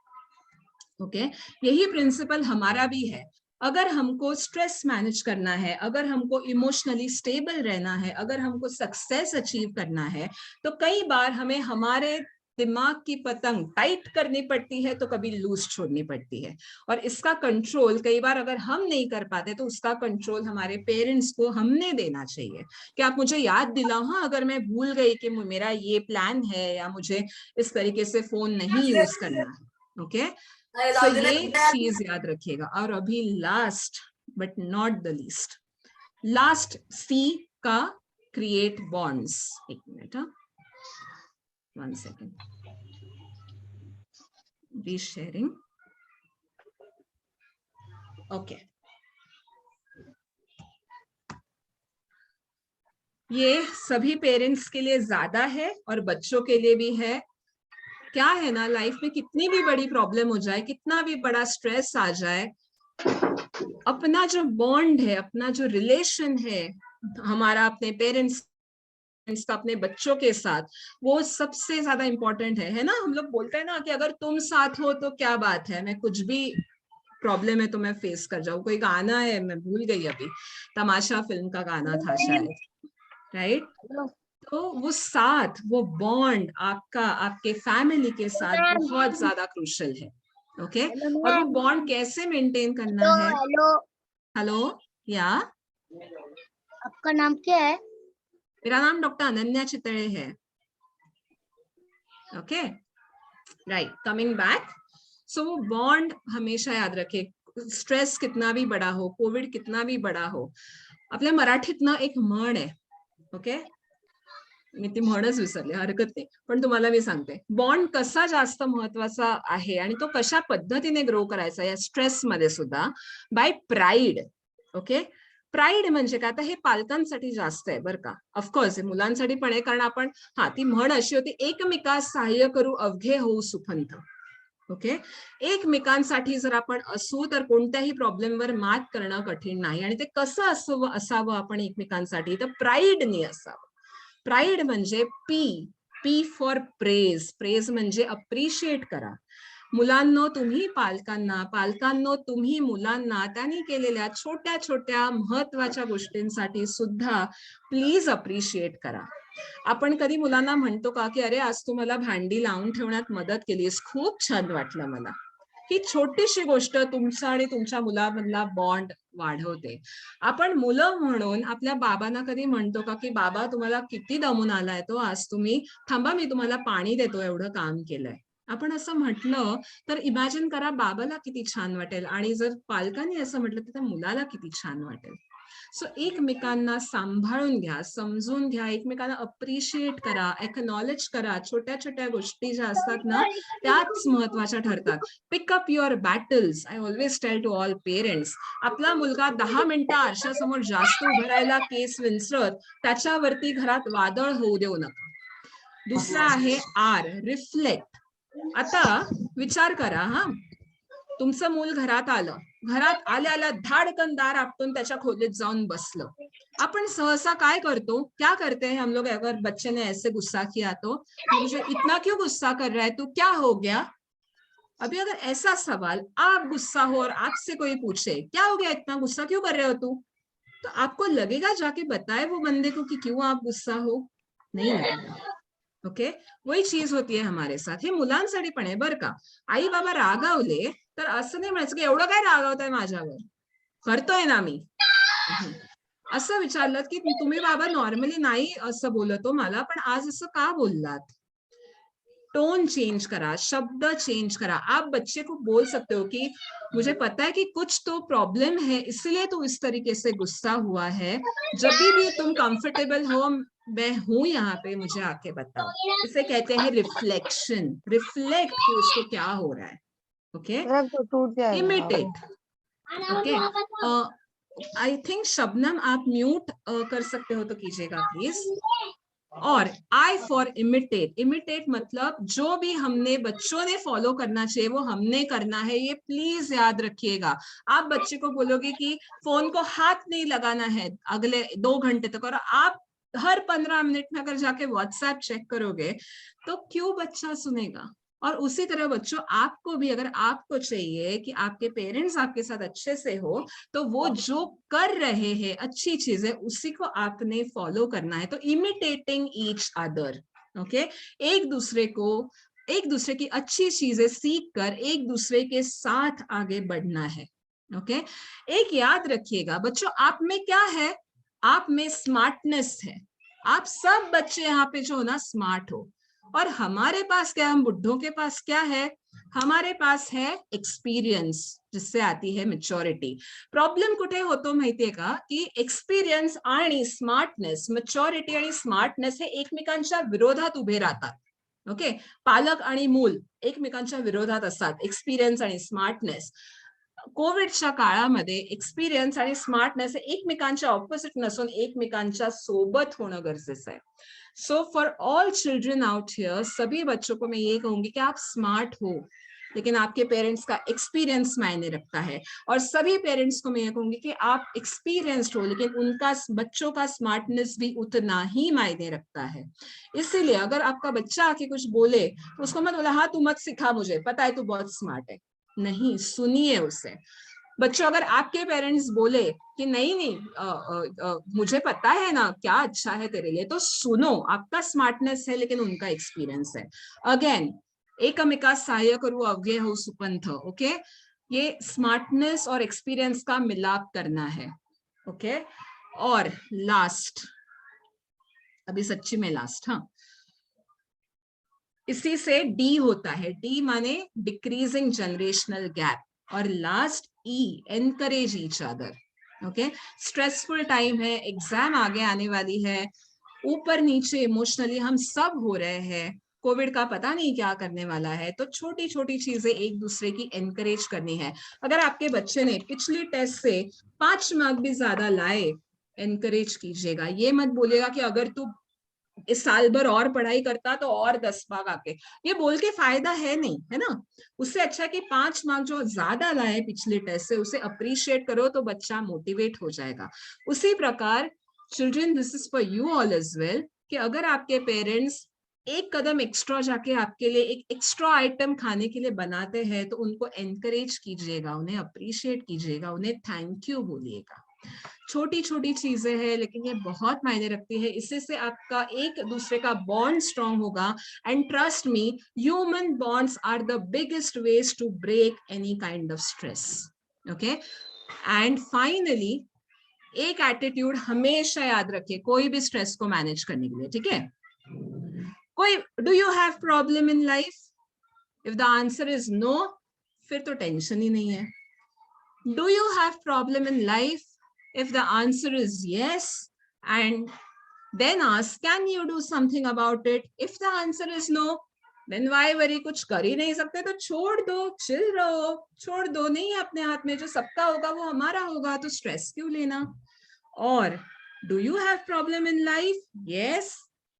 D: ओके, यही प्रिंसिपल हमारा भी है. अगर हमको स्ट्रेस मैनेज करना है, अगर हमको इमोशनली स्टेबल रहना है, अगर हमको सक्सेस अचीव करना है, तो कई बार हमें हमारे दिमाग की पतंग टाइट करनी पड़ती है, तो कभी लूज छोड़नी पड़ती है. और इसका कंट्रोल कई बार अगर हम नहीं कर पाते, तो उसका कंट्रोल हमारे पेरेंट्स को हमने देना चाहिए कि आप मुझे याद दिलाओ, हाँ अगर मैं भूल गई कि मेरा ये प्लान है, या मुझे इस तरीके से फोन नहीं यूज करना है. ओके, तो ये चीज याद रखिएगा. और अभी last but not the least, last C का क्रिएट बॉन्ड्स. एक मिनट, हाँ, 1 second. Be sharing. Okay. ये सभी पेरेंट्स के लिए ज्यादा है और बच्चों के लिए भी है. क्या है ना, लाइफ में कितनी भी बड़ी प्रॉब्लम हो जाए, कितना भी बड़ा स्ट्रेस आ जाए, अपना जो बॉन्ड है, अपना जो रिलेशन है हमारा अपने पेरेंट्स का अपने बच्चों के साथ, वो सबसे ज्यादा इंपॉर्टेंट है ना. हम लोग बोलते हैं ना कि अगर तुम साथ हो तो क्या बात है, मैं कुछ भी प्रॉब्लम है तो मैं फेस कर जाऊं. कोई गाना है, मैं भूल गई अभी, तमाशा फिल्म का गाना था शायद, राइट. तो वो साथ, वो बॉन्ड आपका आपके फैमिली के साथ बहुत ज्यादा क्रूशल है। ओके, और वो बॉन्ड कैसे मेंटेन करना है? हेलो, या
A: आपका नाम क्या है?
D: मेरा नाम डॉक्टर अनन्या चितळे है। Okay, right, coming back. So वो बॉन्ड हमेशा याद रखे, स्ट्रेस कितना भी बड़ा हो, कोविड कितना भी बड़ा हो, आपल्या मराठीत ना एक म्हण आहे, ओके, मी ती म्हणच विसरले, हरकत नाही, पण तुम्हाला मी सांगते बॉन्ड कसा जास्त महत्वाचा आहे आणि तो कशा पद्धतीने ग्रो करायचा या स्ट्रेस मध्ये सुद्धा, बाय प्राईड. ओके, प्राईड म्हणजे काय, आता हे पालकांसाठी जास्त आहे बरं का, ऑफकोर्स मुलांसाठी पण आहे, कारण आपण ती म्हण अशी होती, एकमेकास सहाय्य करू अवघे होऊ सुपंथ. ओके, एकमेकांसाठी जर आपण असू तर कोणत्याही प्रॉब्लेमवर मात करणं कठीण नाही. आणि ते कसं असावं आपण एकमेकांसाठी, तर प्राईडने असावं. प्राईड म्हणजे पी फॉर प्रेज. प्रेज म्हणजे अप्रिशिएट करा. मुलांनो तुम्ही पालकांनो तुम्ही मुलांना त्यांनी केलेल्या छोट्या छोट्या महत्वाच्या गोष्टींसाठी सुद्धा प्लीज अप्रिशिएट करा. आपण कधी मुलांना म्हणतो का की अरे आज तू मला भांडी लावून ठेवण्यात मदत केलीस, खूप छान वाटलं मला. ही छोटीशी गोष्ट तुमचा आणि तुमच्या मुलामधला बॉन्ड वाढवते. आपण मुलं म्हणून आपल्या बाबांना कधी म्हणतो का की बाबा तुम्हाला किती दमून आलाय तो, आज तुम्ही थांबा मी तुम्हाला पाणी देतो, एवढं काम केलंय. आपण असं म्हटलं तर इमॅजिन करा बाबाला किती छान वाटेल, आणि जर पालकांनी असं म्हटलं तर त्या मुलाला किती छान वाटेल. सो एकमेकांना सांभाळून घ्या, समजून घ्या, एकमेकांना अप्रिशिएट करा, एक्नॉलेज करा. छोट्या छोट्या गोष्टी ज्या असतात ना त्याच महत्वाच्या ठरतात. Pick up your battles. I always tell to all parents, आपला मुलगा 10 मिनिटं आरशासमोर जास्त उभं राहायला केस विंचरत त्याच्यावरती घरात वादळ होऊ देऊ नका. दुसरा आहे आर, रिफ्लेक्ट. आता विचार करा, तुमचं मूल घरात आलं, घरात आल्या धाडकन दार आपटून त्याच्या खोलीत जाऊन बसलं. आपण सहसा काय करतो, क्या करते हैं हम लोग, अगर बच्चे ने ऐसे गुस्सा किया तो मुझे इतना क्यों गुस्सा कर रहा है तू, क्या हो गया. अभी अगर ऐसा सवाल आप गुस्सा हो और आपसे कोई पूछे क्या हो गया, इतना गुस्सा क्यों कर रहे हो तू, तो आपको लगेगा जाके बताए वो बंदे को कि क्यों आप गुस्सा हो? नहीं लगेगा. ओके, वही चीज होती है हमारे साथ. हे मुलांसाठी पण आहे बरं का. आई बाबा रागावले तर असं नाही म्हणायचं की एवढं काय रागावताय माझ्यावर, करतोय ना मी. असं विचारलं की तुम्ही बाबा नॉर्मली नाही असं बोलतो मला, पण आज असं का बोललात. टोन चेंज करा, शब्द चेंज करा. आप बच्चे को बोल सकते हो कि मुझे पता है कि कुछ तो प्रॉब्लम है इसलिए तू इस तरीके से गुस्सा हुआ है, जब भी तुम कंफर्टेबल हो मैं हूं यहाँ पे, मुझे आके बताओ. इसे कहते हैं रिफ्लेक्शन. रिफ्लेक्ट कि उसको क्या हो रहा है. Okay, imitate. Okay, I think Shabnam आप म्यूट कर सकते हो तो कीजिएगा प्लीज. और आई फॉर इमिटेट. इमिटेट मतलब जो भी हमने बच्चों ने फॉलो करना चाहिए वो हमने करना है, ये प्लीज याद रखिएगा. आप बच्चे को बोलोगे कि फोन को हाथ नहीं लगाना है अगले 2 घंटे तक, और आप हर 15 मिनट में अगर जाके व्हाट्सएप चेक करोगे तो क्यों बच्चा सुनेगा. और उसी तरह बच्चों आपको भी, अगर आपको चाहिए कि आपके पेरेंट्स आपके साथ अच्छे से हो, तो वो जो कर रहे हैं अच्छी चीजें उसी को आपने फॉलो करना है. तो इमिटेटिंग ईच अदर. ओके, एक दूसरे की अच्छी चीजें सीख कर एक दूसरे के साथ आगे बढ़ना है. ओके, एक याद रखिएगा बच्चों, आप में क्या है, आप में स्मार्टनेस है. आप सब बच्चे यहाँ पे जो हो ना स्मार्ट हो, और हमारे पास क्या, हम बुड्ढों के पास क्या है, हमारे पास है एक्सपीरियंस, जिससे आती है मेच्योरिटी. प्रॉब्लेम कुठे होतो माहितीये का, की एक्सपीरियन्स आणि स्मार्टनेस, मेच्योरिटी आणि स्मार्टनेस हे एकमेकांच्या विरोधात उभे राहतात. ओके, पालक आणि मूल एकमेकांच्या विरोधात असतात, एक्सपीरियन्स आणि स्मार्टनेस. कोविडच्या काळामध्ये एक्सपीरियन्स आणि स्मार्टनेस एकमेकांच्या ऑपोजिट नसून एकमेकांच्या सोबत होणं गरजेचं आहे. So for all children out here, सभी बच्चों को मैं ये कहूंगी कि आप स्मार्ट हो, लेकिन आपके पेरेंट्स का एक्सपीरियंस मायने रखता है. और सभी पेरेंट्स को मैं ये कहूंगी कि आप एक्सपीरियंस्ड हो, लेकिन उनका बच्चों का स्मार्टनेस भी उतना ही मायने रखता है. इसीलिए अगर आपका बच्चा आके कुछ बोले उसको मत बोला हाँ तू मत सिखा मुझे, पता है तू बहुत स्मार्ट है. नहीं, सुनिए उसे. बच्चों, अगर आपके पेरेंट्स बोले कि नहीं नहीं मुझे पता है ना क्या अच्छा है तेरे लिए, तो सुनो, आपका स्मार्टनेस है लेकिन उनका एक्सपीरियंस है. अगेन, एकमेका सहाय्य करू अव्यय हो सुपंथ. ओके, ये स्मार्टनेस और एक्सपीरियंस का मिलाप करना है. ओके, और लास्ट, अभी सच्ची में लास्ट, हाँ, इसी से डी होता है. डी माने डिक्रीजिंग जनरेशनल गैप. और लास्ट ई, encourage each other. Okay, stressful time है, एग्जाम आगे आने वाली है, ऊपर नीचे इमोशनली हम सब हो रहे हैं, कोविड का पता नहीं क्या करने वाला है, तो छोटी छोटी चीजें एक दूसरे की एनकरेज करनी है. अगर आपके बच्चे ने पिछली टेस्ट से 5 मार्क भी ज्यादा लाए, एनकरेज कीजिएगा. ये मत बोलिएगा कि अगर तू इस साल भर और पढ़ाई करता तो और 10 मार्क आके, ये बोल के फायदा है नहीं, है ना. उससे अच्छा कि 5 मार्क जो ज्यादा लाए पिछले टेस्ट से, उसे अप्रिशिएट करो तो बच्चा मोटिवेट हो जाएगा. उसी प्रकार children, this is for you all as well, कि अगर आपके पेरेंट्स एक कदम एक्स्ट्रा जाके आपके लिए एक एक्स्ट्रा आइटम खाने के लिए बनाते हैं, तो उनको एनकरेज कीजिएगा, उन्हें अप्रिशिएट कीजिएगा, उन्हें थैंक यू बोलिएगा. छोटी छोटी चीजें हैं लेकिन ये बहुत मायने रखती है. इससे से आपका एक दूसरे का बॉन्ड स्ट्रांग होगा. And trust me, human bonds are the biggest ways to break any kind of stress. Okay, and finally एक एटीट्यूड हमेशा याद रखिए कोई भी स्ट्रेस को मैनेज करने के लिए. ठीक है, कोई, do you have problem in life? If the answer is no, फिर तो टेंशन ही नहीं है. Do you have problem in life? If the answer is yes, and then ask, can you do something about it? If the answer is no, then why worry? कुछ कर ही नहीं सकते तो छोड़ दो, चिल रहो, छोड़ दो. नहीं है अपने हाथ में, जो सबका होगा वो हमारा होगा, तो स्ट्रेस क्यों लेना. और do you have problem in life? Yes.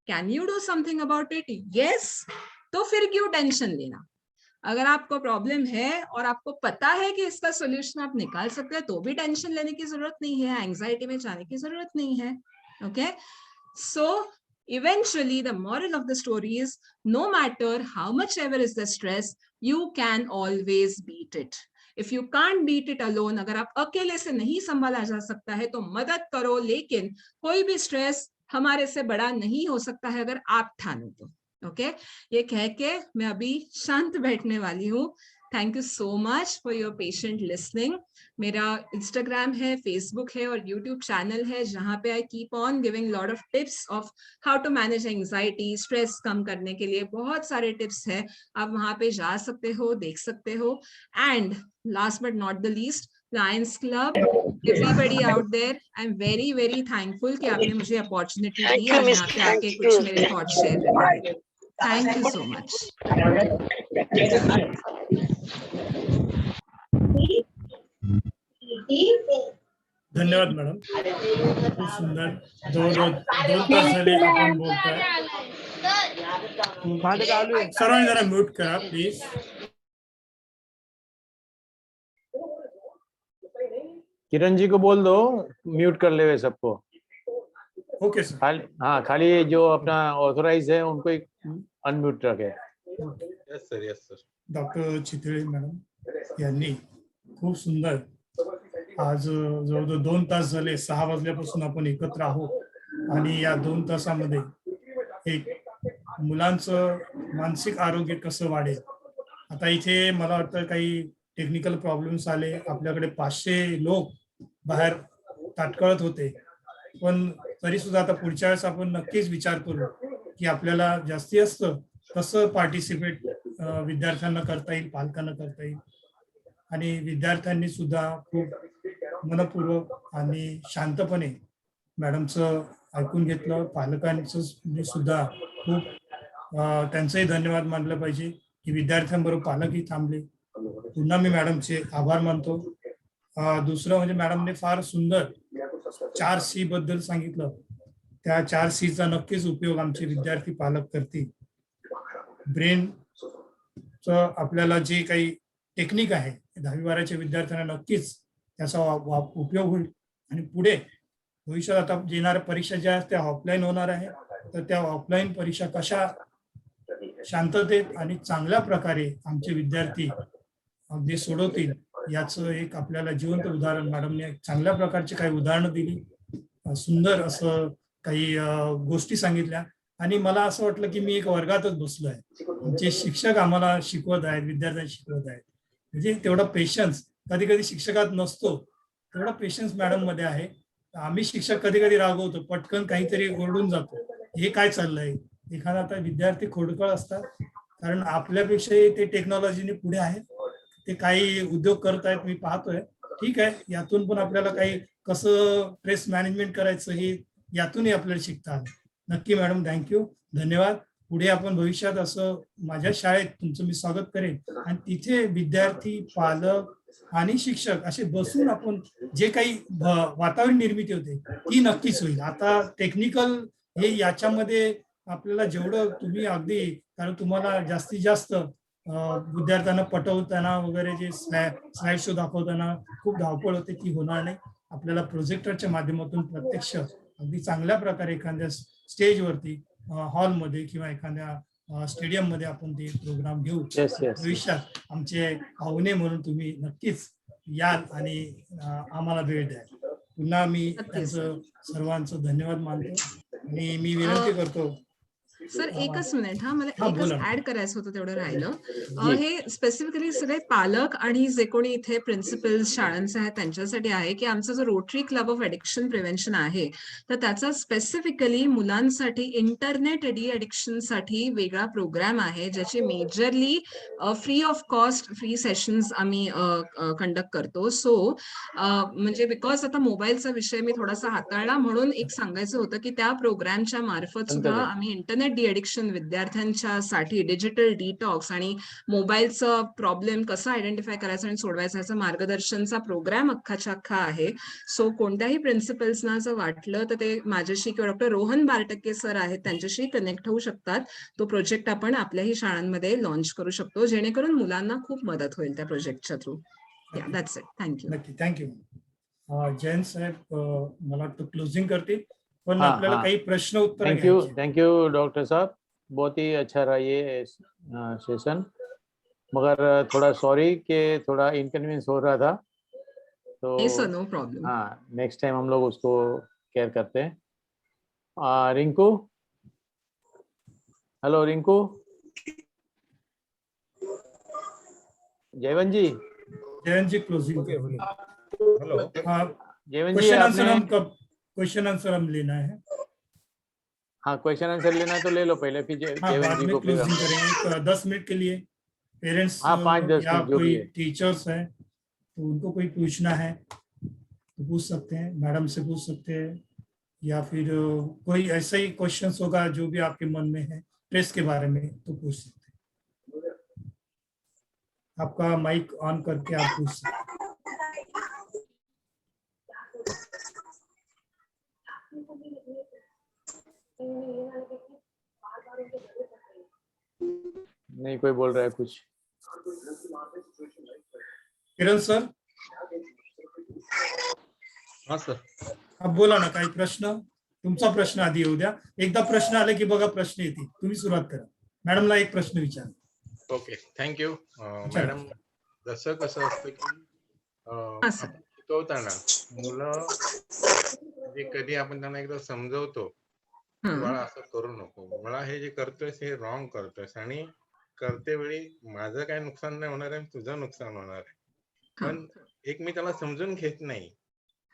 D: Can you do something about it? Yes. तो फिर क्यों टेंशन लेना. अगर आपको प्रॉब्लम है और आपको पता है कि इसका सॉल्यूशन आप निकाल सकते हैं, तो भी टेंशन लेने की जरूरत नहीं है, एंजाइटी में जाने की जरूरत नहीं है. Okay, so eventually the moral of the story is, no matter how much ever is the stress, you can always beat it. If you can't beat it alone, अगर आप अकेले से नहीं संभाला जा सकता है तो मदद करो, लेकिन कोई भी स्ट्रेस हमारे से बड़ा नहीं हो सकता है अगर आप ठानो तो. ओके, ये कह के मैं अभी शांत बैठने वाली हूँ. Thank you so much for your patient listening. मेरा इंस्टाग्राम है, फेसबुक है और यूट्यूब चैनल है, जहाँ पे I keep on giving lot of tips of how to manage anxiety, stress कम करने के लिए बहुत सारे टिप्स है. आप वहाँ पे जा सकते हो, देख सकते हो. And last but not the least, lions club, everybody out there, I am very very thankful कि आपने मुझे अपॉर्चुनिटी दी आज यहाँ पे आके कुछ मेरे थॉट्स शेयर करने के लिए. Thank you so much.
F: धन्यवाद मॅडम, खूप सुंदर. दोन तास झाले आपण बोलतोय. सर्वांनी जरा म्यूट करा प्लीज.
C: किरण जी को बोल दो म्यूट कर ले सबको.
F: Okay sir.
C: खाली जो अपना ऑथराइज है उनको एक अनम्यूट रखे.
E: Yes sir, yes sir.
F: Doctor Chitale madam यांनी खूप सुंदर आज जवळजवळ 2 तास झाले, 6 वाजल्यापासून आपण एकत्र आहोत आणि या 2 तासामध्ये एक मुलांचं मानसिक आरोग्य कसं वाढेल. आता इथे मला वाटतं काही टेक्निकल प्रॉब्लेम्स आले, आपल्याकडे 500 लोक बाहेर ताटकळत होते, पण तरी सुद्धा आता पुढच्या वेळेस आपण नक्कीच विचार करू की आपल्याला जास्तीत जास्त कसं पार्टिसिपेट विद्यार्थ्यांना करता येईल, पालकांना करता येईल. आणि विद्यार्थ्यांनी सुद्धा खूप मनपूर्वक आणि शांतपणे मॅडमचं ऐकून घेतलं. पालकांचं सुद्धा खूप त्यांचंही धन्यवाद मानलं पाहिजे की विद्यार्थ्यांबरोबर पालकही थांबले. पुन्हा मी मॅडमचे आभार मानतो. दुसरं म्हणजे मॅडमने फार सुंदर 4C बद्दल सांगितलं. त्या 4Cचा नक्कीच उपयोग आमचे विद्यार्थी पालक करतील. ब्रेनचं आपल्याला जे काही टेक्निक आहे 10वी-12वीच्या विद्यार्थ्यांना नक्कीच त्याचा उपयोग होईल. आणि पुढे भविष्यात आता येणाऱ्या परीक्षा ज्या त्या ऑफलाईन होणार आहे, तर त्या ऑफलाईन परीक्षा कशा शांततेत आणि चांगल्या प्रकारे आमचे विद्यार्थी अगदी सोडवतील याचं एक आपल्याला जिवंत उदाहरण मॅडमने चांगल्या प्रकारची काही उदाहरणं दिली, सुंदर असं काही गोष्टी सांगितल्या आणि मला असं वाटलं की मी एक वर्गातच बसलो आहे. आमचे शिक्षक आम्हाला शिकवत आहेत, विद्यार्थ्यांना शिकवत आहेत. म्हणजे तेवढा पेशन्स कधी कधी शिक्षकात नसतो, तेवढा पेशन्स मॅडम मध्ये आहे. आम्ही शिक्षक कधी कधी रागवतो, पटकन काहीतरी ओरडून जातो, हे काय चाललंय. एखादा आता विद्यार्थी खोडकळ असतात, कारण आपल्यापेक्षाही ते टेक्नॉलॉजीने पुढे आहेत, ते काही उद्योग करत आहेत, मी पाहतोय. ठीक आहे, यातून पण आपल्याला काही कसं स्ट्रेस मॅनेजमेंट करायचं हे यातूनही आपल्याला शिकता आलं. नक्की मॅडम, थँक्यू, धन्यवाद. पुढे आपण भविष्यात असं माझ्या शाळेत तुमचं मी स्वागत करेन आणि तिथे विद्यार्थी, पालक आणि शिक्षक असे बसून आपण जे काही वातावरण निर्मिती होते ती नक्कीच होईल. आता टेक्निकल हे याच्यामध्ये आपल्याला जेवढं तुम्ही अगदी, कारण तुम्हाला जास्तीत जास्त विद्यार्थ्यांना पटवताना वगैरे जे स्लाइड शो दाखवताना खूप धावपळ होते, ती होणार नाही. आपल्याला प्रोजेक्टरच्या माध्यमातून प्रत्यक्ष अगदी चांगल्या प्रकारे एखाद्या स्टेजवरती, हॉलमध्ये किंवा एखाद्या स्टेडियम मध्ये आपण ते प्रोग्राम घेऊ. भविष्यात आमचे पाहुणे म्हणून तुम्ही नक्कीच याल आणि आम्हाला वेळ द्याल. पुन्हा मी त्यांचं सर्वांचं धन्यवाद मानतो आणि मी विनंती करतो.
D: सर एकच मिनिट, मला एकच ऍड करायचं होतं, तेवढं राहिलं. हे स्पेसिफिकली सगळे पालक आणि जे कोणी इथे प्रिन्सिपल्स शाळांचे आहेत त्यांच्यासाठी आहे की आमचा जो rotary club of addiction prevention आहे, तर त्याचा स्पेसिफिकली मुलांसाठी इंटरनेट एडिक्शन साठी वेगळा प्रोग्राम आहे, ज्याची majorly free of cost free sessions आम्ही कंडक्ट करतो. सो म्हणजे बिकॉज आता मोबाईलचा विषय मी थोडासा हाताळला म्हणून एक सांगायचं होतं की त्या प्रोग्रामच्या मार्फत सुद्धा आम्ही इंटरनेट डी एडिक्शन विद्यार्थ्यांच्या साठी डिजिटल डिटॉक्स आणि मोबाईलचा प्रॉब्लेम कसा आयडेंटिफाय करायचा आणि सोडवायचा याचा मार्गदर्शनचा प्रोग्राम अख्खाच्या अख्खा आहे. सो कोणत्याही प्रिन्सिपल्सना जर वाटलं तर ते माझ्याशी किंवा डॉक्टर रोहन बारटक्के सर आहेत त्यांच्याशी कनेक्ट होऊ शकतात. तो प्रोजेक्ट आपण आपल्याही शाळांमध्ये लॉन्च करू शकतो, जेणेकरून मुलांना खूप मदत होईल त्या प्रोजेक्टच्या थ्रू. That's it. थँक्यू.
F: नक्की, थँक्यू. जैन साहेब मला वाटतं क्लोजिंग करतील, पण आपल्याला काही प्रश्न उत्तर.
C: थैंक यू डॉक्टर साहब, बहुत ही अच्छा रहा ये सेशन, मगर थोड़ा सॉरी कि थोड़ा इनकन्वीनियंस हो रहा था, तो
D: नो प्रॉब्लम.
C: हाँ, नेक्स्ट टाइम हम लोग उसको केयर करते हैं. रिंकू, हेलो रिंकू. जयवंत जी क्लोजिंग.
E: हेलो.
C: जयवंत जी,
F: क्वेश्चन आंसर हम लेना है.
C: हाँ, क्वेश्चन आंसर लेना है तो ले लो पहले, फिर जयवंत जी को
F: क्लोजिंग करेंगे 10 मिनट के लिए. पेरेंट्स या कोई टीचर्स है तो उनको कोई पूछना है तो पूछ सकते हैं, मैडम से पूछ सकते हैं, या फिर कोई ऐसा ही क्वेश्चन होगा जो भी आपके मन में है प्रेस के बारे में तो पूछ सकते हैं. आपका माइक ऑन करके आप पूछ सकते हैं.
C: नहीं, कोई बोल रहा है कुछ.
F: किरण सर.
E: हाँ सर.
F: अब बोला ना, काही प्रश्न. तुमचा प्रश्न आधी येऊ द्या. एकदा प्रश्न आले की बघा प्रश्न येतील. तुम्ही सुरुवात करा. मॅडमला एक प्रश्न विचारा.
E: Okay, thank you. मॅडम, जसं कसं असतं की शिकवताना मुलं म्हणजे कधी आपण त्यांना एकदा समजवतो मला असं करू नको, मला हे जे करतोयस हे रॉंग करतोयस आणि करते वेळी माझं काय नुकसान नाही होणार आहे, तुझं नुकसान होणार आहे. पण एक मी त्याला समजून घेत नाही.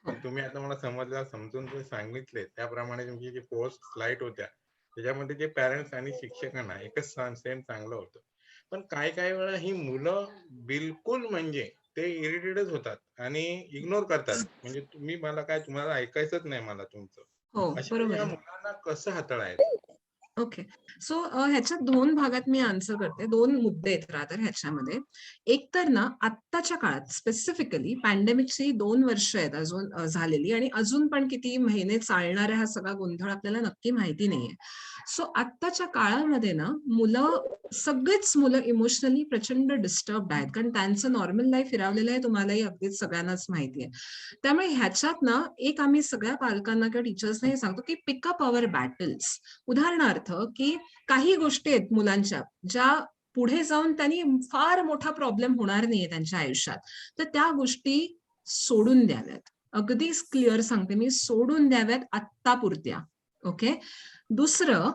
E: पण तुम्ही आता मला समजून जे सांगितले त्याप्रमाणे तुमची जी पोस्ट स्लाइड होत्या त्याच्यामध्ये जे पॅरेंट्स आणि शिक्षकांना एकच सेम चांगलं होतं. पण काय वेळा ही मुलं बिलकुल म्हणजे ते इरिटेटच होतात आणि इग्नोर करतात, म्हणजे तुम्हाला ऐकायचंच नाही मला तुमचं. अशा मुलांना कसं हाताळायचं?
D: ओके, सो ह्याच्यात दोन भागात मी आन्सर करते. दोन मुद्दे आहेत रादर ह्याच्यामध्ये. एक तर ना आत्ताच्या काळात स्पेसिफिकली पॅन्डेमिकची 2 वर्ष आहेत अजून झालेली आणि अजून पण किती महिने चालणारा हा सगळा गोंधळ आपल्याला नक्की माहिती नाहीये. सो आत्ताच्या काळामध्ये ना सगळेच मुलं इमोशनली प्रचंड डिस्टर्ब आहेत, कारण त्यांचं नॉर्मल लाईफ फिरवलेलं आहे, तुम्हालाही अगदीच सगळ्यांनाच माहिती आहे. त्यामुळे ह्याच्यात ना एक आम्ही सगळ्या पालकांना किंवा टीचर्सना हे सांगतो की पिकअप अवर बॅटल्स. उदाहरणार्थ की काही गोष्टी आहेत मुलांच्या ज्या पुढे जाऊन त्यांनी फार मोठा प्रॉब्लेम होणार नाहीये त्यांच्या आयुष्यात. तर त्या गोष्टी सोडून द्याव्यात. अगदीच क्लिअर सांगते मी, सोडून द्याव्यात आत्तापुरत्या. ओके. दुसरं,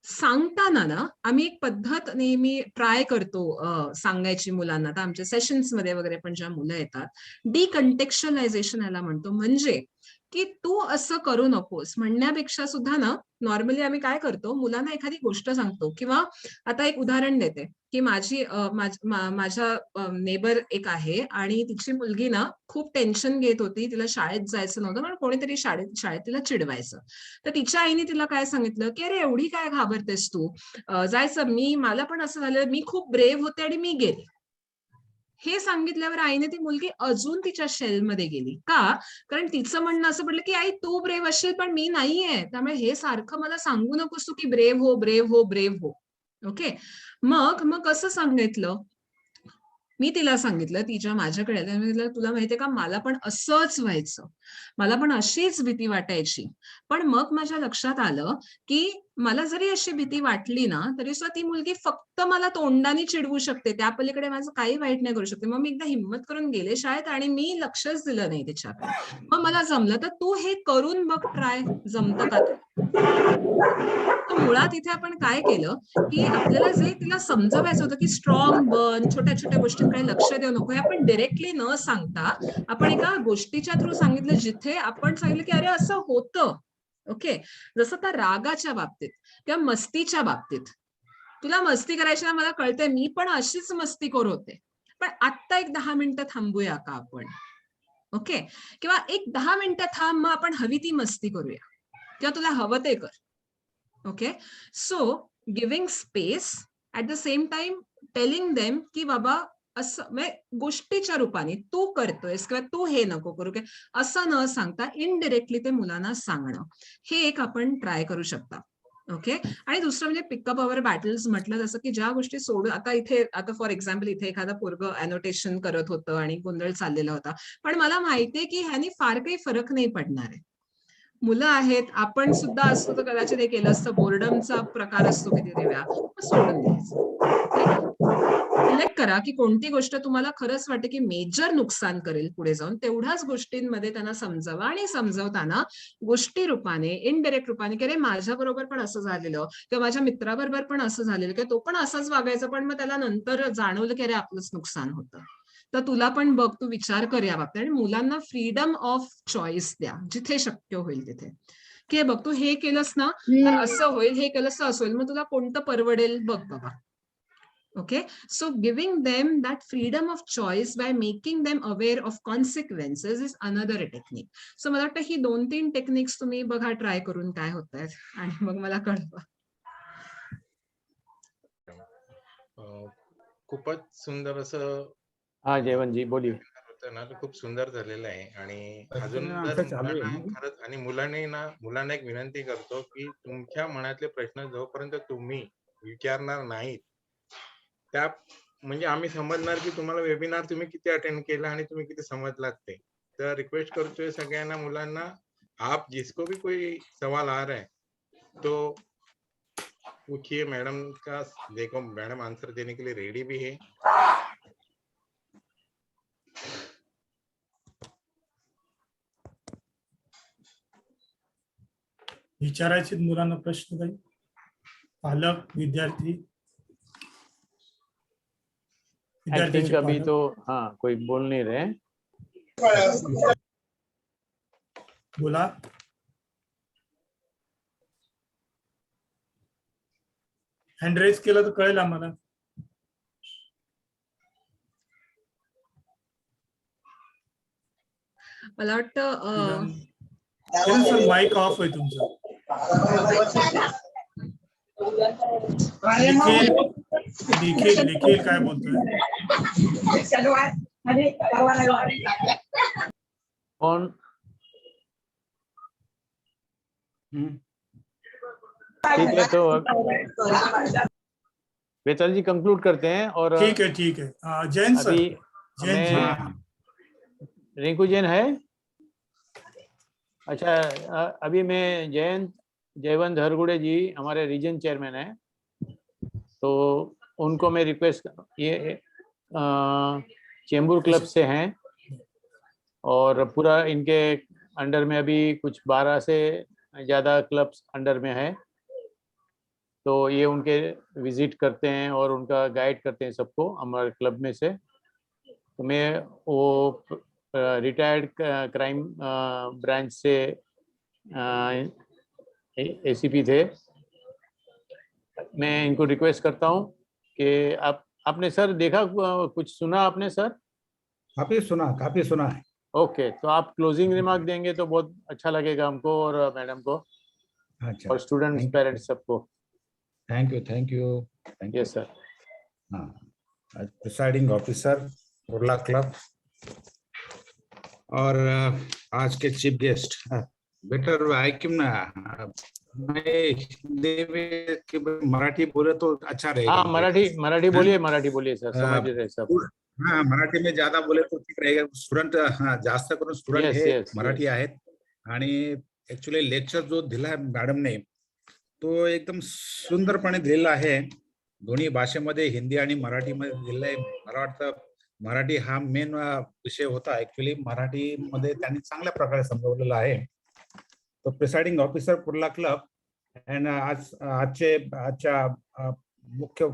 D: सांगताना ना आम्ही एक पद्धत नेहमी ट्राय करतो सांगायची मुलांना. आता आमच्या सेशन्स मध्ये वगैरे पण ज्या मुलं येतात, डिकंटेक्च्युअलायझेशन याला म्हणतो. म्हणजे की तू असं करू नकोस म्हणण्यापेक्षा सुद्धा ना, नॉर्मली आम्ही काय करतो, मुलांना एखादी गोष्ट सांगतो. किंवा आता एक उदाहरण देते की माझ्या नेबर एक आहे आणि तिची मुलगी ना खूप टेन्शन घेत होती, तिला शाळेत जायचं नव्हतं कारण कोणीतरी शाळेत तिला चिडवायचं. तर तिच्या आईने तिला काय सांगितलं की अरे एवढी काय घाबरतेस तू, जायचं, मला पण असं झालं, मी खूप ब्रेव्ह होते आणि मी गेले. हे सांगितल्यावर आईने ती मुलगी अजून तिच्या शेलमध्ये गेली. का? कारण तिचं म्हणणं असं पडलं की आई तू ब्रेव्ह असशील पण मी नाहीये, त्यामुळे हे सारखं मला सांगू नकोस तू की ब्रेव्ह हो ब्रेव्ह हो ब्रेव्ह हो. ओके. मग कसं सांगितलं मी, तिला सांगितलं तिच्या माझ्याकडे, तुला माहितीये का मला पण असंच व्हायचं, मला पण अशीच भीती वाटायची. पण मग माझ्या लक्षात आलं की मला जरी अशी भीती वाटली ना तरी सुद्धा ती मुलगी फक्त मला तोंडाने चिडवू शकते, त्या पलीकडे माझं काही वाईट नाही करू शकते. मग मी एकदा हिंमत करून गेले शाळेत आणि मी लक्षच दिलं नाही तिच्याकडे. मग मला जमलं. तर तू हे करून बघ, ट्राय, जमतं का ते. मुळात इथे आपण काय केलं की आपल्याला जे तिला समजवायचं होतं की स्ट्रॉंग बन, छोट्या छोट्या गोष्टींकडे लक्ष देऊ नको, हे आपण डिरेक्टली न सांगता आपण एका गोष्टीच्या थ्रू सांगितलं, जिथे आपण सांगितलं की अरे असं होतं. ओके. जसं त्या रागाच्या बाबतीत किंवा मस्तीच्या बाबतीत, तुला मस्ती करायची ना मला कळतंय, मी पण अशीच मस्तीखोर होते, पण आत्ता एक 10 मिनिटं थांबूया का आपण. ओके. किंवा एक 10 मिनिटं थांब, मग आपण हवी ती मस्ती करूया किंवा तुला हवं ते कर. Okay. So giving space at the same time telling them की बाबा असं, म्हणजे गोष्टीच्या रूपाने तू करतोयस किंवा तू हे नको करू, असं न सांगता इनडिरेक्टली ते मुलांना सांगणं, हे एक आपण ट्राय करू शकता. ओके. आणि दुसरं म्हणजे पिकअप अवर बॅटल्स म्हटलं, जसं की ज्या गोष्टी सोडून, आता फॉर एक्झाम्पल इथे एखादा पोरगं अॅनोटेशन करत होतं आणि गोंधळ चाललेला होता, पण मला माहितीये की ह्यानी फार काही फरक नाही पडणार आहे. मुलं आहेत, आपण सुद्धा असतो तर कदाचित हे केलं असतं, बोर्डमचा प्रकार असतो किती वेळा, सोडून द्यायचं. सिलेक्ट करा की कोणती गोष्ट तुम्हाला खरंच वाटते की मेजर नुकसान करेल पुढे जाऊन, तेवढ्याच गोष्टींमध्ये त्यांना समजावा. आणि समजावताना गोष्टी रूपाने, इनडायरेक्ट रूपाने, की अरे माझ्या बरोबर पण असं झालेलं किंवा माझ्या मित्राबरोबर पण असं झालेलं किंवा तो पण असंच वागायचा, पण मग त्याला नंतर जाणवलं की अरे आपलंच नुकसान होतं, तर तुला पण बघ, तू विचार कर या बाबतीत. आणि मुलांना फ्रीडम ऑफ चॉईस द्या जिथे शक्य होईल तिथे, की बघ तू हे केलंस ना तर असं होईल, हे केलंस तर असं होईल, मग तुला कोणतं परवडेल बघ बाबा. Okay, so giving them that freedom of choice by making them aware of consequences is another technique. So मला वाटतं ही 2-3 टेक्निक्स तुम्ही बघा, ट्राय करून काय होतायत आणि मग मला कळवा.
E: खूपच सुंदर असं.
C: हा जयवंतजी बोलिये.
E: होतं ना, खूप सुंदर झालेलं आहे. आणि अजून जर खरंच, आणि मुलांना एक विनंती करतो की तुमच्या मनातले प्रश्न जोपर्यंत तुम्ही विचारणार नाहीत, त्या म्हणजे आम्ही समजणार की तुम्हाला वेबिनार तुम्ही किती अटेंड केला आणि तुम्ही किती समजलात ते. तर रिक्वेस्ट करतोय सगळ्यांना, मुलांना, आप जिसको भी कोई सवाल आ रहा है तो पूछिए, मैडम का देखो, मैडम आंसर देने के लिए रेडी भी है.
F: विचारायचे मुलांना प्रश्न काही, पालक, विद्यार्थी.
C: आई थिंक अभी तो हाँ कोई बोल नहीं रहे.
F: बोला. हँड रेज केलं तर कळेल आम्हाला.
D: मला वाटतं
F: सर माईक ऑफ आहे तुमचं. निखिल काय बोलतोय?
C: कौन? ठीक है, तो वेताल जी कंक्लूड करते हैं. और
F: ठीक है जैन सर.
C: रिंकू जैन है. अच्छा, अभी मैं जयवंत हरगुड़े जी हमारे रीजन चेयरमैन है, तो उनको मैं रिक्वेस्ट, ये चेंबूर क्लब से हैं और पूरा इनके अंडर में अभी कुछ 12 से ज़्यादा क्लब्स अंडर में है। तो ये उनके विजिट करते हैं और उनका गाइड करते हैं सबको हमारे क्लब में से। तो मैं वो रिटायर्ड क्राइम ब्रांच से एसीपी थे। मैं इनको रिक्वेस्ट करता हूँ कि आपने सर देखा, कुछ सुना आपने सर?
M: काफी सुना है।
C: ओके, तो आप क्लोजिंग रिमार्क देंगे तो बहुत अच्छा लगेगा हमको और मैडम को और स्टूडेंट्स, पेरेंट्स सबको।
M: Thank you.
C: Yes sir.
M: हाँ, प्रिसाइडिंग ऑफिसर कुर्ला क्लब और आज के चीफ गेस्ट, बेटर आई क्यों ना मैं मराठी बोले तो अच्छा रहेगा।
C: हाँ, मराठी बोलिए सर, समझ रहे सब।
M: हाँ, मराठी में ज्यादा बोले तो ठीक रहेगा। स्टुडंट जास्त करून स्टुडंट हे मराठी आहेत आणि ऍक्च्युली लेक्चर जो दिला आहे मॅडमने तो एकदम सुंदरपणे दिलेला आहे। दोन्ही भाषेमध्ये हिंदी आणि मराठीमध्ये दिलेला आहे। मला वाटतं मराठी हा मेन विषय होता। ऍक्च्युली मराठीमध्ये त्यांनी चांगल्या प्रकारे समजवलेला आहे। तो presiding officer Kurla club and आजच्या मुख्य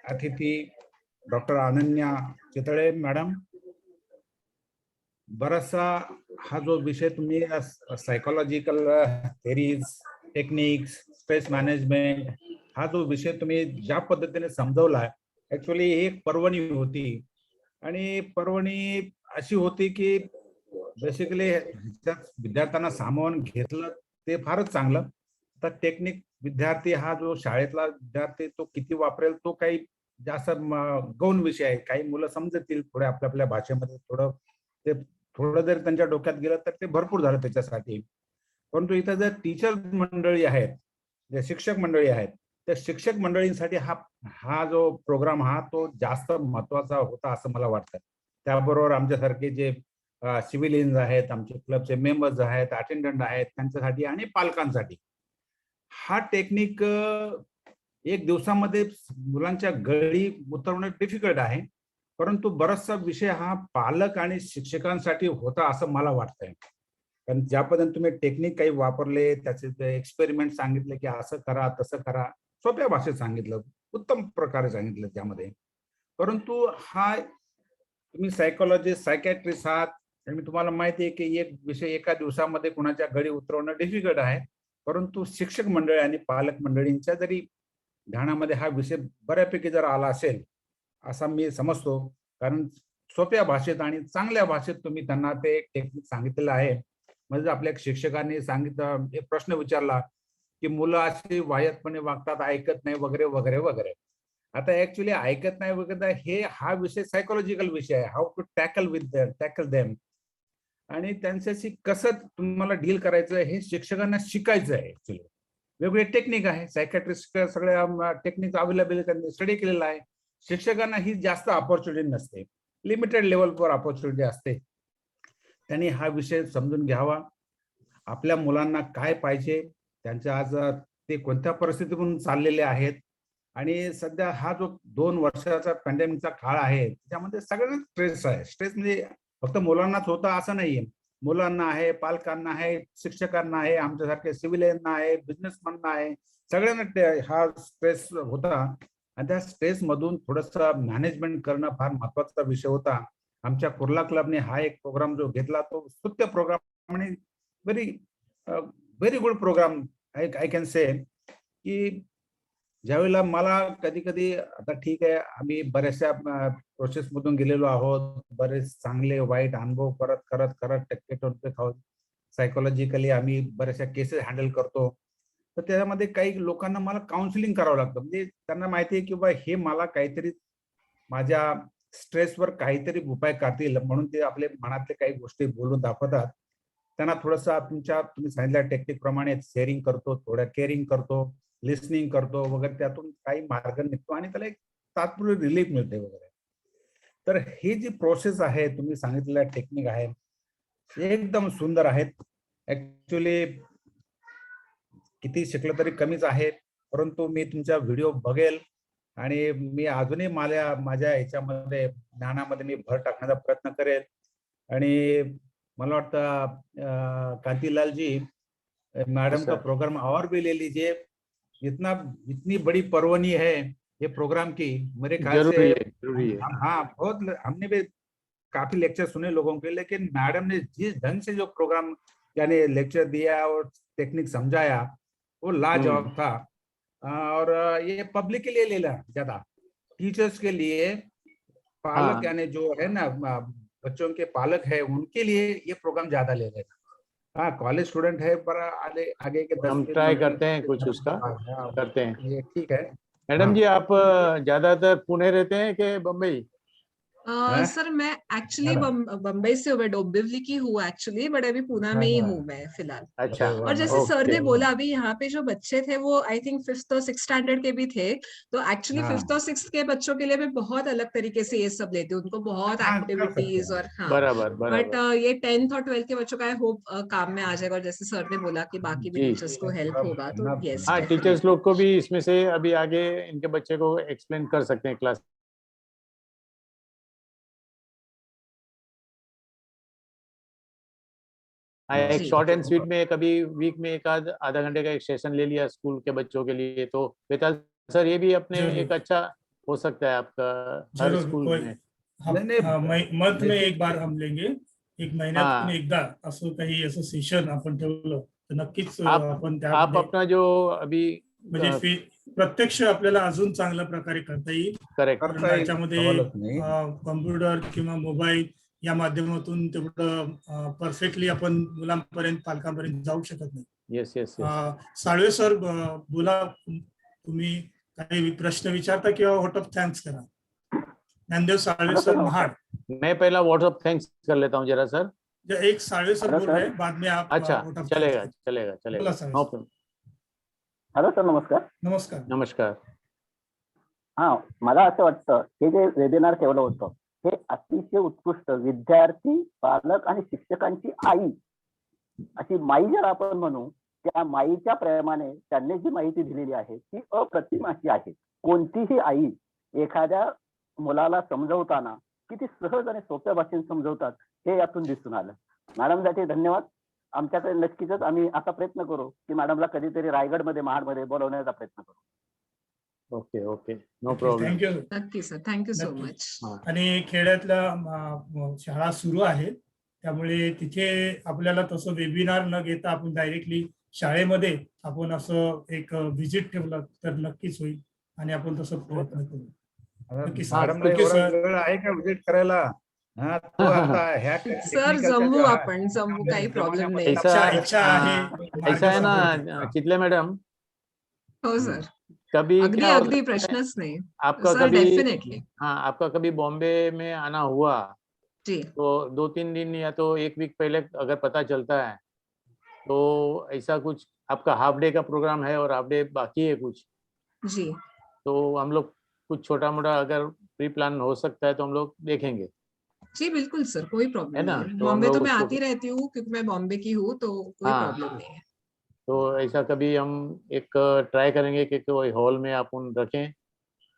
M: अतिथी डॉक्टर अनन्या चितळे मॅडम, बराचसा हा जो विषय तुम्ही psychological theories, techniques, stress management हा जो विषय तुम्ही ज्या पद्धतीने समजवला, ऍक्च्युली एक पर्वणी होती आणि पर्वणी अशी होती की बेसिकली विद्यार्थ्यांना सामावून घेतलं ते फारच चांगलं। आता टेक्निक विद्यार्थी हा जो शाळेतला विद्यार्थी तो किती वापरेल तो काही जास्त गौण विषय आहे। काही मुलं समजतील थोडे आपल्या भाषेमध्ये, थोडं जर त्यांच्या डोक्यात गेलं तर ते भरपूर झालं त्याच्यासाठी। परंतु इथं जर टीचर मंडळी आहेत, जे शिक्षक मंडळी आहेत, त्या शिक्षक मंडळींसाठी हा जो प्रोग्राम हा तो जास्त महत्वाचा होता असं मला वाटतं। त्याबरोबर आमच्यासारखे जे सिव्हिलियन्स आहेत, आमचे क्लबचे मेंबर्स आहेत, अटेंडंट आहेत, त्यांच्यासाठी आणि पालकांसाठी हा टेक्निक एक दिवसामध्ये मुलांच्या गळी उतरवणं डिफिकल्ट आहे। परंतु बराचसा विषय हा पालक आणि शिक्षकांसाठी होता असं मला वाटतंय। कारण ज्या पद्धतीने तुम्ही टेक्निक काही वापरले, त्याचे एक्सपेरिमेंट सांगितले की असं करा तसं करा, सोप्या भाषेत सांगितलं, उत्तम प्रकारे सांगितलं त्यामध्ये। परंतु हा तुम्ही सायकोलॉजिस्ट, सायकॅट्रिस्ट आहात आणि मी तुम्हाला माहिती आहे की एक विषय एका दिवसामध्ये कुणाच्या गळी उतरवणं डिफिकल्ट आहे। परंतु शिक्षक मंडळी आणि पालक मंडळींच्या जरी ध्यानामध्ये हा विषय बऱ्यापैकी जर आला असेल असा मी समजतो, कारण सोप्या भाषेत आणि चांगल्या भाषेत तुम्ही त्यांना ते टेक्निक सांगितलेलं आहे। म्हणजे आपल्या शिक्षकांनी सांगितलं, एक प्रश्न विचारला की मुलं अशी वाह्यातपणे वागतात, ऐकत नाही वगैरे वगैरे वगैरे। आता ऍक्च्युली ऐकत नाही वगैरे हा विषय सायकोलॉजिकल विषय आहे, हाऊ टू टॅकल देम आणि त्यांच्याशी कसं तुम्हाला डील करायचं हे शिक्षकांना शिकायचं आहे। ऍक्च्युली वेगवेगळे टेक्निक आहे, सायकॅट्रिस्ट सगळ्या टेक्निक अवेलेबल त्यांनी स्टडी केलेला आहे। शिक्षकांना ही जास्त ऑपॉर्च्युनिटी नसते, लिमिटेड लेवलवर ऑपॉर्च्युनिटी असते। त्यांनी हा विषय समजून घ्यावा, आपल्या मुलांना काय पाहिजे, त्यांच्या आज ते कोणत्या परिस्थितीतून चाललेले आहेत आणि सध्या हा जो 2 वर्षाचा पॅन्डेमिकचा काळ आहे त्यामध्ये सगळ्यांना स्ट्रेस आहे। स्ट्रेस म्हणजे फक्त मुलांनाच होता असं नाहीये, मुलांना आहे, पालकांना आहे, शिक्षकांना आहे, आमच्यासारखे सिव्हिलियनना आहे, बिझनेसमॅनना आहे, सगळ्यांना हा स्ट्रेस होता आणि त्या स्ट्रेस मधून थोडंसं मॅनेजमेंट करणं फार महत्वाचा विषय होता। आमच्या कुर्ला क्लबने हा एक प्रोग्राम जो घेतला तो स्तुत्य प्रोग्राम आणि very good program I can say. की ज्यावेळेला मला कधी कधी, आता ठीक आहे आम्ही बऱ्याचशा प्रोसेस मधून गेलेलो आहोत, बरेच चांगले वाईट अनुभव करत करत करत टक्के खाऊन सायकोलॉजिकली आम्ही बऱ्याचशा केसेस हँडल करतो। तर त्यामध्ये काही लोकांना मला काउन्सिलिंग करावं लागतं, म्हणजे त्यांना माहिती आहे की बा हे मला काहीतरी माझ्या स्ट्रेसवर काहीतरी उपाय करतील, म्हणून ते आपले मनातले काही गोष्टी बोलून दाखवतात। त्यांना थोडंसं तुम्ही सांगितल्या टेक्निक प्रमाणे शेअरिंग करतो, थोडं केअरिंग करतो, लिसनिंग करतो वगैरे, त्यातून काही मार्ग निघतो आणि त्याला एक तात्पुरती रिलीफ मिळते वगैरे। तर ही जी प्रोसेस आहे, तुम्ही सांगितलेल्या टेक्निक आहे एकदम सुंदर आहेत। ऍक्च्युली किती शिकलं तरी कमीच आहे, परंतु मी तुमचा व्हिडिओ बघेल आणि मी अजूनही माझ्या ह्याच्यामध्ये ज्ञानामध्ये मी भर टाकण्याचा प्रयत्न करेल. आणि मला वाटतं कांतीलाल जी मैडम का प्रोग्राम और भी ले लीजिए. इतनी बड़ी परवनी है ये प्रोग्राम की, मेरे ख्याल से
C: जरूरी है.
M: हाँ बहुत हमने भी काफी लेक्चर सुने लोगों के, लेकिन मैडम ने जिस ढंग से जो प्रोग्राम यानी लेक्चर दिया और टेक्निक समझाया वो लाजवाब था. और ये पब्लिक के लिए ले ला ज्यादा, टीचर्स के लिए, पालक यानी जो है ना बच्चों के पालक है उनके लिए ये प्रोग्राम ज्यादा ले लेगा. हाँ कॉलेज स्टूडेंट है पर आगे के 10
C: हम ट्राई करते हैं कुछ उसका करते हैं.
M: ये ठीक है.
C: मैडम जी आप ज्यादातर पुणे रहते हैं कि बम्बई?
D: सर मैं एक्चुअली बम्बई से हूँ, डोंबिवली की हूँ एक्चुअली, बट अभी पुणे में ही हूँ मैं फिलहाल.
C: अच्छा.
D: और जैसे सर ने बोला अभी यहाँ पे जो बच्चे थे वो आई थिंक 5th और 6th स्टैंडर्ड के भी थे, तो एक्चुअली 5th और 6th के बच्चों के लिए भी बहुत अलग तरीके से ये सब लेते हैं, उनको बहुत एक्टिविटीज और हाँ
C: बराबर.
D: बट ये 10th और 12th के बच्चों का आई होप काम में आ जाएगा. और जैसे सर ने बोला कि बाकी भी टीचर्स को हेल्प होगा तो यस.
C: हाँ टीचर्स लोग को भी इसमें से अभी आगे इनके बच्चे को एक्सप्लेन कर सकते हैं क्लास. एक शॉर्ट एंड स्वीट में कभी वीक में एक आधा घंटे का एक सेशन ले लिया स्कूल के बच्चों के लिए, तो वेताल सर ये भी अपने एक अच्छा हो सकता है आपका हर स्कूल में.
F: मंथ में एक बार हम लेंगे, एक महिन्यातून एकदा असं काही असं सेशन आपण ठेवलं तर नक्कीच आपण
C: आप अपना जो अभी
F: म्हणजे प्रत्यक्ष आपल्याला अजून चांगल्या प्रकारे करता येईल.
C: करेक्ट.
F: त्याच्यामध्ये कॉम्प्युटर किंवा मोबाईल या माध्यमातून तेवढं परफेक्टली आपण मुलांपर्यंत पालकांपर्यंत जाऊ शकत नाही.
C: Yes yes.
F: साळवे सर बोला, तुम्ही काही प्रश्न विचारता किंवा व्हॉट ऑफ थँक्स करा. ज्ञानदेव साळवे सर महाड.
C: मैं पहला व्हाट्सअप थैंक्स कर लेता हूँ जरा सर.
F: एक साळवे सर बोल रहे हैं, बाद में आप.
C: अच्छा चलेगा चलेगा चलेगा. No problem.
N: हॅलो सर नमस्कार.
F: नमस्कार.
C: नमस्कार.
N: हा मला असं वाटतं हे जे वेबिनार ठेवलं होतं हे अतिशय उत्कृष्ट, विद्यार्थी, पालक आणि शिक्षकांची आई अशी माई जर आपण म्हणू, त्या माईच्या प्रेमाने त्यांनी जी माहिती दिलेली आहे ती अप्रतिम अशी आहे. कोणतीही आई एखाद्या मुलाला समजवताना किती सहज आणि सोप्या भाषेत समजवतात हे यातून दिसून आलं. मॅडमसाठी धन्यवाद. आमच्याकडे नक्कीच आम्ही असा प्रयत्न करू की मॅडमला कधीतरी रायगडमध्ये महाडमध्ये बोलवण्याचा प्रयत्न करू.
C: Okay okay no problem.
F: Thank you.
D: नक्की सर, थँक्यू सो मच.
F: आणि खेड्यातल्या शाळा सुरू आहेत त्यामुळे तिथे आपल्याला तसं वेबिनार न घेता आपण डायरेक्टली शाळेमध्ये आपण असं एक व्हिजिट ठेवलं तर नक्कीच होईल आणि आपण तसं प्रयत्न करू.
M: वेळ आहे का व्हिजिट करायला?
D: सर जमू आपण, जमू, काही प्रॉब्लेम नाही.
F: इच्छा आहे.
C: ऐसा है ना चितले मैडम.
D: हो सर.
C: कभी
D: अगदी प्रश्नच नहीं
C: आपका
D: सर,
C: कभी
D: डेफिनेटली.
C: हाँ आपका कभी बॉम्बे में आना हुआ
D: जी
C: तो 2-3 दिन या तो 1 वीक पहले अगर पता चलता है तो ऐसा कुछ आपका हाफ डे का प्रोग्राम है और हाफ डे बाकी है कुछ
D: जी,
C: तो हम लोग कुछ छोटा मोटा अगर प्री प्लान हो सकता है तो हम लोग देखेंगे.
D: जी बिल्कुल सर, कोई प्रॉब्लम
C: है ना?
D: नहीं है.
C: तो हम
D: बॉम्बे
C: लोग
D: तो मैं
C: उसको-
D: आती रहती हूँ क्योंकि मैं बॉम्बे की हूँ, तो कोई
C: हाँ।
D: प्रॉब्लम नहीं है.
C: तो ऐसा कभी हम एक ट्राई करेंगे कि कोई हॉल में अपन रखें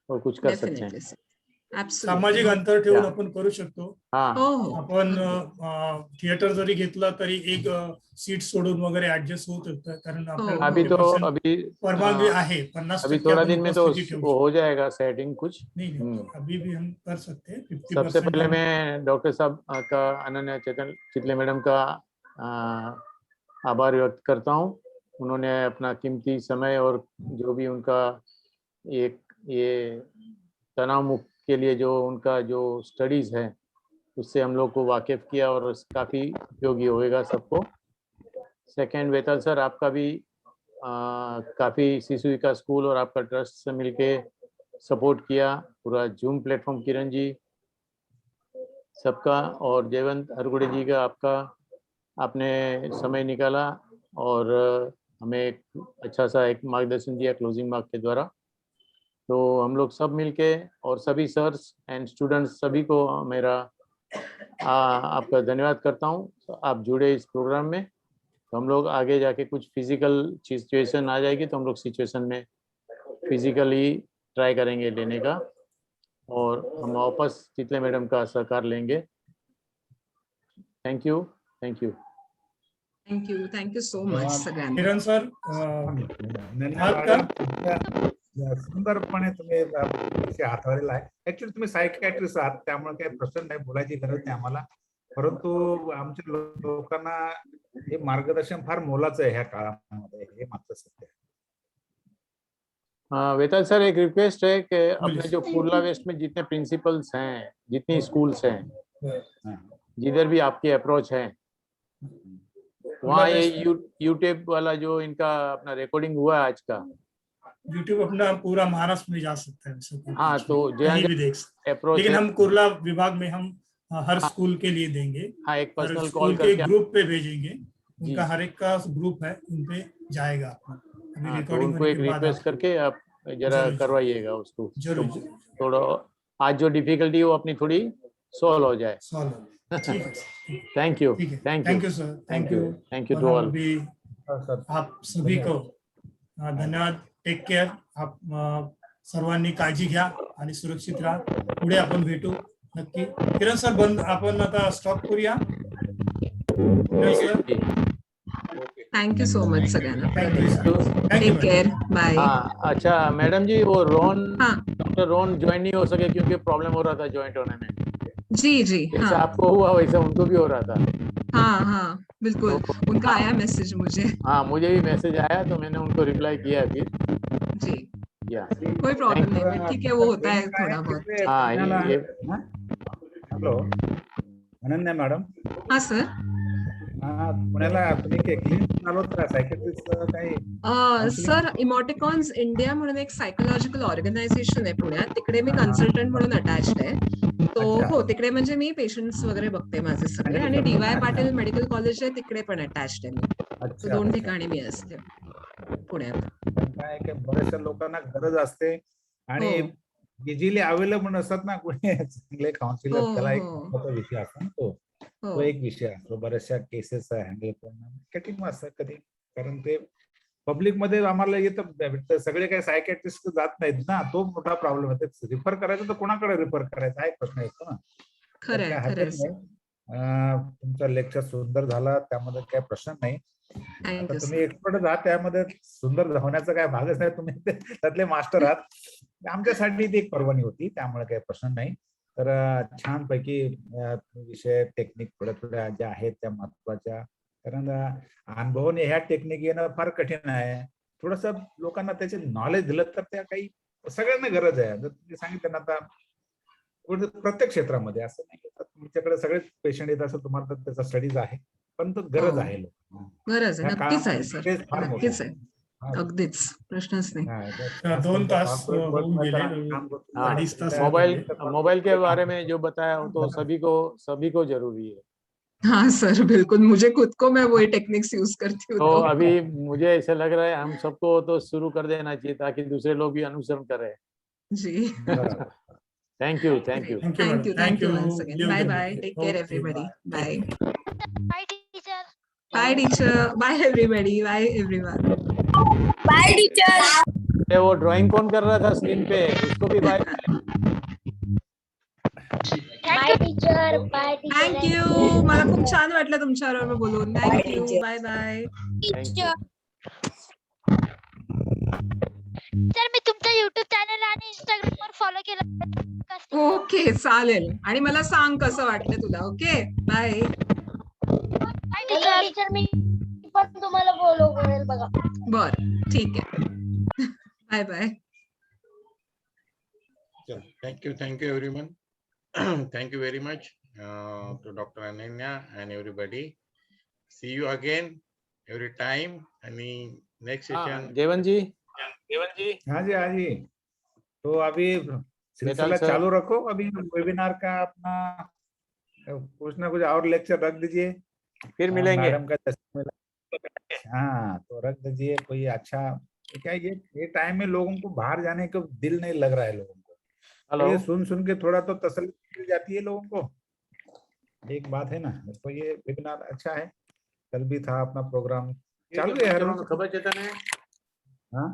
C: और कुछ कर सकते हैं.
D: डेफिनेटली सर,
F: सामाजिक अंतर ठेवून आपण करू शकतो.
C: हाँ
D: हो हो.
F: आपण थिएटर जरी घेतला तरी एक सीट सोडून वगैरे ऍडजस्ट होत होतं, कारण आपल्याला
C: अभी तो
F: 50%
C: अभी
F: परवानगी आहे. 50%
C: अभी थोड़ा
F: आपण
C: दिन में तो
F: उपस्थिती ठेवू
C: वो हो जाएगा सेटिंग कुछ.
F: नहीं, अभी भी हम कर सकते हैं.
C: सबसे
F: 50%
C: पहले
F: हम-
C: मैं डॉक्टर साहब का अनन्या चितले मैडम का आभार व्यक्त करता हूँ. उन्होंने अपना कीमती समय और जो भी उनका एक ये तनाव मुक्त के लिए जो उनका जो स्टडीज है उससे हम लोग को वाकिफ किया और काफ़ी उपयोगी होएगा सबको. सेकंड वेताल सर आपका भी काफ़ी शिशु विकास स्कूल और आपका ट्रस्ट से मिलके सपोर्ट किया. पूरा जूम प्लेटफॉर्म किरण जी सबका और जयवंत हरगुड़े जी का आपका आपने समय निकाला और हमें एक अच्छा सा एक मार्गदर्शन दिया क्लोजिंग मार्क के द्वारा. तो हम लोग सब मिलके और सभी सर्स एंड स्टूडेंट्स सभी को मेरा आपका धन्यवाद करता हूँ. आप जुड़े इस प्रोग्राम में. तो हम लोग आगे जाके कुछ फिजिकल सिचुएशन आ जाएगी तो हम लोग सिचुएशन में फिजिकली ट्राई करेंगे लेने का, और हम वापस चितले मैडम का सहकार लेंगे। Thank you, thank you.
D: Thank you so much सगळ्यांना.
F: किरण सर
M: सुंदरपणे तुम्ही विषय हाताळलेला आहे. ऍक्च्युली तुम्ही सायकॅट्रिस्ट आहात, त्यामुळे काही प्रश्न नाही, बोलायची गरज नाही आम्हाला. परंतु आमच्या लोकांना हे मार्गदर्शन फार मोलाचं आहे ह्या काळामध्ये, हे मात्र सत्य आहे.
C: वेताल सर, एक रिक्वेस्ट है कि अपने जो कुर्ला वेस्ट में जितने प्रिंसिपल्स हैं, जितनी स्कूल्स हैं, जिधर भी आपकी अप्रोच है, वहाँ ये यूट्यूब वाला जो इनका अपना रिकॉर्डिंग हुआ है आज का,
F: यूट्यूब अपना पूरा महाराष्ट्र में जा सकता है वैसे कोई
C: हाँ,
F: कुछ
C: तो
F: नहीं, कहीं भी देख सकते हैं।
C: अप्रोच
F: लेकिन
C: है,
F: हम कुर्ला विभाग में हम हर स्कूल के लिए देंगे,
C: हाँ, एक
F: हर
C: पर्सनल
F: स्कूल
C: कॉल
F: के
C: करके,
F: ग्रुप पे भेजेंगे, उनका हर एक का ग्रुप है, उन पे जाएगा आपको। अभी
C: हाँ, तो
F: रिकॉर्डिंग
C: उनको
F: होने
C: एक
F: के बाद
C: रिक्वेस्ट
F: आपको
C: करके आप जरा
F: जरूर,
C: करवाइएगा उसको,
F: जरूर,
C: तो
F: जरूर।
C: थोड़ा आज जो डिफिकल्टी है वो अपनी थोड़ी सॉल्व हो जाए।
F: ठीक है,
C: थैंक यू,
F: ठीक है,
C: thank
F: thank
C: you
F: you sir,
C: thank you, thank you
F: और
C: टू
F: हम
C: ऑल।
F: अभी आप सभी को धन्यवाद. Take care. आप सर्वांनी काळजी घ्या आणि सुरक्षित राहा. पुढे आपण भेटू नक्की. किरण सर, बंद आपण आता स्टॉप करूया. Kiran sir,
D: thank you so much सगळ्यांना.
F: Thank you
D: take care, bye.
C: हाँ, अच्छा मैडम जी, वो डॉक्टर रोन ज्वाइन नहीं हो सके क्योंकि प्रॉब्लम हो रहा था ज्वाइंट होने में।
D: जी
C: जैसा
D: हाँ
C: आपको हुआ वैसा उनको भी हो रहा था।
D: हाँ बिल्कुल, उनका आया मैसेज मुझे.
C: हाँ, मुझे भी मैसेज आया तो मैंने उनको रिप्लाई किया फिर।
D: जी,
C: या
D: कोई प्रॉब्लम नहीं है, ठीक है, वो होता है थोड़ा बहुत.
C: हाँ, ये
M: हॅलो अनन्या मॅडम.
D: हाँ सर.
M: पुण्याला तुम्ही क्लिनिक आलोत का सायकेट्रिस्ट काही?
D: सर, इमोटिकॉन्स इंडिया म्हणून एक सायकोलॉजिकल ऑर्गनायझेशन आहे पुण्यात, तिकडे मी कन्सल्टंट म्हणून अटॅच्ड आहे. तो हो, तिकडे म्हणजे मी पेशंट्स वगैरे बघते माझे सगळे, आणि DY पाटील मेडिकल कॉलेज आहे तिकडे पण अटॅच्ड आहे मी. तो 2 ठिकाणी मी असते पुण्यात.
M: काय की बऱ्याचशा लोकांना गरज असते आणि इझिली अवेलेबल नसतात ना कोणी चांगले काउन्सिलर, त्याला एक मोठा विषय असतो ना तो एक विषय असतो. बऱ्याचशा केसेस हँडल करणं कठीण असतं कधी, कारण ते पब्लिक मध्ये आम्हाला येतं, सगळे काही सायकॅट्रिस्ट जात नाहीत ना, तो मोठा प्रॉब्लेम आहे. रिफर करायचं तर कोणाकडे रिफर करायचा हा एक प्रश्न येतो ना.
D: खरंय.
M: तुमचा लेक्चर सुंदर झाला, त्यामध्ये काही प्रश्न नाही. तुम्ही एक्सपर्ट आहात त्यामध्ये, सुंदर होण्याचा काय भागच नाही, तुम्ही त्यातले मास्टर आहात. आमच्यासाठी ती एक पर्वणी होती, त्यामुळे काही प्रश्न नाही. तर छानपैकी विषय टेक्निक थोड्या ज्या आहेत त्या महत्वाच्या, कारण अनुभवाने ह्या टेक्निक येणं फार कठीण आहे. थोडस लोकांना त्याचे नॉलेज दिलं तर त्या काही सगळ्यांना गरज आहे. जर तुम्ही सांगितलं ना, आता प्रत्येक क्षेत्रामध्ये असं नाही, तुमच्याकडे सगळेच पेशंट येत असं तुम्हाला त्याचा स्टडीज आहे, पण तो गरज आहे.
D: गरज आहे, नक्कीच आहे सर, नक्कीच आहे, अगदीच प्रश्नच नाही.
F: 2 तास होऊन गेले, 2.5 तास.
C: मोबाइल के बारे में जो बताया तो सभी को जरूरी है.
D: हाँ सर, बिल्कुल, मुझे खुद को, मैं वही टेक्निक्स यूज करती हूँ.
C: तो अभी मुझे ऐसा लग रहा है हम सबको तो शुरू कर देना चाहिए ताकि दूसरे लोग भी अनुसरण करें.
D: जी.
C: Thank you
D: once again. Bye. Take care everybody. Bye.
A: Bye teacher.
D: Bye teacher. Bye everybody. Bye everyone.
L: Bye teacher.
C: वो ड्राइंग कौन कर रहा था स्क्रीन पे, उसको भी bye.
L: Bye teacher. Bye
D: thank you, मला खूप छान वाटलं तुमच्याबरोबर बोलून. थँक्यू. बाय.
A: सर, मी तुमच्या YouTube चॅनल आणि Instagram वर फॉलो केलं.
D: ओके, चालेल. आणि मला सांग कसं वाटलं तुला. Okay, bye.
L: टीचर, मी पण तुम्हाला फॉलो करेल बघा.
D: बर, ठीक आहे. Bye.
E: Thank you everyone. Thank you very much to Dr. Ananya and everybody. See you again every time. आणि next session.
C: जेवन जी.
M: हाँ जी. तो अभी सिलसिला चालू रखो. अभी वेबिनार का अपना कुछ ना कुछ और लेक्चर रख दीजिए,
C: फिर मिलेंगे.
M: मैडम का हाँ, तो रख दीजिए कोई अच्छा. क्या ये टाइम में लोगों को बाहर जाने को दिल नहीं लग रहा है लोगों को. तो ये सुन के थोड़ा तो तसल्ली मिल जाती है लोगों को. एक बात है ना, तो ये वेबिनार अच्छा है. कल भी था अपना प्रोग्राम चालू है.
C: खबर चेतन है.
M: हाँ